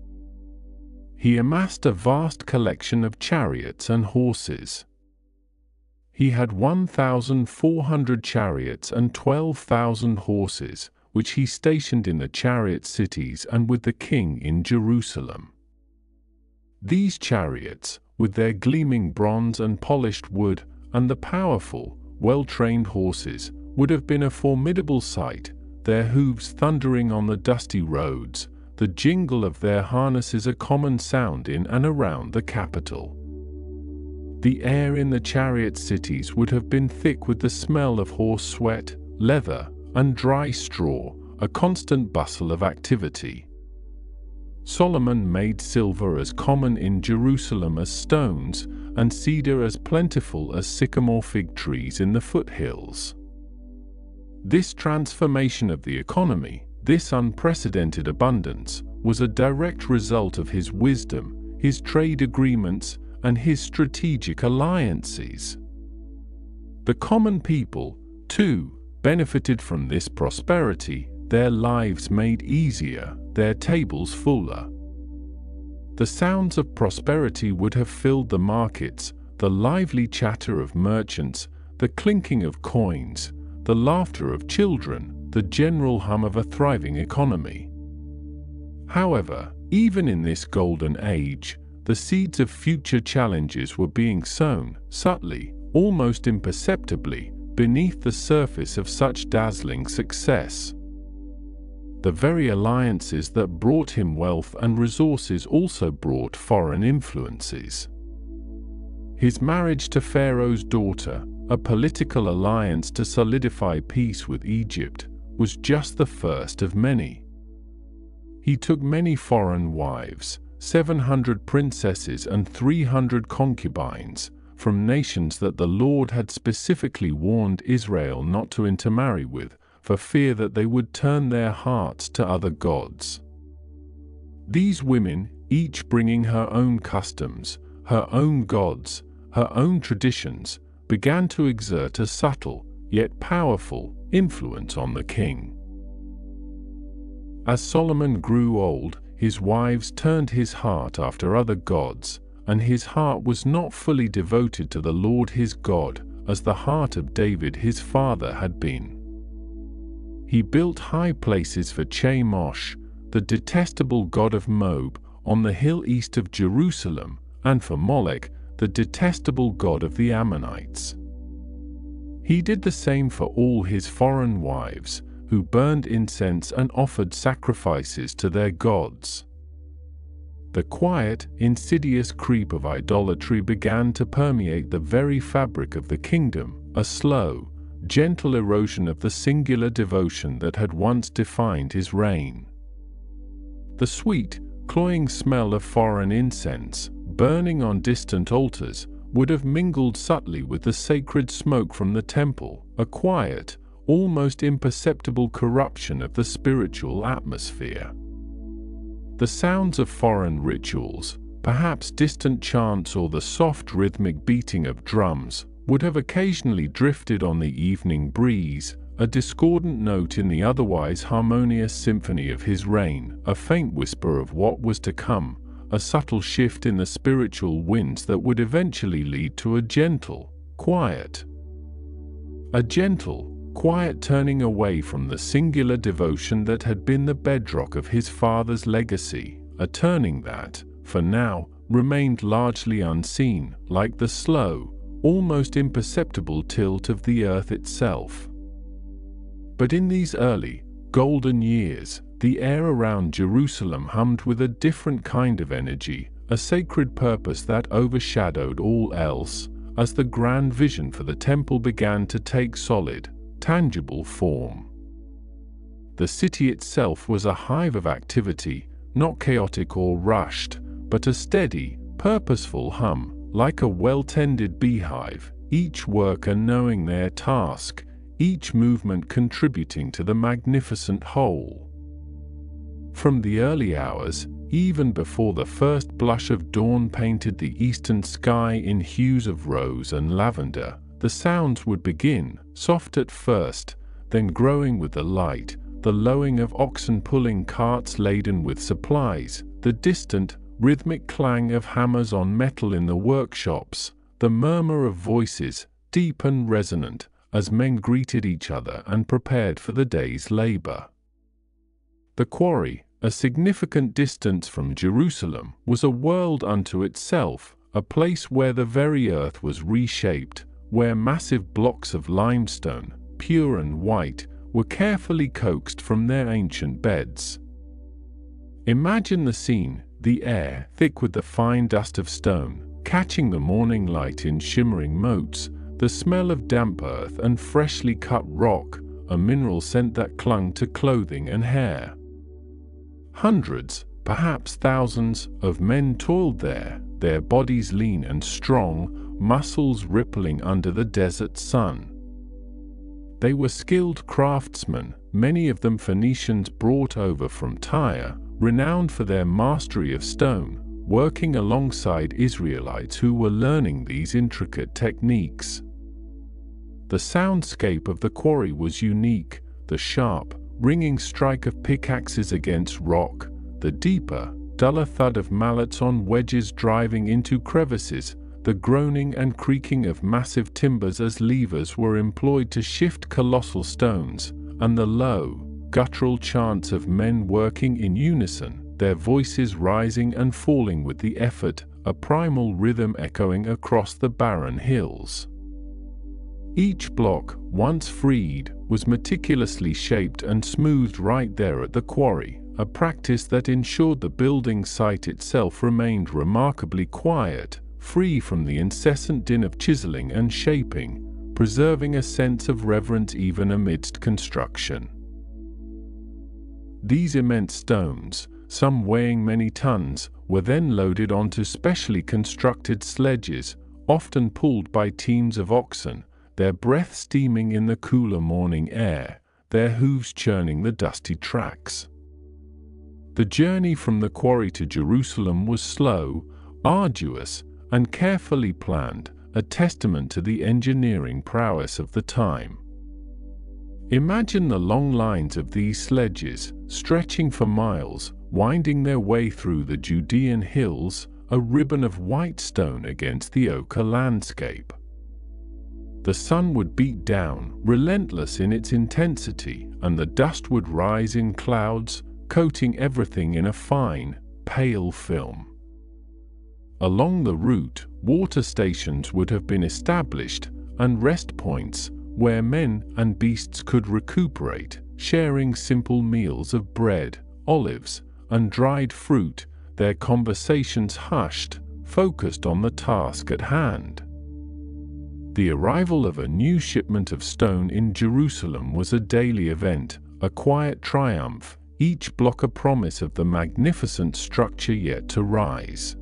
He amassed a vast collection of chariots and horses. He had 1,400 chariots and 12,000 horses, which he stationed in the chariot cities and with the king in Jerusalem. These chariots, with their gleaming bronze and polished wood, and the powerful, well-trained horses, would have been a formidable sight, their hooves thundering on the dusty roads, the jingle of their harnesses a common sound in and around the capital. The air in the chariot cities would have been thick with the smell of horse sweat, leather, and dry straw, a constant bustle of activity. Solomon made silver as common in Jerusalem as stones, and cedar as plentiful as sycamore fig trees in the foothills. This transformation of the economy, this unprecedented abundance, was a direct result of his wisdom, his trade agreements, and his strategic alliances. The common people, too, benefited from this prosperity, their lives made easier, their tables fuller. The sounds of prosperity would have filled the markets, the lively chatter of merchants, the clinking of coins, the laughter of children, the general hum of a thriving economy. However, even in this golden age, the seeds of future challenges were being sown, subtly, almost imperceptibly, beneath the surface of such dazzling success. The very alliances that brought him wealth and resources also brought foreign influences. His marriage to Pharaoh's daughter, a political alliance to solidify peace with Egypt, was just the first of many. He took many foreign wives, 700 princesses and 300 concubines, from nations that the Lord had specifically warned Israel not to intermarry with, for fear that they would turn their hearts to other gods. These women, each bringing her own customs, her own gods, her own traditions, began to exert a subtle, yet powerful, influence on the king. As Solomon grew old, his wives turned his heart after other gods, and his heart was not fully devoted to the Lord his God, as the heart of David his father had been. He built high places for Chemosh, the detestable god of Moab, on the hill east of Jerusalem, and for Molech, the detestable god of the Ammonites. He did the same for all his foreign wives, who burned incense and offered sacrifices to their gods. The quiet, insidious creep of idolatry began to permeate the very fabric of the kingdom, a slow, gentle erosion of the singular devotion that had once defined his reign. The sweet, cloying smell of foreign incense, burning on distant altars, would have mingled subtly with the sacred smoke from the temple, a quiet, almost imperceptible corruption of the spiritual atmosphere. The sounds of foreign rituals, perhaps distant chants or the soft rhythmic beating of drums, would have occasionally drifted on the evening breeze, a discordant note in the otherwise harmonious symphony of his reign, a faint whisper of what was to come, a subtle shift in the spiritual winds that would eventually lead to a gentle, quiet turning away from the singular devotion that had been the bedrock of his father's legacy, a turning that, for now, remained largely unseen, like the slow, almost imperceptible tilt of the earth itself. But in these early, golden years, the air around Jerusalem hummed with a different kind of energy, a sacred purpose that overshadowed all else, as the grand vision for the temple began to take solid, tangible form. The city itself was a hive of activity, not chaotic or rushed, but a steady, purposeful hum, like a well-tended beehive, each worker knowing their task, each movement contributing to the magnificent whole. From the early hours, even before the first blush of dawn painted the eastern sky in hues of rose and lavender, the sounds would begin, soft at first, then growing with the light, the lowing of oxen pulling carts laden with supplies, the distant, rhythmic clang of hammers on metal in the workshops, the murmur of voices, deep and resonant, as men greeted each other and prepared for the day's labor. The quarry, a significant distance from Jerusalem, was a world unto itself, a place where the very earth was reshaped, where massive blocks of limestone, pure and white, were carefully coaxed from their ancient beds. Imagine the scene, the air thick with the fine dust of stone, catching the morning light in shimmering motes, the smell of damp earth and freshly cut rock, a mineral scent that clung to clothing and hair. Hundreds, perhaps thousands, of men toiled there, their bodies lean and strong, muscles rippling under the desert sun. They were skilled craftsmen, many of them Phoenicians brought over from Tyre, renowned for their mastery of stone, working alongside Israelites who were learning these intricate techniques. The soundscape of the quarry was unique, the sharp, ringing strike of pickaxes against rock, the deeper, duller thud of mallets on wedges driving into crevices, the groaning and creaking of massive timbers as levers were employed to shift colossal stones, and the low, guttural chants of men working in unison, their voices rising and falling with the effort, a primal rhythm echoing across the barren hills. Each block, once freed, was meticulously shaped and smoothed right there at the quarry, a practice that ensured the building site itself remained remarkably quiet, free from the incessant din of chiseling and shaping, preserving a sense of reverence even amidst construction. These immense stones, some weighing many tons, were then loaded onto specially constructed sledges, often pulled by teams of oxen, their breath steaming in the cooler morning air, their hooves churning the dusty tracks. The journey from the quarry to Jerusalem was slow, arduous, and carefully planned, a testament to the engineering prowess of the time. Imagine the long lines of these sledges, stretching for miles, winding their way through the Judean hills, a ribbon of white stone against the ochre landscape. The sun would beat down, relentless in its intensity, and the dust would rise in clouds, coating everything in a fine, pale film. Along the route, water stations would have been established, and rest points, where men and beasts could recuperate, sharing simple meals of bread, olives, and dried fruit, their conversations hushed, focused on the task at hand. The arrival of a new shipment of stone in Jerusalem was a daily event, a quiet triumph, each block a promise of the magnificent structure yet to rise.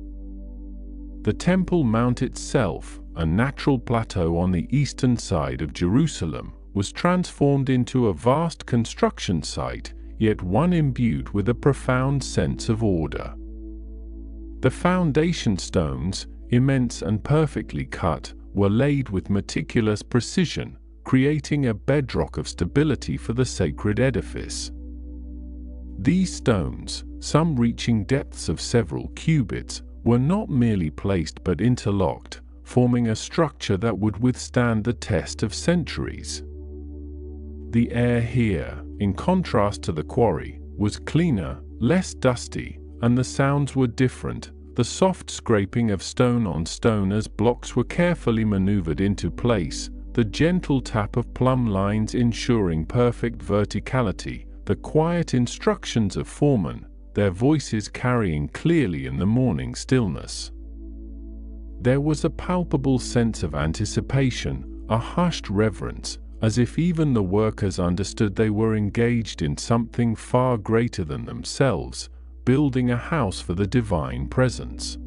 The Temple Mount itself, a natural plateau on the eastern side of Jerusalem, was transformed into a vast construction site, yet one imbued with a profound sense of order. The foundation stones, immense and perfectly cut, were laid with meticulous precision, creating a bedrock of stability for the sacred edifice. These stones, some reaching depths of several cubits, were not merely placed but interlocked, forming a structure that would withstand the test of centuries. The air here, in contrast to the quarry, was cleaner, less dusty, and the sounds were different, the soft scraping of stone on stone as blocks were carefully maneuvered into place, the gentle tap of plumb lines ensuring perfect verticality, the quiet instructions of foremen, their voices carrying clearly in the morning stillness. There was a palpable sense of anticipation, a hushed reverence, as if even the workers understood they were engaged in something far greater than themselves, building a house for the divine presence.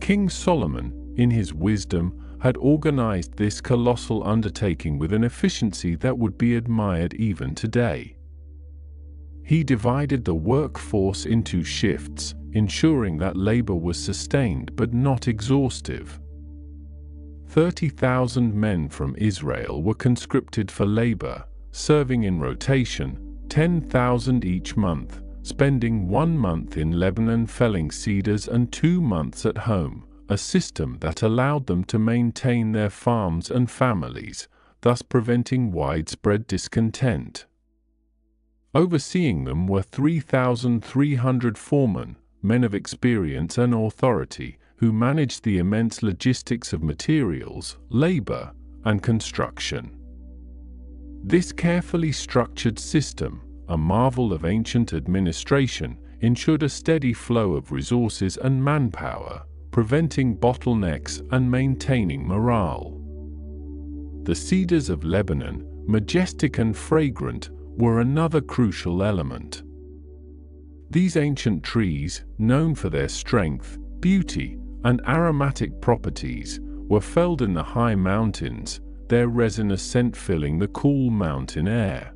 King Solomon, in his wisdom, had organized this colossal undertaking with an efficiency that would be admired even today. He divided the workforce into shifts, ensuring that labor was sustained but not exhaustive. 30,000 men from Israel were conscripted for labor, serving in rotation, 10,000 each month, spending 1 month in Lebanon felling cedars and 2 months at home, a system that allowed them to maintain their farms and families, thus preventing widespread discontent. Overseeing them were 3,300 foremen, men of experience and authority, who managed the immense logistics of materials, labor, and construction. This carefully structured system, a marvel of ancient administration, ensured a steady flow of resources and manpower, preventing bottlenecks and maintaining morale. The cedars of Lebanon, majestic and fragrant, were another crucial element. These ancient trees, known for their strength, beauty, and aromatic properties, were felled in the high mountains, their resinous scent filling the cool mountain air.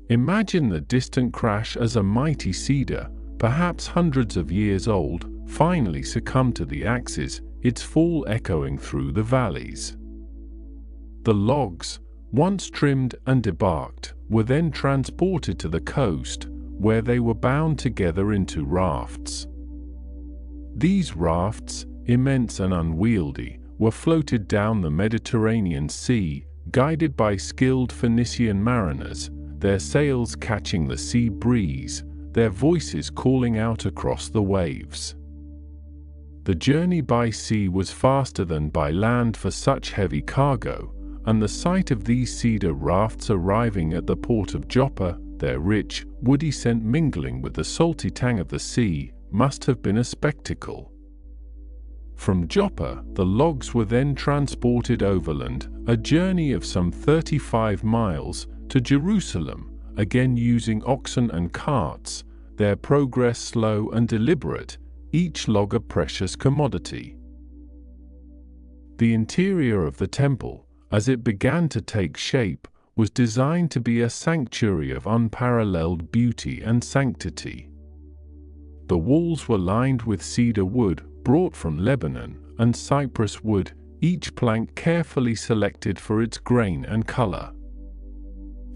Imagine the distant crash as a mighty cedar, perhaps hundreds of years old, finally succumbed to the axes, its fall echoing through the valleys. The logs, once trimmed and debarked, were then transported to the coast, where they were bound together into rafts. These rafts, immense and unwieldy, were floated down the Mediterranean Sea, guided by skilled Phoenician mariners, their sails catching the sea breeze, their voices calling out across the waves. The journey by sea was faster than by land for such heavy cargo, and the sight of these cedar rafts arriving at the port of Joppa, their rich, woody scent mingling with the salty tang of the sea, must have been a spectacle. From Joppa, the logs were then transported overland, a journey of some 35 miles, to Jerusalem, again using oxen and carts, their progress slow and deliberate, each log a precious commodity. The interior of the temple, as it began to take shape, was designed to be a sanctuary of unparalleled beauty and sanctity. The walls were lined with cedar wood brought from Lebanon and cypress wood, each plank carefully selected for its grain and color.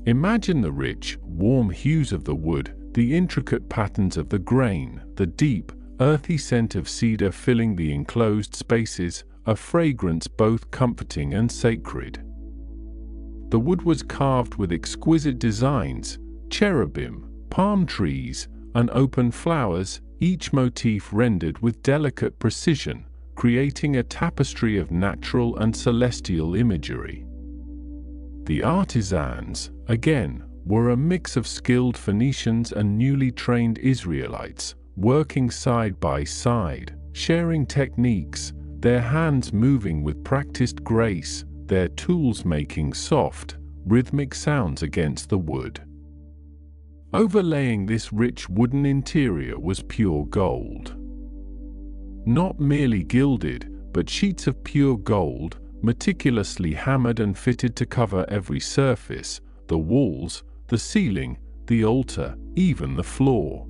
Imagine the rich, warm hues of the wood, the intricate patterns of the grain, the deep, earthy scent of cedar filling the enclosed spaces, a fragrance both comforting and sacred. The wood was carved with exquisite designs, cherubim, palm trees, and open flowers, each motif rendered with delicate precision, creating a tapestry of natural and celestial imagery. The artisans, again, were a mix of skilled Phoenicians and newly trained Israelites, working side by side, sharing techniques, their hands moving with practiced grace, their tools making soft, rhythmic sounds against the wood. Overlaying this rich wooden interior was pure gold. Not merely gilded, but sheets of pure gold, meticulously hammered and fitted to cover every surface, the walls, the ceiling, the altar, even the floor.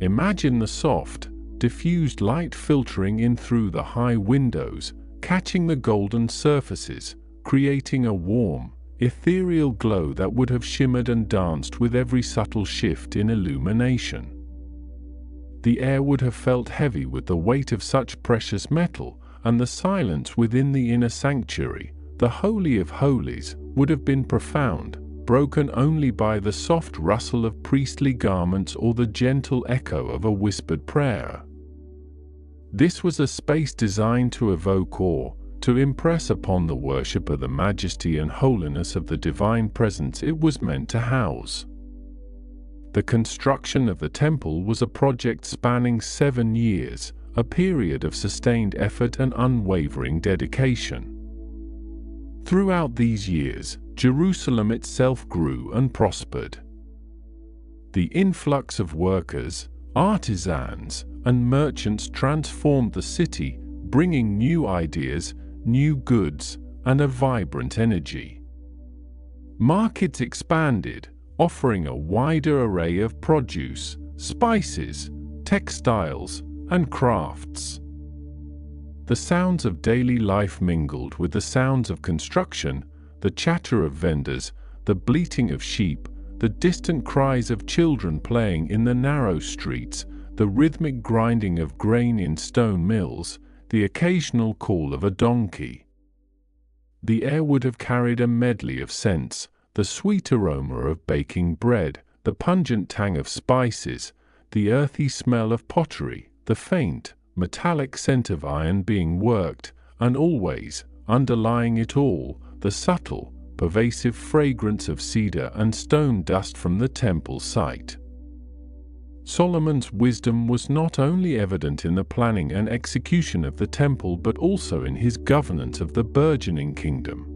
Imagine the soft, diffused light filtering in through the high windows, catching the golden surfaces, creating a warm, ethereal glow that would have shimmered and danced with every subtle shift in illumination. The air would have felt heavy with the weight of such precious metal, and the silence within the inner sanctuary, the Holy of Holies, would have been profound, broken only by the soft rustle of priestly garments or the gentle echo of a whispered prayer. This was a space designed to evoke awe, to impress upon the worshipper the majesty and holiness of the divine presence it was meant to house. The construction of the temple was a project spanning 7 years, a period of sustained effort and unwavering dedication. Throughout these years, Jerusalem itself grew and prospered. The influx of workers, artisans, and merchants transformed the city, bringing new ideas, new goods, and a vibrant energy. Markets expanded, offering a wider array of produce, spices, textiles, and crafts. The sounds of daily life mingled with the sounds of construction, the chatter of vendors, the bleating of sheep, the distant cries of children playing in the narrow streets, the rhythmic grinding of grain in stone mills, the occasional call of a donkey. The air would have carried a medley of scents, the sweet aroma of baking bread, the pungent tang of spices, the earthy smell of pottery, the faint, metallic scent of iron being worked, and always, underlying it all, the subtle, pervasive fragrance of cedar and stone dust from the temple site. Solomon's wisdom was not only evident in the planning and execution of the temple but also in his governance of the burgeoning kingdom.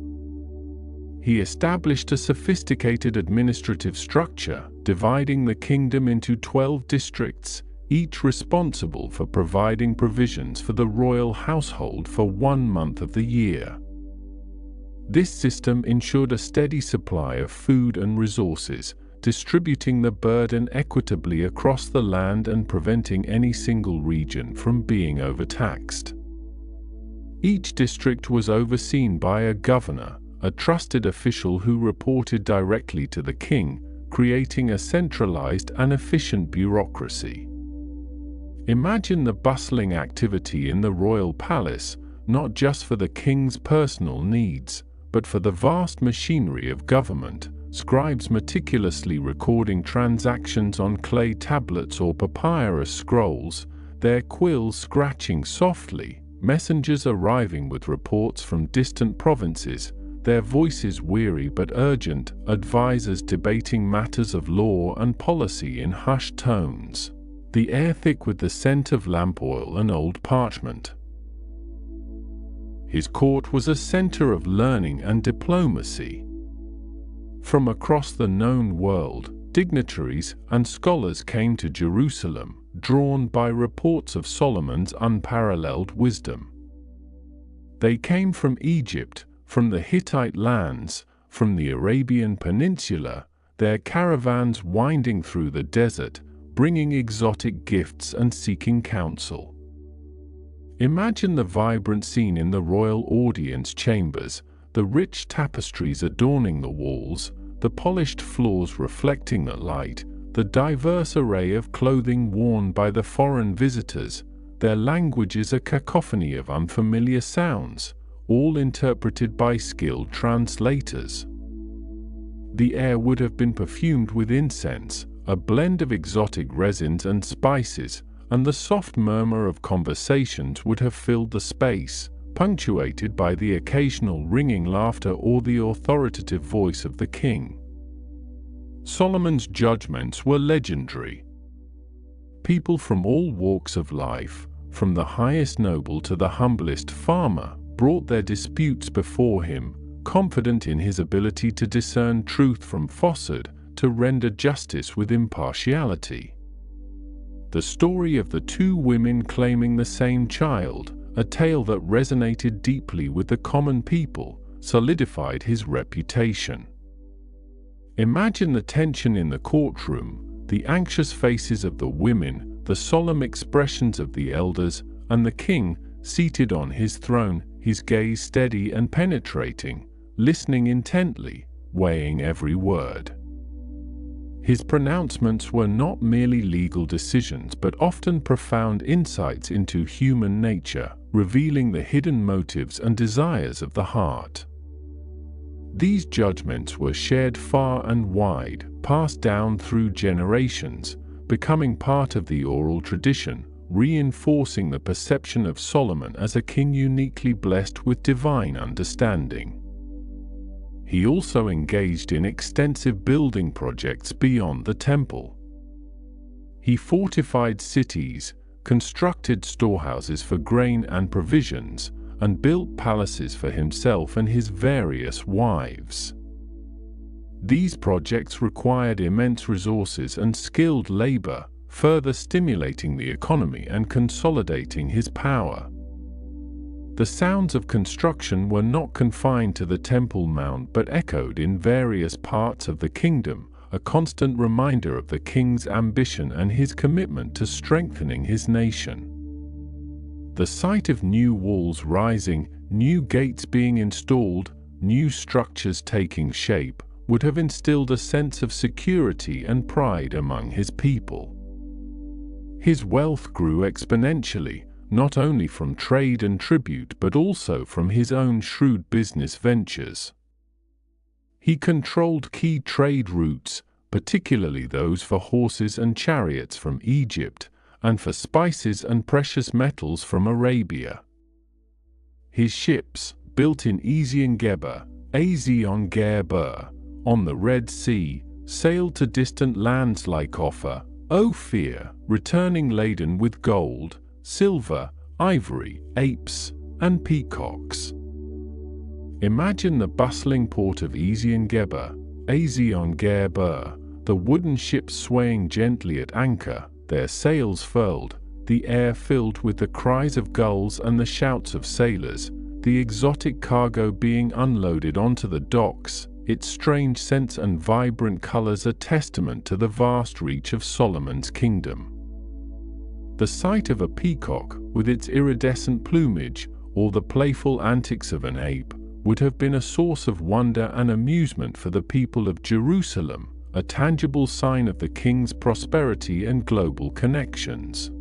He established a sophisticated administrative structure, dividing the kingdom into 12 districts, each responsible for providing provisions for the royal household for 1 month of the year. This system ensured a steady supply of food and resources, distributing the burden equitably across the land and preventing any single region from being overtaxed. Each district was overseen by a governor, a trusted official who reported directly to the king, creating a centralized and efficient bureaucracy. Imagine the bustling activity in the royal palace, not just for the king's personal needs, but for the vast machinery of government, scribes meticulously recording transactions on clay tablets or papyrus scrolls, their quills scratching softly, messengers arriving with reports from distant provinces, their voices weary but urgent, advisors debating matters of law and policy in hushed tones, the air thick with the scent of lamp oil and old parchment. His court was a center of learning and diplomacy. From across the known world, dignitaries and scholars came to Jerusalem, drawn by reports of Solomon's unparalleled wisdom. They came from Egypt, from the Hittite lands, from the Arabian Peninsula, their caravans winding through the desert, bringing exotic gifts and seeking counsel. Imagine the vibrant scene in the royal audience chambers, the rich tapestries adorning the walls, the polished floors reflecting the light, the diverse array of clothing worn by the foreign visitors, their languages a cacophony of unfamiliar sounds, all interpreted by skilled translators. The air would have been perfumed with incense, a blend of exotic resins and spices, and the soft murmur of conversations would have filled the space, punctuated by the occasional ringing laughter or the authoritative voice of the king. Solomon's judgments were legendary. People from all walks of life, from the highest noble to the humblest farmer, brought their disputes before him, confident in his ability to discern truth from falsehood, to render justice with impartiality. The story of the two women claiming the same child, a tale that resonated deeply with the common people, solidified his reputation. Imagine the tension in the courtroom, the anxious faces of the women, the solemn expressions of the elders, and the king, seated on his throne, his gaze steady and penetrating, listening intently, weighing every word. His pronouncements were not merely legal decisions but often profound insights into human nature, revealing the hidden motives and desires of the heart. These judgments were shared far and wide, passed down through generations, becoming part of the oral tradition, reinforcing the perception of Solomon as a king uniquely blessed with divine understanding. He also engaged in extensive building projects beyond the temple. He fortified cities, constructed storehouses for grain and provisions, and built palaces for himself and his various wives. These projects required immense resources and skilled labor, further stimulating the economy and consolidating his power. The sounds of construction were not confined to the Temple Mount but echoed in various parts of the kingdom, a constant reminder of the king's ambition and his commitment to strengthening his nation. The sight of new walls rising, new gates being installed, new structures taking shape, would have instilled a sense of security and pride among his people. His wealth grew exponentially, not only from trade and tribute but also from his own shrewd business ventures. He controlled key trade routes, particularly those for horses and chariots from Egypt, and for spices and precious metals from Arabia. His ships, built in Ezion-Geber, on the Red Sea, sailed to distant lands like Ophir, returning laden with gold, silver, ivory, apes, and peacocks. Imagine the bustling port of Ezion-Geber, the wooden ships swaying gently at anchor, their sails furled, the air filled with the cries of gulls and the shouts of sailors, the exotic cargo being unloaded onto the docks, its strange scents and vibrant colors a testament to the vast reach of Solomon's kingdom. The sight of a peacock, with its iridescent plumage, or the playful antics of an ape, would have been a source of wonder and amusement for the people of Jerusalem, a tangible sign of the king's prosperity and global connections.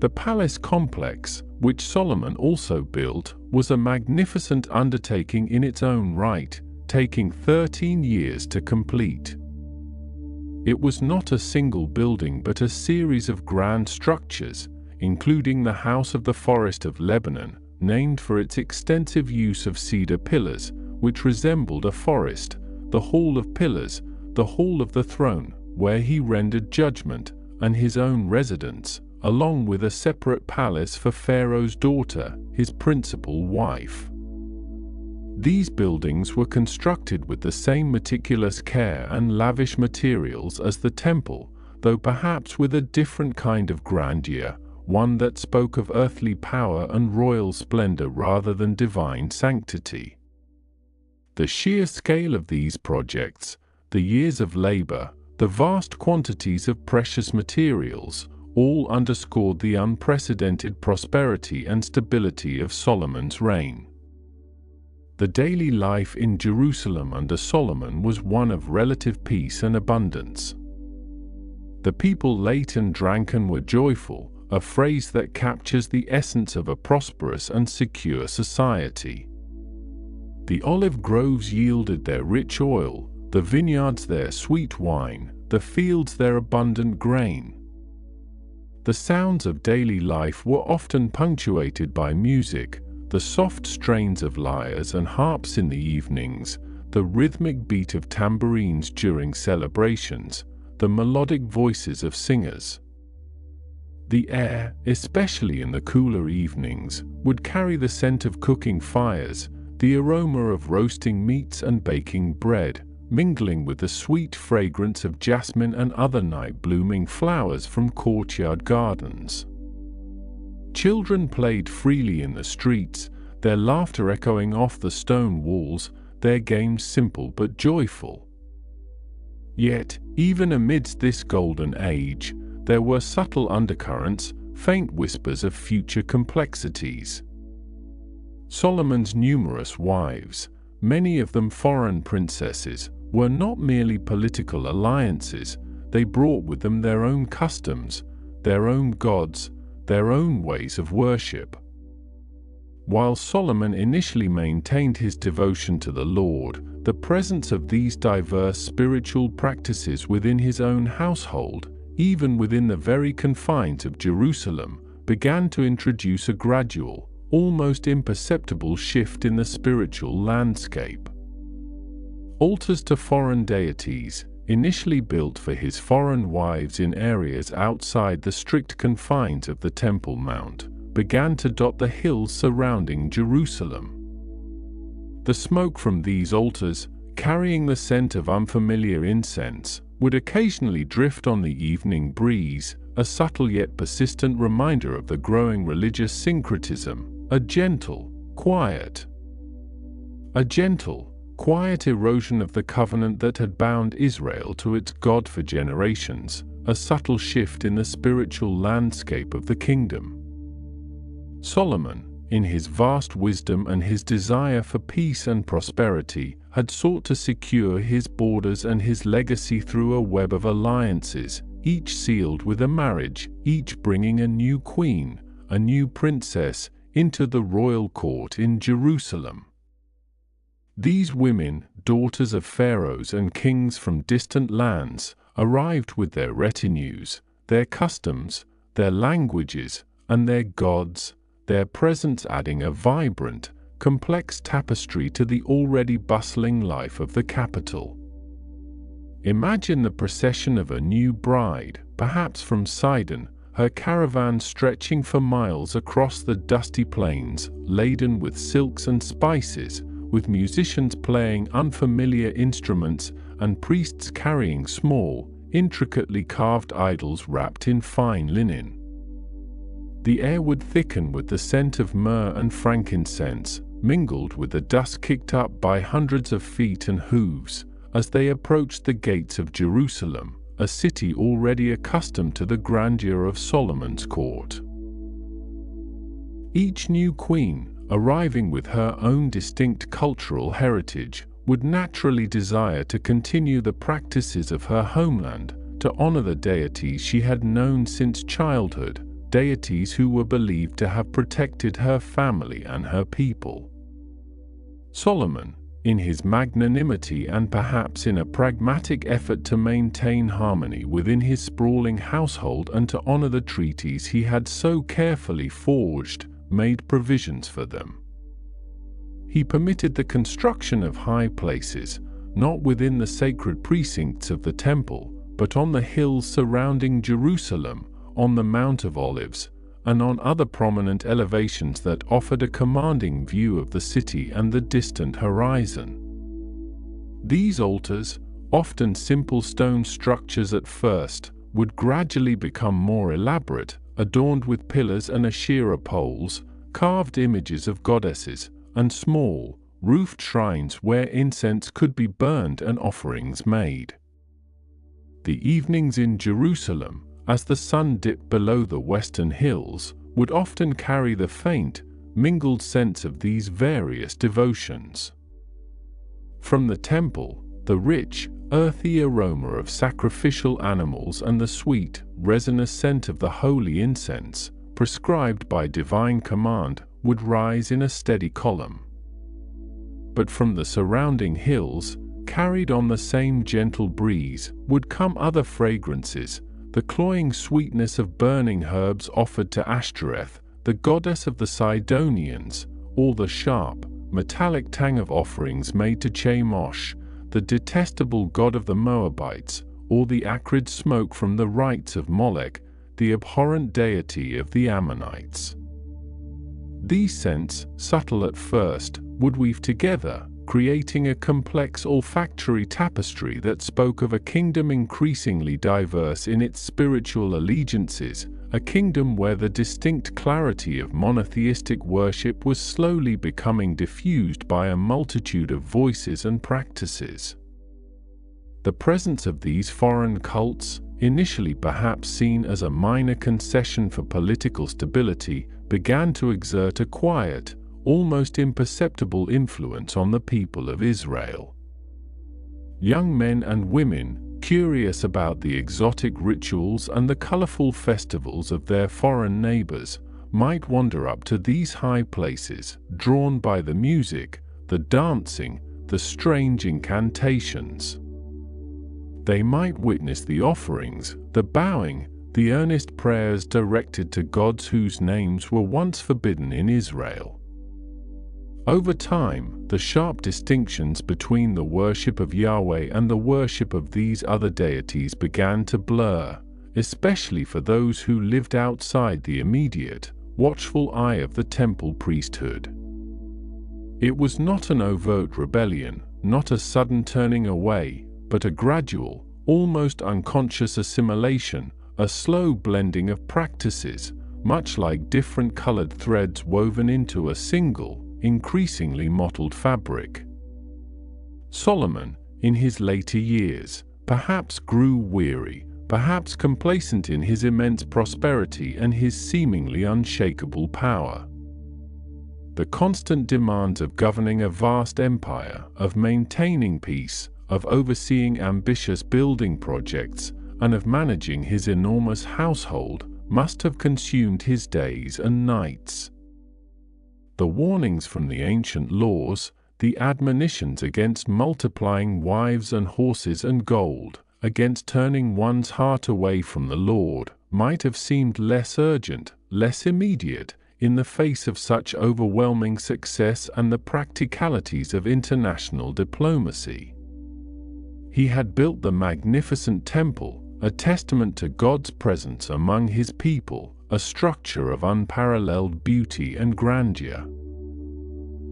The palace complex, which Solomon also built, was a magnificent undertaking in its own right, taking 13 years to complete. It was not a single building but a series of grand structures, including the House of the Forest of Lebanon, named for its extensive use of cedar pillars, which resembled a forest, the Hall of Pillars, the Hall of the Throne, where he rendered judgment, and his own residence, along with a separate palace for Pharaoh's daughter, his principal wife. These buildings were constructed with the same meticulous care and lavish materials as the temple, though perhaps with a different kind of grandeur, one that spoke of earthly power and royal splendor rather than divine sanctity. The sheer scale of these projects, the years of labor, the vast quantities of precious materials, all underscored the unprecedented prosperity and stability of Solomon's reign. The daily life in Jerusalem under Solomon was one of relative peace and abundance. The people ate and drank and were joyful, a phrase that captures the essence of a prosperous and secure society. The olive groves yielded their rich oil, the vineyards their sweet wine, the fields their abundant grain. The sounds of daily life were often punctuated by music, the soft strains of lyres and harps in the evenings, the rhythmic beat of tambourines during celebrations, the melodic voices of singers. The air, especially in the cooler evenings, would carry the scent of cooking fires, the aroma of roasting meats and baking bread, mingling with the sweet fragrance of jasmine and other night-blooming flowers from courtyard gardens. Children played freely in the streets, their laughter echoing off the stone walls, their games simple but joyful. Yet, even amidst this golden age, there were subtle undercurrents, faint whispers of future complexities. Solomon's numerous wives, many of them foreign princesses, were not merely political alliances, they brought with them their own customs, their own gods, their own ways of worship. While Solomon initially maintained his devotion to the Lord, the presence of these diverse spiritual practices within his own household, even within the very confines of Jerusalem, began to introduce a gradual, almost imperceptible shift in the spiritual landscape. Altars to foreign deities, initially built for his foreign wives in areas outside the strict confines of the Temple Mount, began to dot the hills surrounding Jerusalem. The smoke from these altars, carrying the scent of unfamiliar incense, would occasionally drift on the evening breeze, a subtle yet persistent reminder of the growing religious syncretism, a gentle, quiet erosion of the covenant that had bound Israel to its God for generations, a subtle shift in the spiritual landscape of the kingdom. Solomon, in his vast wisdom and his desire for peace and prosperity, had sought to secure his borders and his legacy through a web of alliances, each sealed with a marriage, each bringing a new queen, a new princess, into the royal court in Jerusalem. These women, daughters of pharaohs and kings from distant lands, arrived with their retinues, their customs, their languages, and their gods, their presence adding a vibrant, complex tapestry to the already bustling life of the capital. Imagine the procession of a new bride, perhaps from Sidon, her caravan stretching for miles across the dusty plains, laden with silks and spices, with musicians playing unfamiliar instruments and priests carrying small, intricately carved idols wrapped in fine linen. The air would thicken with the scent of myrrh and frankincense, mingled with the dust kicked up by hundreds of feet and hooves, as they approached the gates of Jerusalem, a city already accustomed to the grandeur of Solomon's court. Each new queen, arriving with her own distinct cultural heritage, would naturally desire to continue the practices of her homeland, to honor the deities she had known since childhood, deities who were believed to have protected her family and her people. Solomon, in his magnanimity and perhaps in a pragmatic effort to maintain harmony within his sprawling household and to honor the treaties he had so carefully forged, made provisions for them. He permitted the construction of high places, not within the sacred precincts of the temple, but on the hills surrounding Jerusalem, on the Mount of Olives, and on other prominent elevations that offered a commanding view of the city and the distant horizon. These altars, often simple stone structures at first, would gradually become more elaborate, adorned with pillars and Asherah poles, carved images of goddesses, and small, roofed shrines where incense could be burned and offerings made. The evenings in Jerusalem, as the sun dipped below the western hills, would often carry the faint, mingled sense of these various devotions. From the temple, the rich, earthy aroma of sacrificial animals and the sweet, resinous scent of the holy incense, prescribed by divine command, would rise in a steady column. But from the surrounding hills, carried on the same gentle breeze, would come other fragrances, the cloying sweetness of burning herbs offered to Ashtoreth, the goddess of the Sidonians, or the sharp, metallic tang of offerings made to Chemosh, the detestable god of the Moabites, or the acrid smoke from the rites of Molech, the abhorrent deity of the Ammonites. These scents, subtle at first, would weave together, creating a complex olfactory tapestry that spoke of a kingdom increasingly diverse in its spiritual allegiances, a kingdom where the distinct clarity of monotheistic worship was slowly becoming diffused by a multitude of voices and practices. The presence of these foreign cults, initially perhaps seen as a minor concession for political stability, began to exert a quiet, almost imperceptible influence on the people of Israel. Young men and women, curious about the exotic rituals and the colorful festivals of their foreign neighbors, might wander up to these high places, drawn by the music, the dancing, the strange incantations. They might witness the offerings, the bowing, the earnest prayers directed to gods whose names were once forbidden in Israel. Over time, the sharp distinctions between the worship of Yahweh and the worship of these other deities began to blur, especially for those who lived outside the immediate, watchful eye of the temple priesthood. It was not an overt rebellion, not a sudden turning away, but a gradual, almost unconscious assimilation, a slow blending of practices, much like different colored threads woven into a single, increasingly mottled fabric. Solomon, in his later years, perhaps grew weary, perhaps complacent in his immense prosperity and his seemingly unshakable power. The constant demands of governing a vast empire, of maintaining peace, of overseeing ambitious building projects, and of managing his enormous household must have consumed his days and nights. The warnings from the ancient laws, the admonitions against multiplying wives and horses and gold, against turning one's heart away from the Lord, might have seemed less urgent, less immediate, in the face of such overwhelming success and the practicalities of international diplomacy. He had built the magnificent temple, a testament to God's presence among his people, a structure of unparalleled beauty and grandeur.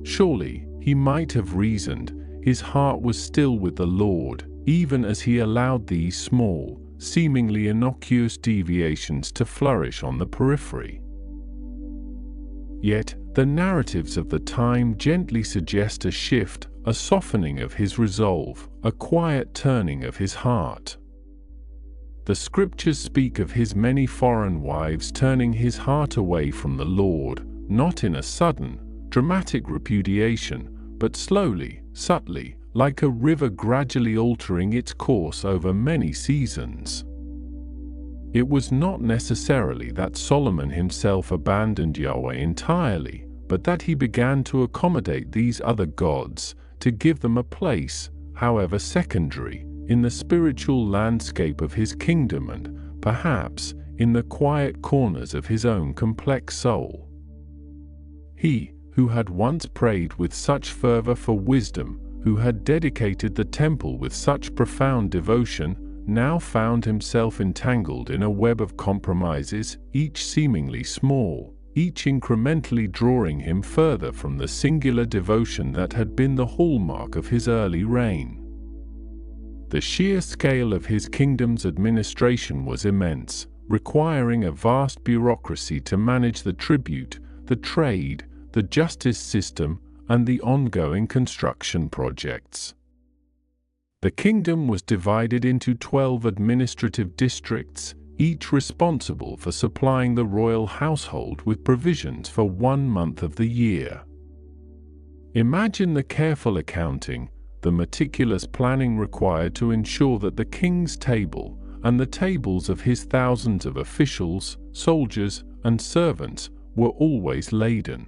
Surely, he might have reasoned, his heart was still with the Lord, even as he allowed these small, seemingly innocuous deviations to flourish on the periphery. Yet, the narratives of the time gently suggest a shift, a softening of his resolve, a quiet turning of his heart. The scriptures speak of his many foreign wives turning his heart away from the Lord, not in a sudden, dramatic repudiation, but slowly, subtly, like a river gradually altering its course over many seasons. It was not necessarily that Solomon himself abandoned Yahweh entirely, but that he began to accommodate these other gods, to give them a place, however secondary, in the spiritual landscape of his kingdom and, perhaps, in the quiet corners of his own complex soul. He, who had once prayed with such fervor for wisdom, who had dedicated the temple with such profound devotion, now found himself entangled in a web of compromises, each seemingly small, each incrementally drawing him further from the singular devotion that had been the hallmark of his early reign. The sheer scale of his kingdom's administration was immense, requiring a vast bureaucracy to manage the tribute, the trade, the justice system, and the ongoing construction projects. The kingdom was divided into 12 administrative districts, each responsible for supplying the royal household with provisions for 1 month of the year. Imagine the careful accounting, the meticulous planning required to ensure that the king's table and the tables of his thousands of officials, soldiers, and servants were always laden.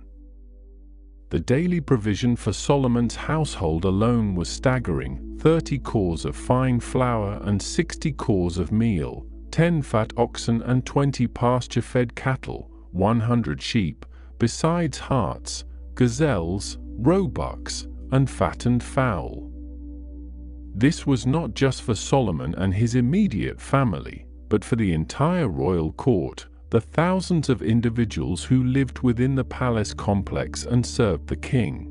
The daily provision for Solomon's household alone was staggering: 30 cors of fine flour and 60 cors of meal, 10 fat oxen and 20 pasture-fed cattle, 100 sheep, besides harts, gazelles, roebucks, and fattened fowl. This was not just for Solomon and his immediate family, but for the entire royal court, the thousands of individuals who lived within the palace complex and served the king.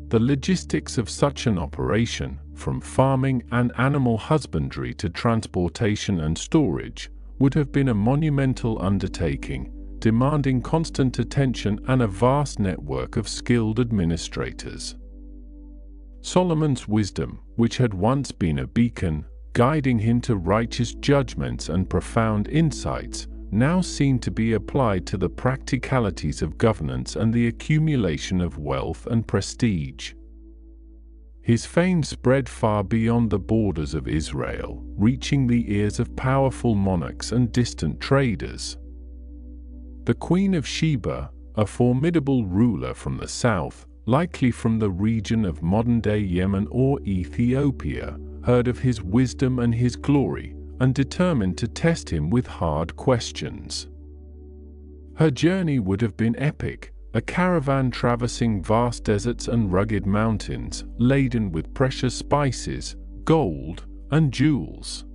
The logistics of such an operation, from farming and animal husbandry to transportation and storage, would have been a monumental undertaking, demanding constant attention and a vast network of skilled administrators. Solomon's wisdom, which had once been a beacon, guiding him to righteous judgments and profound insights, now seemed to be applied to the practicalities of governance and the accumulation of wealth and prestige. His fame spread far beyond the borders of Israel, reaching the ears of powerful monarchs and distant traders. The Queen of Sheba, a formidable ruler from the south, likely from the region of modern-day Yemen or Ethiopia, heard of his wisdom and his glory, and determined to test him with hard questions. Her journey would have been epic, a caravan traversing vast deserts and rugged mountains, laden with precious spices, gold, and jewels.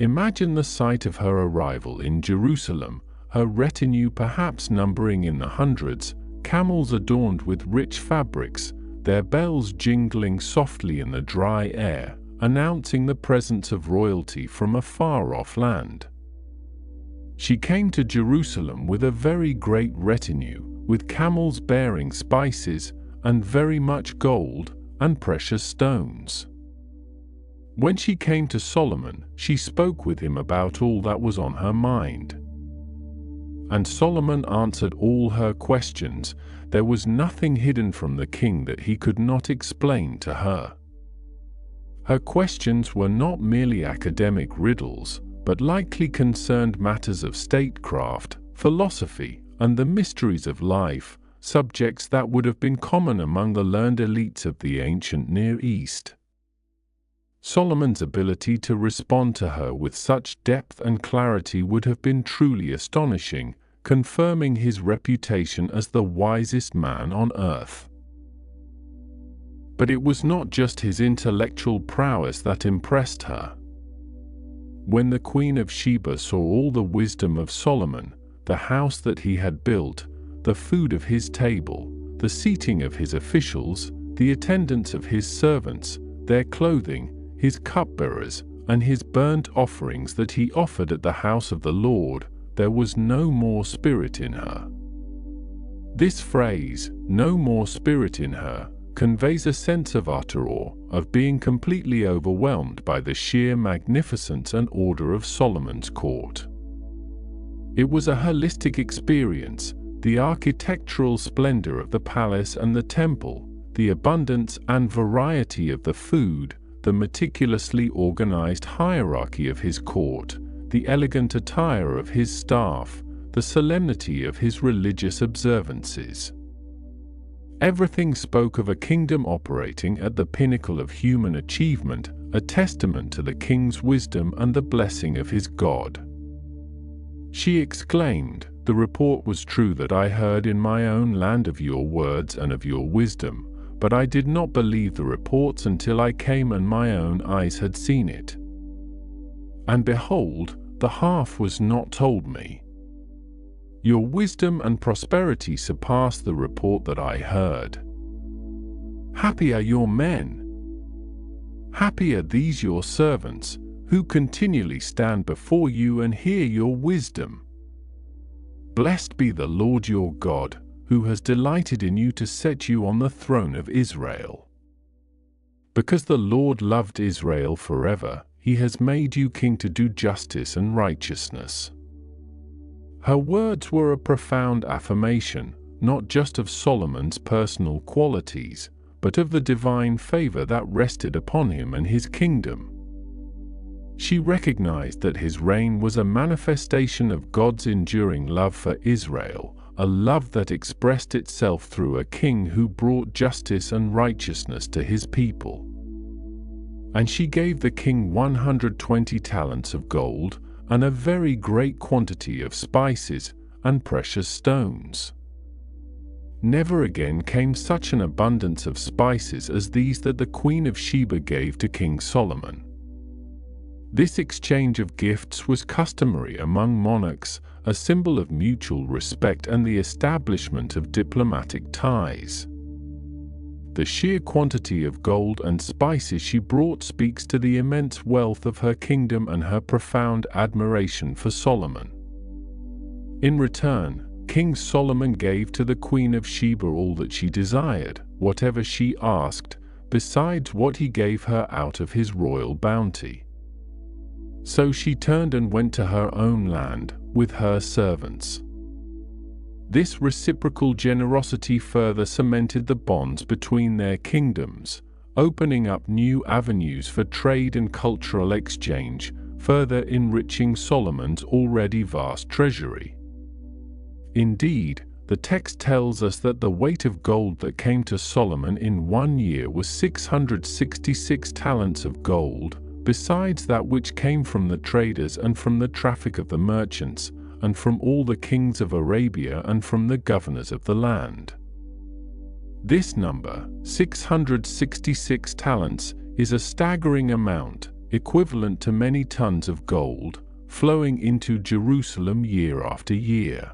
Imagine the sight of her arrival in Jerusalem, her retinue perhaps numbering in the hundreds, camels adorned with rich fabrics, their bells jingling softly in the dry air, announcing the presence of royalty from a far-off land. She came to Jerusalem with a very great retinue, with camels bearing spices, and very much gold and precious stones. When she came to Solomon, she spoke with him about all that was on her mind. And Solomon answered all her questions. There was nothing hidden from the king that he could not explain to her. Her questions were not merely academic riddles, but likely concerned matters of statecraft, philosophy, and the mysteries of life, subjects that would have been common among the learned elites of the ancient Near East. Solomon's ability to respond to her with such depth and clarity would have been truly astonishing, confirming his reputation as the wisest man on earth. But it was not just his intellectual prowess that impressed her. When the Queen of Sheba saw all the wisdom of Solomon, the house that he had built, the food of his table, the seating of his officials, the attendance of his servants, their clothing, his cupbearers, and his burnt offerings that he offered at the house of the Lord, there was no more spirit in her. This phrase, "no more spirit in her," conveys a sense of utter awe, of being completely overwhelmed by the sheer magnificence and order of Solomon's court. It was a holistic experience, the architectural splendor of the palace and the temple, the abundance and variety of the food, the meticulously organized hierarchy of his court, the elegant attire of his staff, the solemnity of his religious observances. Everything spoke of a kingdom operating at the pinnacle of human achievement, a testament to the king's wisdom and the blessing of his God. She exclaimed, "The report was true that I heard in my own land of your words and of your wisdom, but I did not believe the reports until I came and my own eyes had seen it. And behold, the half was not told me. Your wisdom and prosperity surpass the report that I heard. Happy are your men. Happy are these your servants, who continually stand before you and hear your wisdom. Blessed be the Lord your God, who has delighted in you to set you on the throne of Israel. Because the Lord loved Israel forever, he has made you king to do justice and righteousness." Her words were a profound affirmation, not just of Solomon's personal qualities, but of the divine favor that rested upon him and his kingdom. She recognized that his reign was a manifestation of God's enduring love for Israel, a love that expressed itself through a king who brought justice and righteousness to his people. And she gave the king 120 talents of gold, and a very great quantity of spices and precious stones. Never again came such an abundance of spices as these that the Queen of Sheba gave to King Solomon. This exchange of gifts was customary among monarchs, a symbol of mutual respect and the establishment of diplomatic ties. The sheer quantity of gold and spices she brought speaks to the immense wealth of her kingdom and her profound admiration for Solomon. In return, King Solomon gave to the Queen of Sheba all that she desired, whatever she asked, besides what he gave her out of his royal bounty. So she turned and went to her own land, with her servants. This reciprocal generosity further cemented the bonds between their kingdoms, opening up new avenues for trade and cultural exchange, further enriching Solomon's already vast treasury. Indeed, the text tells us that the weight of gold that came to Solomon in 1 year was 666 talents of gold, besides that which came from the traders and from the traffic of the merchants, and from all the kings of Arabia and from the governors of the land. This number, 666 talents, is a staggering amount, equivalent to many tons of gold, flowing into Jerusalem year after year.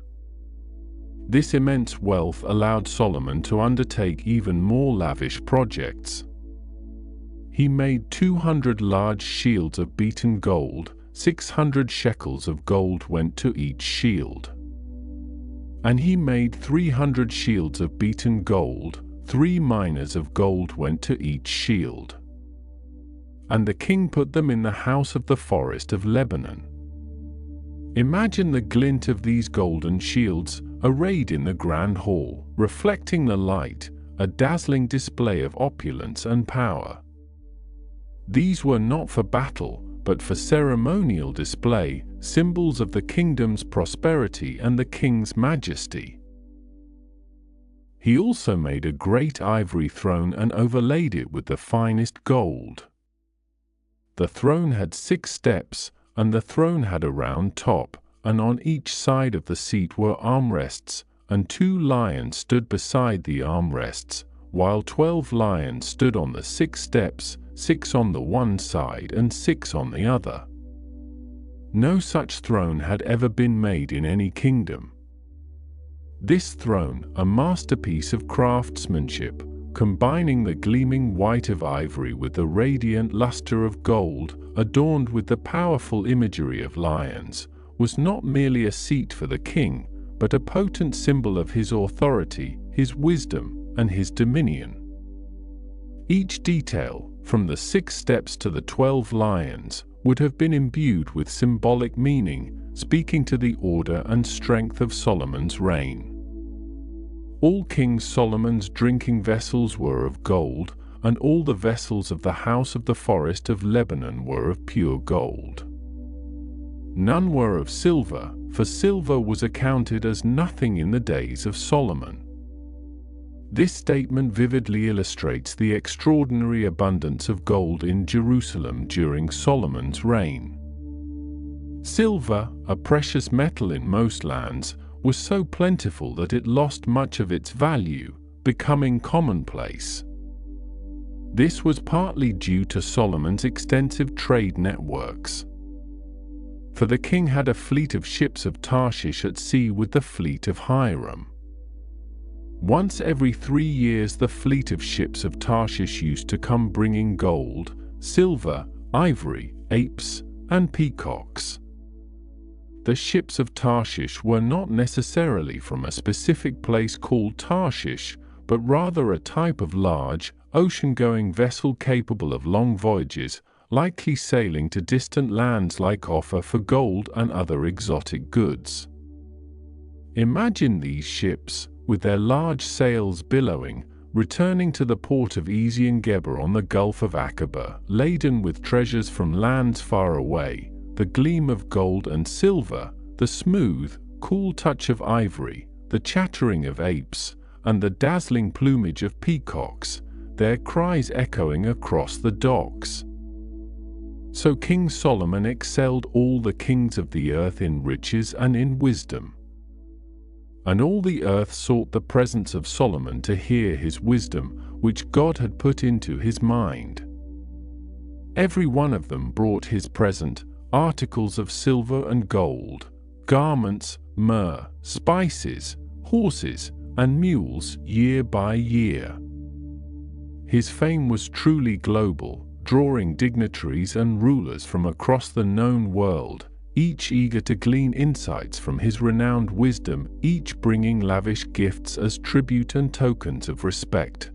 This immense wealth allowed Solomon to undertake even more lavish projects. He made 200 large shields of beaten gold. 600 shekels of gold went to each shield. And he made 300 shields of beaten gold, 3 minas of gold went to each shield. And the king put them in the house of the forest of Lebanon. Imagine the glint of these golden shields, arrayed in the grand hall, reflecting the light, a dazzling display of opulence and power. These were not for battle, but for ceremonial display, symbols of the kingdom's prosperity and the king's majesty. He also made a great ivory throne and overlaid it with the finest gold. The throne had 6 steps, and the throne had a round top, and on each side of the seat were armrests, and 2 lions stood beside the armrests, while 12 lions stood on the 6 steps, 6 on the one side and 6 on the other. No such throne had ever been made in any kingdom. This throne, a masterpiece of craftsmanship, combining the gleaming white of ivory with the radiant luster of gold, adorned with the powerful imagery of lions, was not merely a seat for the king, but a potent symbol of his authority, his wisdom, and his dominion. Each detail, from the 6 steps to the 12 lions, would have been imbued with symbolic meaning, speaking to the order and strength of Solomon's reign. All King Solomon's drinking vessels were of gold, and all the vessels of the house of the forest of Lebanon were of pure gold. None were of silver, for silver was accounted as nothing in the days of Solomon. This statement vividly illustrates the extraordinary abundance of gold in Jerusalem during Solomon's reign. Silver, a precious metal in most lands, was so plentiful that it lost much of its value, becoming commonplace. This was partly due to Solomon's extensive trade networks. For the king had a fleet of ships of Tarshish at sea with the fleet of Hiram. Once every 3 years the fleet of ships of Tarshish used to come bringing gold, silver, ivory, apes, and peacocks. The ships of Tarshish were not necessarily from a specific place called Tarshish, but rather a type of large, ocean-going vessel capable of long voyages, likely sailing to distant lands like Ophir for gold and other exotic goods. Imagine these ships, with their large sails billowing, returning to the port of Ezion-Geber on the Gulf of Aqaba, laden with treasures from lands far away, the gleam of gold and silver, the smooth, cool touch of ivory, the chattering of apes, and the dazzling plumage of peacocks, their cries echoing across the docks. So King Solomon excelled all the kings of the earth in riches and in wisdom. And all the earth sought the presence of Solomon to hear his wisdom, which God had put into his mind. Every one of them brought his present, articles of silver and gold, garments, myrrh, spices, horses, and mules year by year. His fame was truly global, drawing dignitaries and rulers from across the known world, each eager to glean insights from his renowned wisdom, each bringing lavish gifts as tribute and tokens of respect.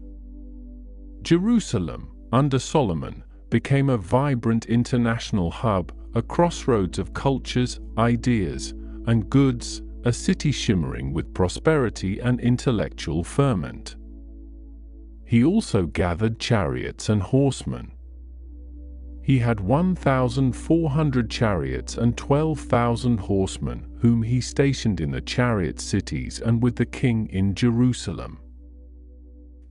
Jerusalem, under Solomon, became a vibrant international hub, a crossroads of cultures, ideas, and goods, a city shimmering with prosperity and intellectual ferment. He also gathered chariots and horsemen. He had 1,400 chariots and 12,000 horsemen, whom he stationed in the chariot cities and with the king in Jerusalem.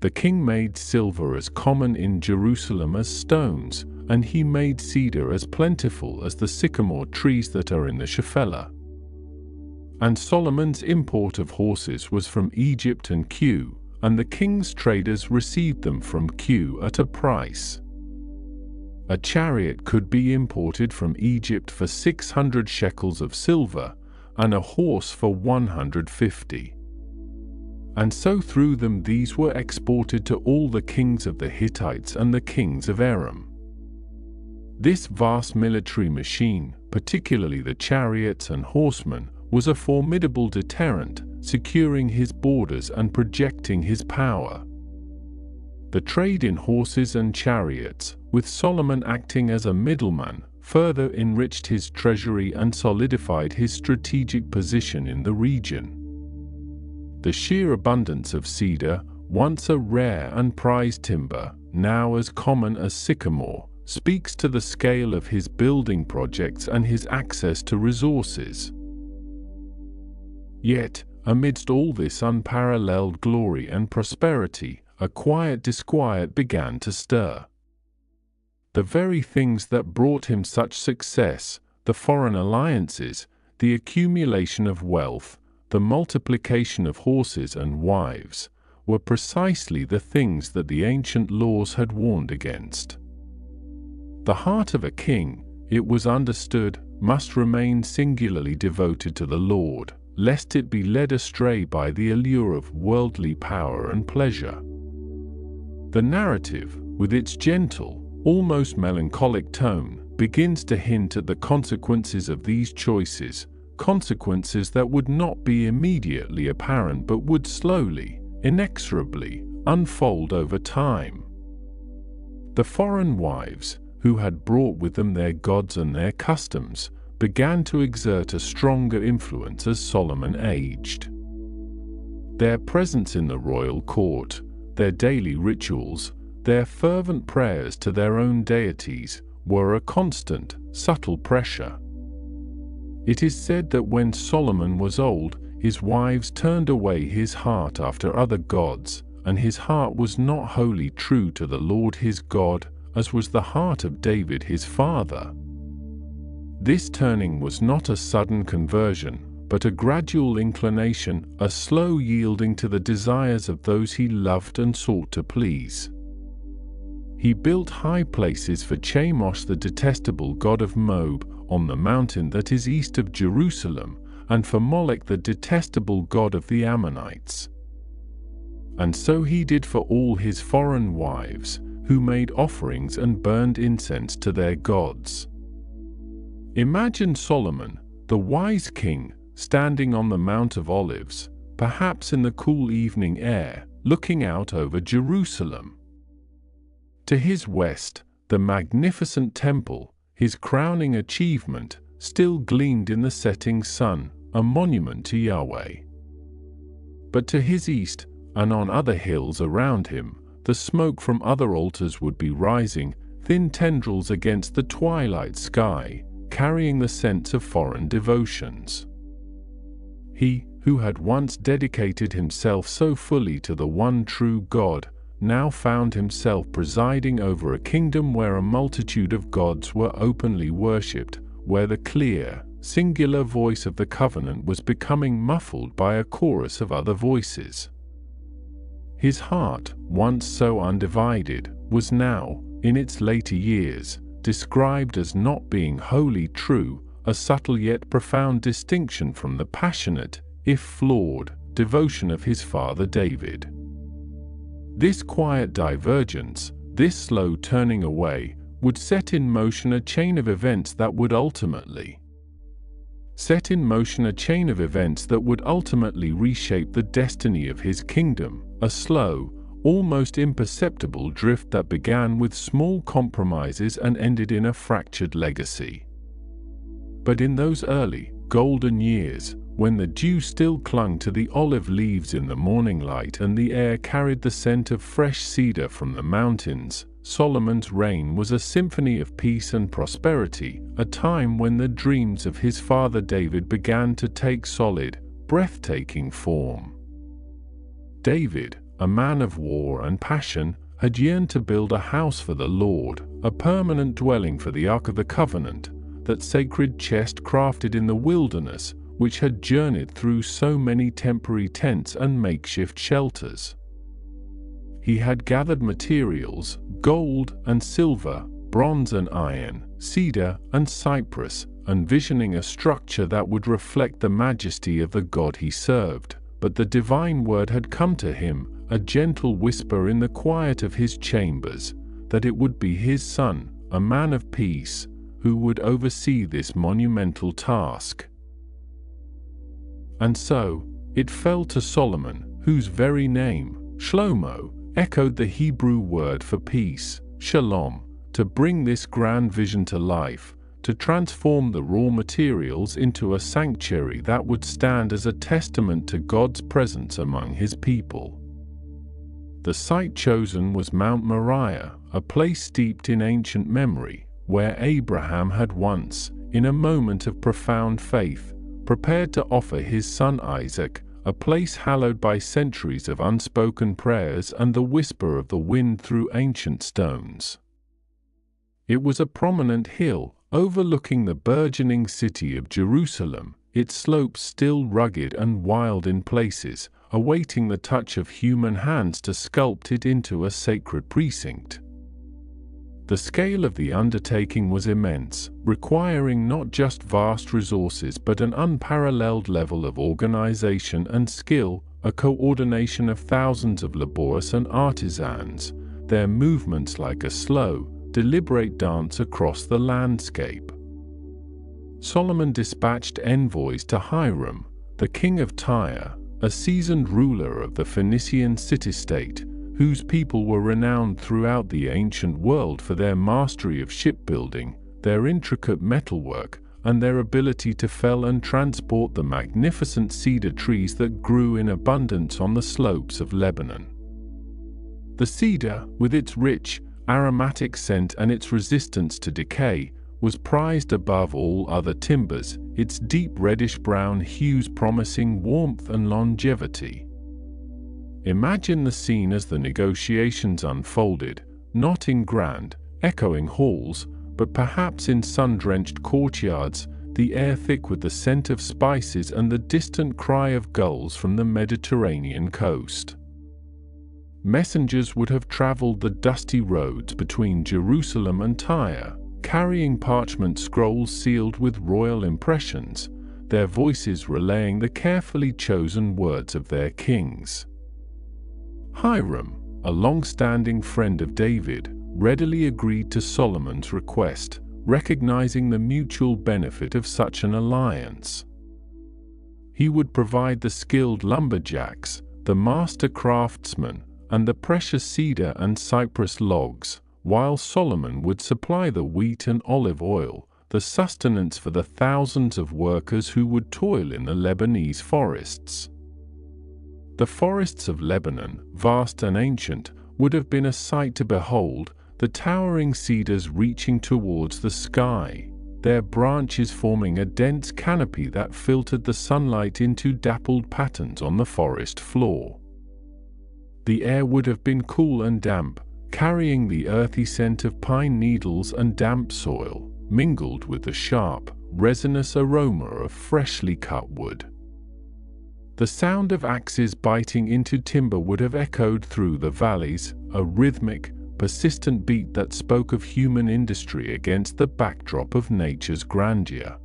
The king made silver as common in Jerusalem as stones, and he made cedar as plentiful as the sycamore trees that are in the Shephelah. And Solomon's import of horses was from Egypt and Kew, and the king's traders received them from Kew at a price. A chariot could be imported from Egypt for 600 shekels of silver, and a horse for 150. And so through them these were exported to all the kings of the Hittites and the kings of Aram. This vast military machine, particularly the chariots and horsemen, was a formidable deterrent, securing his borders and projecting his power. The trade in horses and chariots, with Solomon acting as a middleman, further enriched his treasury and solidified his strategic position in the region. The sheer abundance of cedar, once a rare and prized timber, now as common as sycamore, speaks to the scale of his building projects and his access to resources. Yet, amidst all this unparalleled glory and prosperity, a quiet disquiet began to stir. The very things that brought him such success, the foreign alliances, the accumulation of wealth, the multiplication of horses and wives, were precisely the things that the ancient laws had warned against. The heart of a king, it was understood, must remain singularly devoted to the Lord, lest it be led astray by the allure of worldly power and pleasure. The narrative, with its gentle, almost melancholic tone, begins to hint at the consequences of these choices, consequences that would not be immediately apparent but would slowly, inexorably, unfold over time. The foreign wives, who had brought with them their gods and their customs, began to exert a stronger influence as Solomon aged. Their presence in the royal court, their daily rituals, their fervent prayers to their own deities, were a constant, subtle pressure. It is said that when Solomon was old, his wives turned away his heart after other gods, and his heart was not wholly true to the Lord his God, as was the heart of David his father. This turning was not a sudden conversion, but a gradual inclination, a slow yielding to the desires of those he loved and sought to please. He built high places for Chemosh, the detestable god of Moab, on the mountain that is east of Jerusalem, and for Molech, the detestable god of the Ammonites. And so he did for all his foreign wives, who made offerings and burned incense to their gods. Imagine Solomon, the wise king, standing on the Mount of Olives, perhaps in the cool evening air, looking out over Jerusalem. To his west, the magnificent temple, his crowning achievement, still gleamed in the setting sun, a monument to Yahweh. But to his east, and on other hills around him, the smoke from other altars would be rising, thin tendrils against the twilight sky, carrying the sense of foreign devotions. He, who had once dedicated himself so fully to the one true God, now found himself presiding over a kingdom where a multitude of gods were openly worshipped, where the clear, singular voice of the covenant was becoming muffled by a chorus of other voices. His heart, once so undivided, was now, in its later years, described as not being wholly true, a subtle yet profound distinction from the passionate, if flawed, devotion of his father David. This quiet divergence, this slow turning away, would set in motion a chain of events that would ultimately reshape the destiny of his kingdom, a slow, almost imperceptible drift that began with small compromises and ended in a fractured legacy. But in those early, golden years, when the dew still clung to the olive leaves in the morning light and the air carried the scent of fresh cedar from the mountains, Solomon's reign was a symphony of peace and prosperity, a time when the dreams of his father David began to take solid, breathtaking form. David, a man of war and passion, had yearned to build a house for the Lord, a permanent dwelling for the Ark of the Covenant, that sacred chest crafted in the wilderness, which had journeyed through so many temporary tents and makeshift shelters. He had gathered materials, gold and silver, bronze and iron, cedar and cypress, envisioning a structure that would reflect the majesty of the God he served. But the divine word had come to him, a gentle whisper in the quiet of his chambers, that it would be his son, a man of peace, who would oversee this monumental task. And so, it fell to Solomon, whose very name, Shlomo, echoed the Hebrew word for peace, shalom, to bring this grand vision to life, to transform the raw materials into a sanctuary that would stand as a testament to God's presence among his people. The site chosen was Mount Moriah, a place steeped in ancient memory, where Abraham had once, in a moment of profound faith, prepared to offer his son Isaac, a place hallowed by centuries of unspoken prayers and the whisper of the wind through ancient stones. It was a prominent hill, overlooking the burgeoning city of Jerusalem, its slopes still rugged and wild in places, awaiting the touch of human hands to sculpt it into a sacred precinct. The scale of the undertaking was immense, requiring not just vast resources but an unparalleled level of organization and skill, a coordination of thousands of laborious and artisans, their movements like a slow, deliberate dance across the landscape. Solomon dispatched envoys to Hiram, the king of Tyre, a seasoned ruler of the Phoenician city-state, whose people were renowned throughout the ancient world for their mastery of shipbuilding, their intricate metalwork, and their ability to fell and transport the magnificent cedar trees that grew in abundance on the slopes of Lebanon. The cedar, with its rich, aromatic scent and its resistance to decay, was prized above all other timbers, its deep reddish-brown hues promising warmth and longevity. Imagine the scene as the negotiations unfolded, not in grand, echoing halls, but perhaps in sun-drenched courtyards, the air thick with the scent of spices and the distant cry of gulls from the Mediterranean coast. Messengers would have traveled the dusty roads between Jerusalem and Tyre, carrying parchment scrolls sealed with royal impressions, their voices relaying the carefully chosen words of their kings. Hiram, a long-standing friend of David, readily agreed to Solomon's request, recognizing the mutual benefit of such an alliance. He would provide the skilled lumberjacks, the master craftsmen, and the precious cedar and cypress logs, while Solomon would supply the wheat and olive oil, the sustenance for the thousands of workers who would toil in the Lebanese forests. The forests of Lebanon, vast and ancient, would have been a sight to behold, the towering cedars reaching towards the sky, their branches forming a dense canopy that filtered the sunlight into dappled patterns on the forest floor. The air would have been cool and damp, carrying the earthy scent of pine needles and damp soil, mingled with the sharp, resinous aroma of freshly cut wood. The sound of axes biting into timber would have echoed through the valleys, a rhythmic, persistent beat that spoke of human industry against the backdrop of nature's grandeur.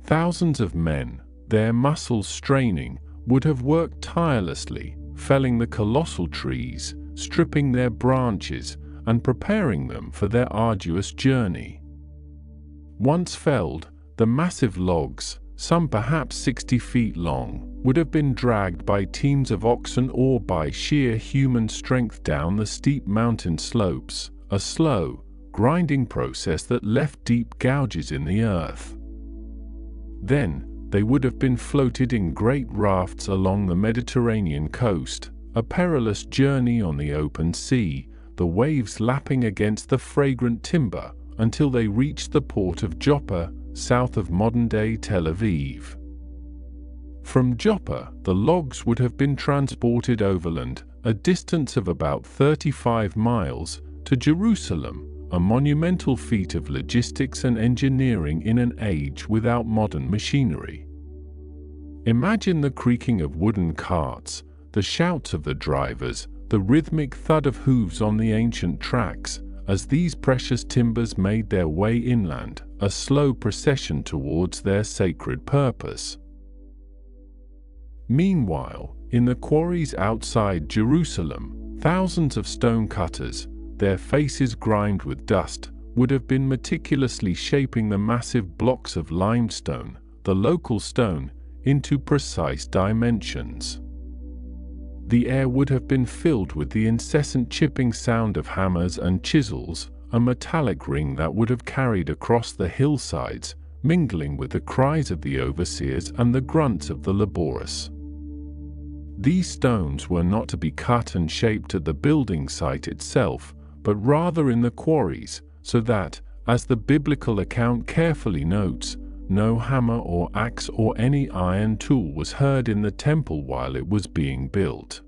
Thousands of men, their muscles straining, would have worked tirelessly, felling the colossal trees, stripping their branches, and preparing them for their arduous journey. Once felled, the massive logs, some perhaps 60 feet long, would have been dragged by teams of oxen or by sheer human strength down the steep mountain slopes, a slow, grinding process that left deep gouges in the earth. Then, they would have been floated in great rafts along the Mediterranean coast, a perilous journey on the open sea, the waves lapping against the fragrant timber, until they reached the port of Joppa, south of modern-day Tel Aviv. From Joppa, the logs would have been transported overland, a distance of about 35 miles, to Jerusalem, a monumental feat of logistics and engineering in an age without modern machinery. Imagine the creaking of wooden carts, the shouts of the drivers, the rhythmic thud of hooves on the ancient tracks, as these precious timbers made their way inland, a slow procession towards their sacred purpose. Meanwhile, in the quarries outside Jerusalem, thousands of stone cutters, their faces grimed with dust, would have been meticulously shaping the massive blocks of limestone, the local stone, into precise dimensions. The air would have been filled with the incessant chipping sound of hammers and chisels, a metallic ring that would have carried across the hillsides, mingling with the cries of the overseers and the grunts of the laborious. These stones were not to be cut and shaped at the building site itself, but rather in the quarries, so that, as the biblical account carefully notes, no hammer or axe or any iron tool was heard in the temple while it was being built.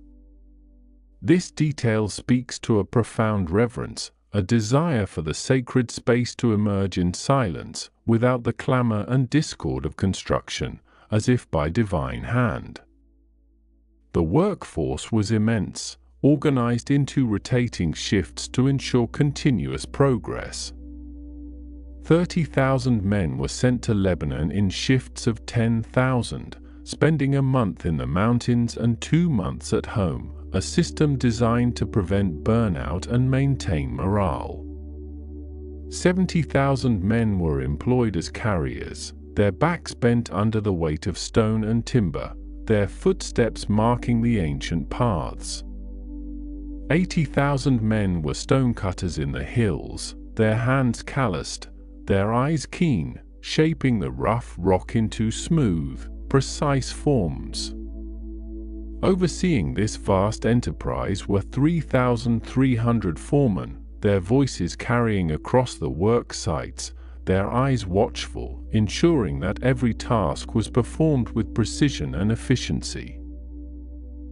This detail speaks to a profound reverence, a desire for the sacred space to emerge in silence, without the clamor and discord of construction, as if by divine hand. The workforce was immense, organized into rotating shifts to ensure continuous progress. 30,000 men were sent to Lebanon in shifts of 10,000, spending a month in the mountains and 2 months at home, a system designed to prevent burnout and maintain morale. 70,000 men were employed as carriers, their backs bent under the weight of stone and timber, their footsteps marking the ancient paths. 80,000 men were stonecutters in the hills, their hands calloused, their eyes keen, shaping the rough rock into smooth, precise forms. Overseeing this vast enterprise were 3,300 foremen, their voices carrying across the work sites, their eyes watchful, ensuring that every task was performed with precision and efficiency.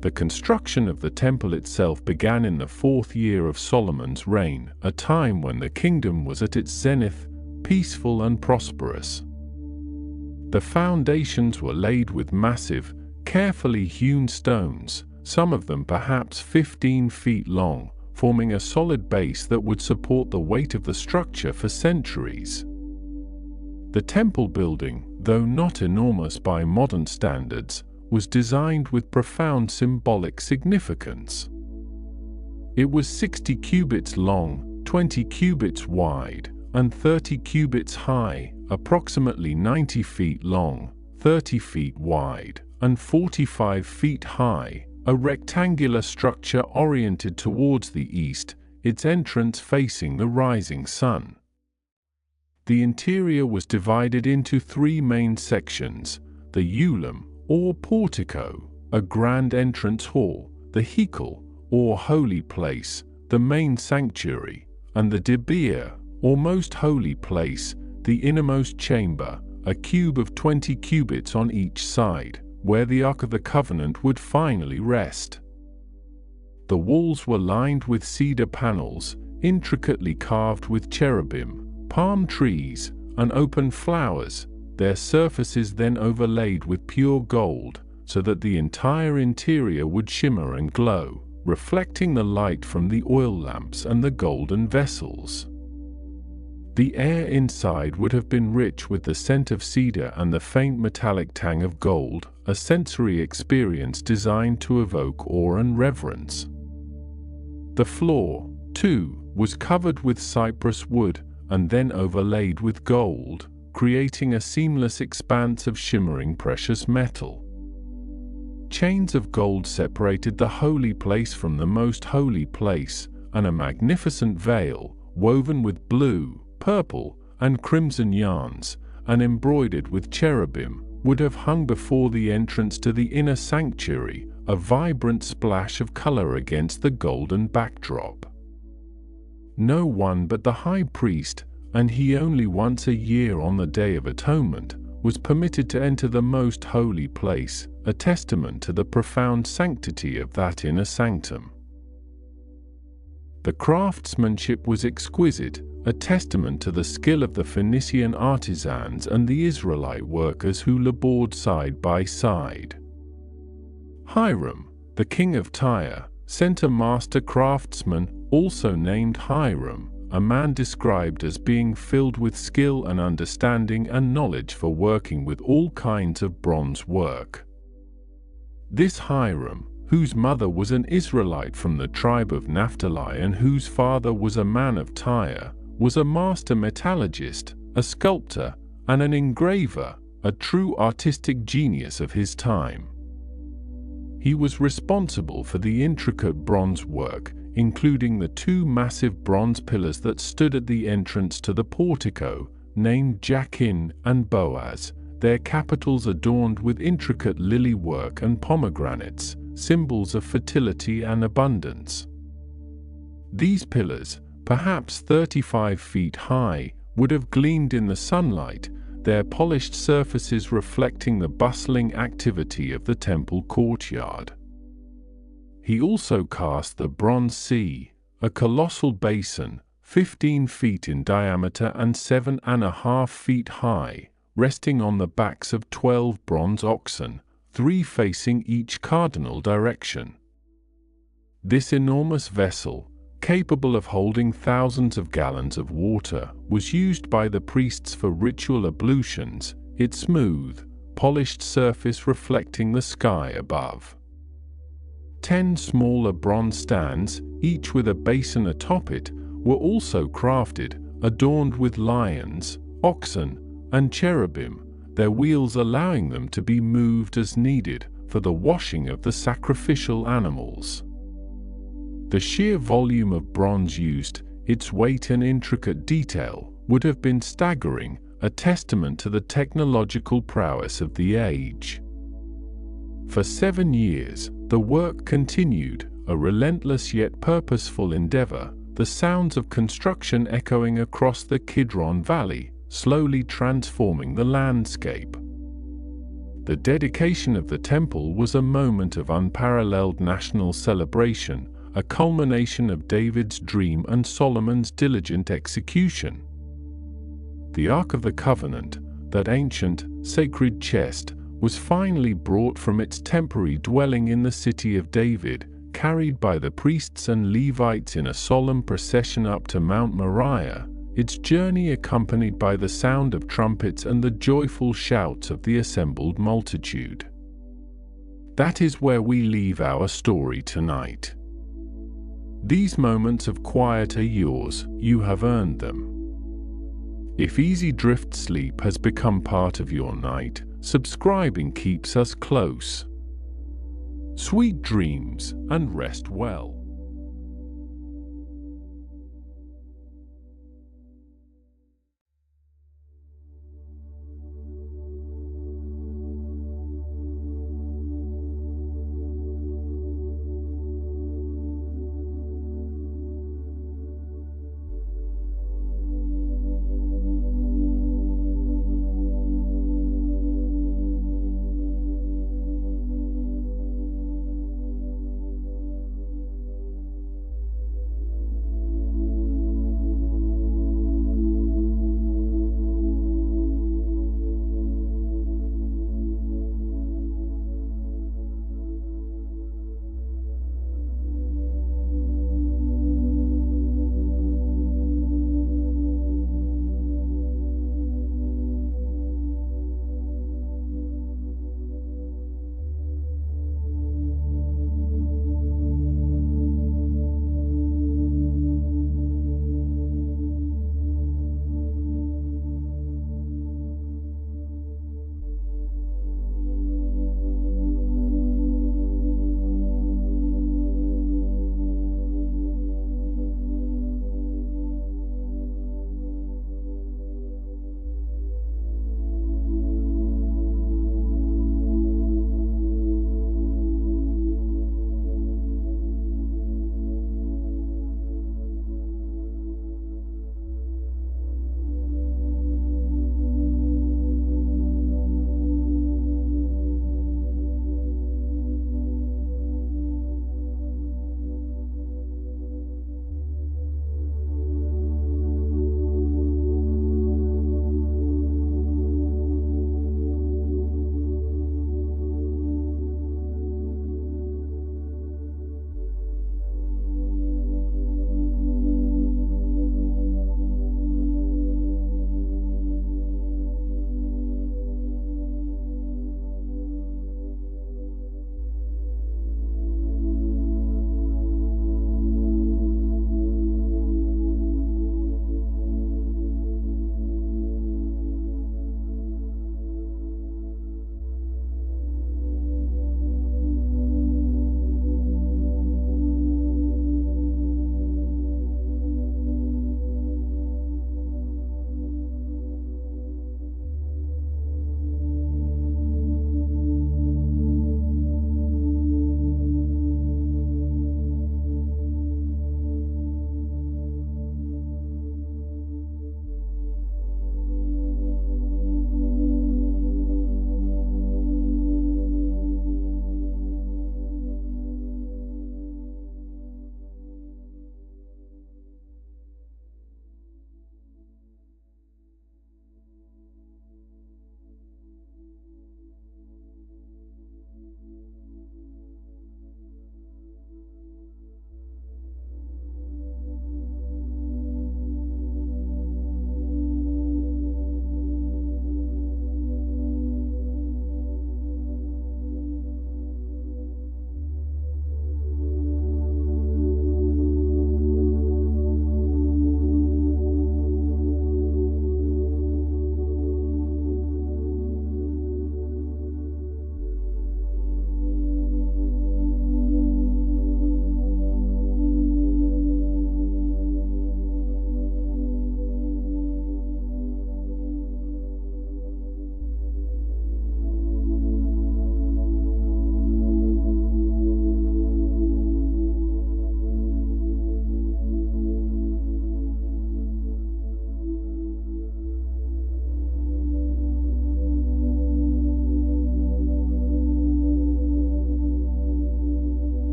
The construction of the temple itself began in the 4th year of Solomon's reign, a time when the kingdom was at its zenith, peaceful and prosperous. The foundations were laid with massive, carefully hewn stones, some of them perhaps 15 feet long, forming a solid base that would support the weight of the structure for centuries. The temple building, though not enormous by modern standards, was designed with profound symbolic significance. It was 60 cubits long, 20 cubits wide, and 30 cubits high, approximately 90 feet long, 30 feet wide, and 45 feet high, a rectangular structure oriented towards the east, its entrance facing the rising sun. The interior was divided into 3 main sections: the ulum, or portico, a grand entrance hall, the hekal, or holy place, the main sanctuary, and the dibir, or most holy place, the innermost chamber, a cube of 20 cubits on each side, where the Ark of the Covenant would finally rest. The walls were lined with cedar panels, intricately carved with cherubim, palm trees, and open flowers, their surfaces then overlaid with pure gold, so that the entire interior would shimmer and glow, reflecting the light from the oil lamps and the golden vessels. The air inside would have been rich with the scent of cedar and the faint metallic tang of gold, a sensory experience designed to evoke awe and reverence. The floor, too, was covered with cypress wood and then overlaid with gold, creating a seamless expanse of shimmering precious metal. Chains of gold separated the holy place from the most holy place, and a magnificent veil, woven with blue, purple, and crimson yarns, and embroidered with cherubim, would have hung before the entrance to the inner sanctuary, a vibrant splash of color against the golden backdrop. No one but the high priest, and he only once a year on the Day of Atonement, was permitted to enter the most holy place, a testament to the profound sanctity of that inner sanctum. The craftsmanship was exquisite, a testament to the skill of the Phoenician artisans and the Israelite workers who labored side by side. Hiram, the king of Tyre, sent a master craftsman, also named Hiram, a man described as being filled with skill and understanding and knowledge for working with all kinds of bronze work. This Hiram, whose mother was an Israelite from the tribe of Naphtali and whose father was a man of Tyre, was a master metallurgist, a sculptor, and an engraver, a true artistic genius of his time. He was responsible for the intricate bronze work, including the 2 massive bronze pillars that stood at the entrance to the portico, named Jachin and Boaz, their capitals adorned with intricate lily work and pomegranates, symbols of fertility and abundance. These pillars, perhaps 35 feet high, would have gleamed in the sunlight, their polished surfaces reflecting the bustling activity of the temple courtyard. He also cast the bronze sea, a colossal basin, 15 feet in diameter and 7.5 feet high, resting on the backs of 12 bronze oxen, 3 facing each cardinal direction. This enormous vessel, capable of holding thousands of gallons of water, was used by the priests for ritual ablutions, its smooth, polished surface reflecting the sky above. 10 smaller bronze stands, each with a basin atop it, were also crafted, adorned with lions, oxen, and cherubim, their wheels allowing them to be moved as needed for the washing of the sacrificial animals. The sheer volume of bronze used, its weight and intricate detail, would have been staggering, a testament to the technological prowess of the age. For 7 years, the work continued, a relentless yet purposeful endeavor, the sounds of construction echoing across the Kidron Valley, slowly transforming the landscape. The dedication of the temple was a moment of unparalleled national celebration, a culmination of David's dream and Solomon's diligent execution. The Ark of the Covenant, that ancient, sacred chest, was finally brought from its temporary dwelling in the city of David, carried by the priests and Levites in a solemn procession up to Mount Moriah, its journey accompanied by the sound of trumpets and the joyful shouts of the assembled multitude. That is where we leave our story tonight. These moments of quiet are yours, you have earned them. If easy drift sleep has become part of your night, subscribing keeps us close. Sweet dreams and rest well.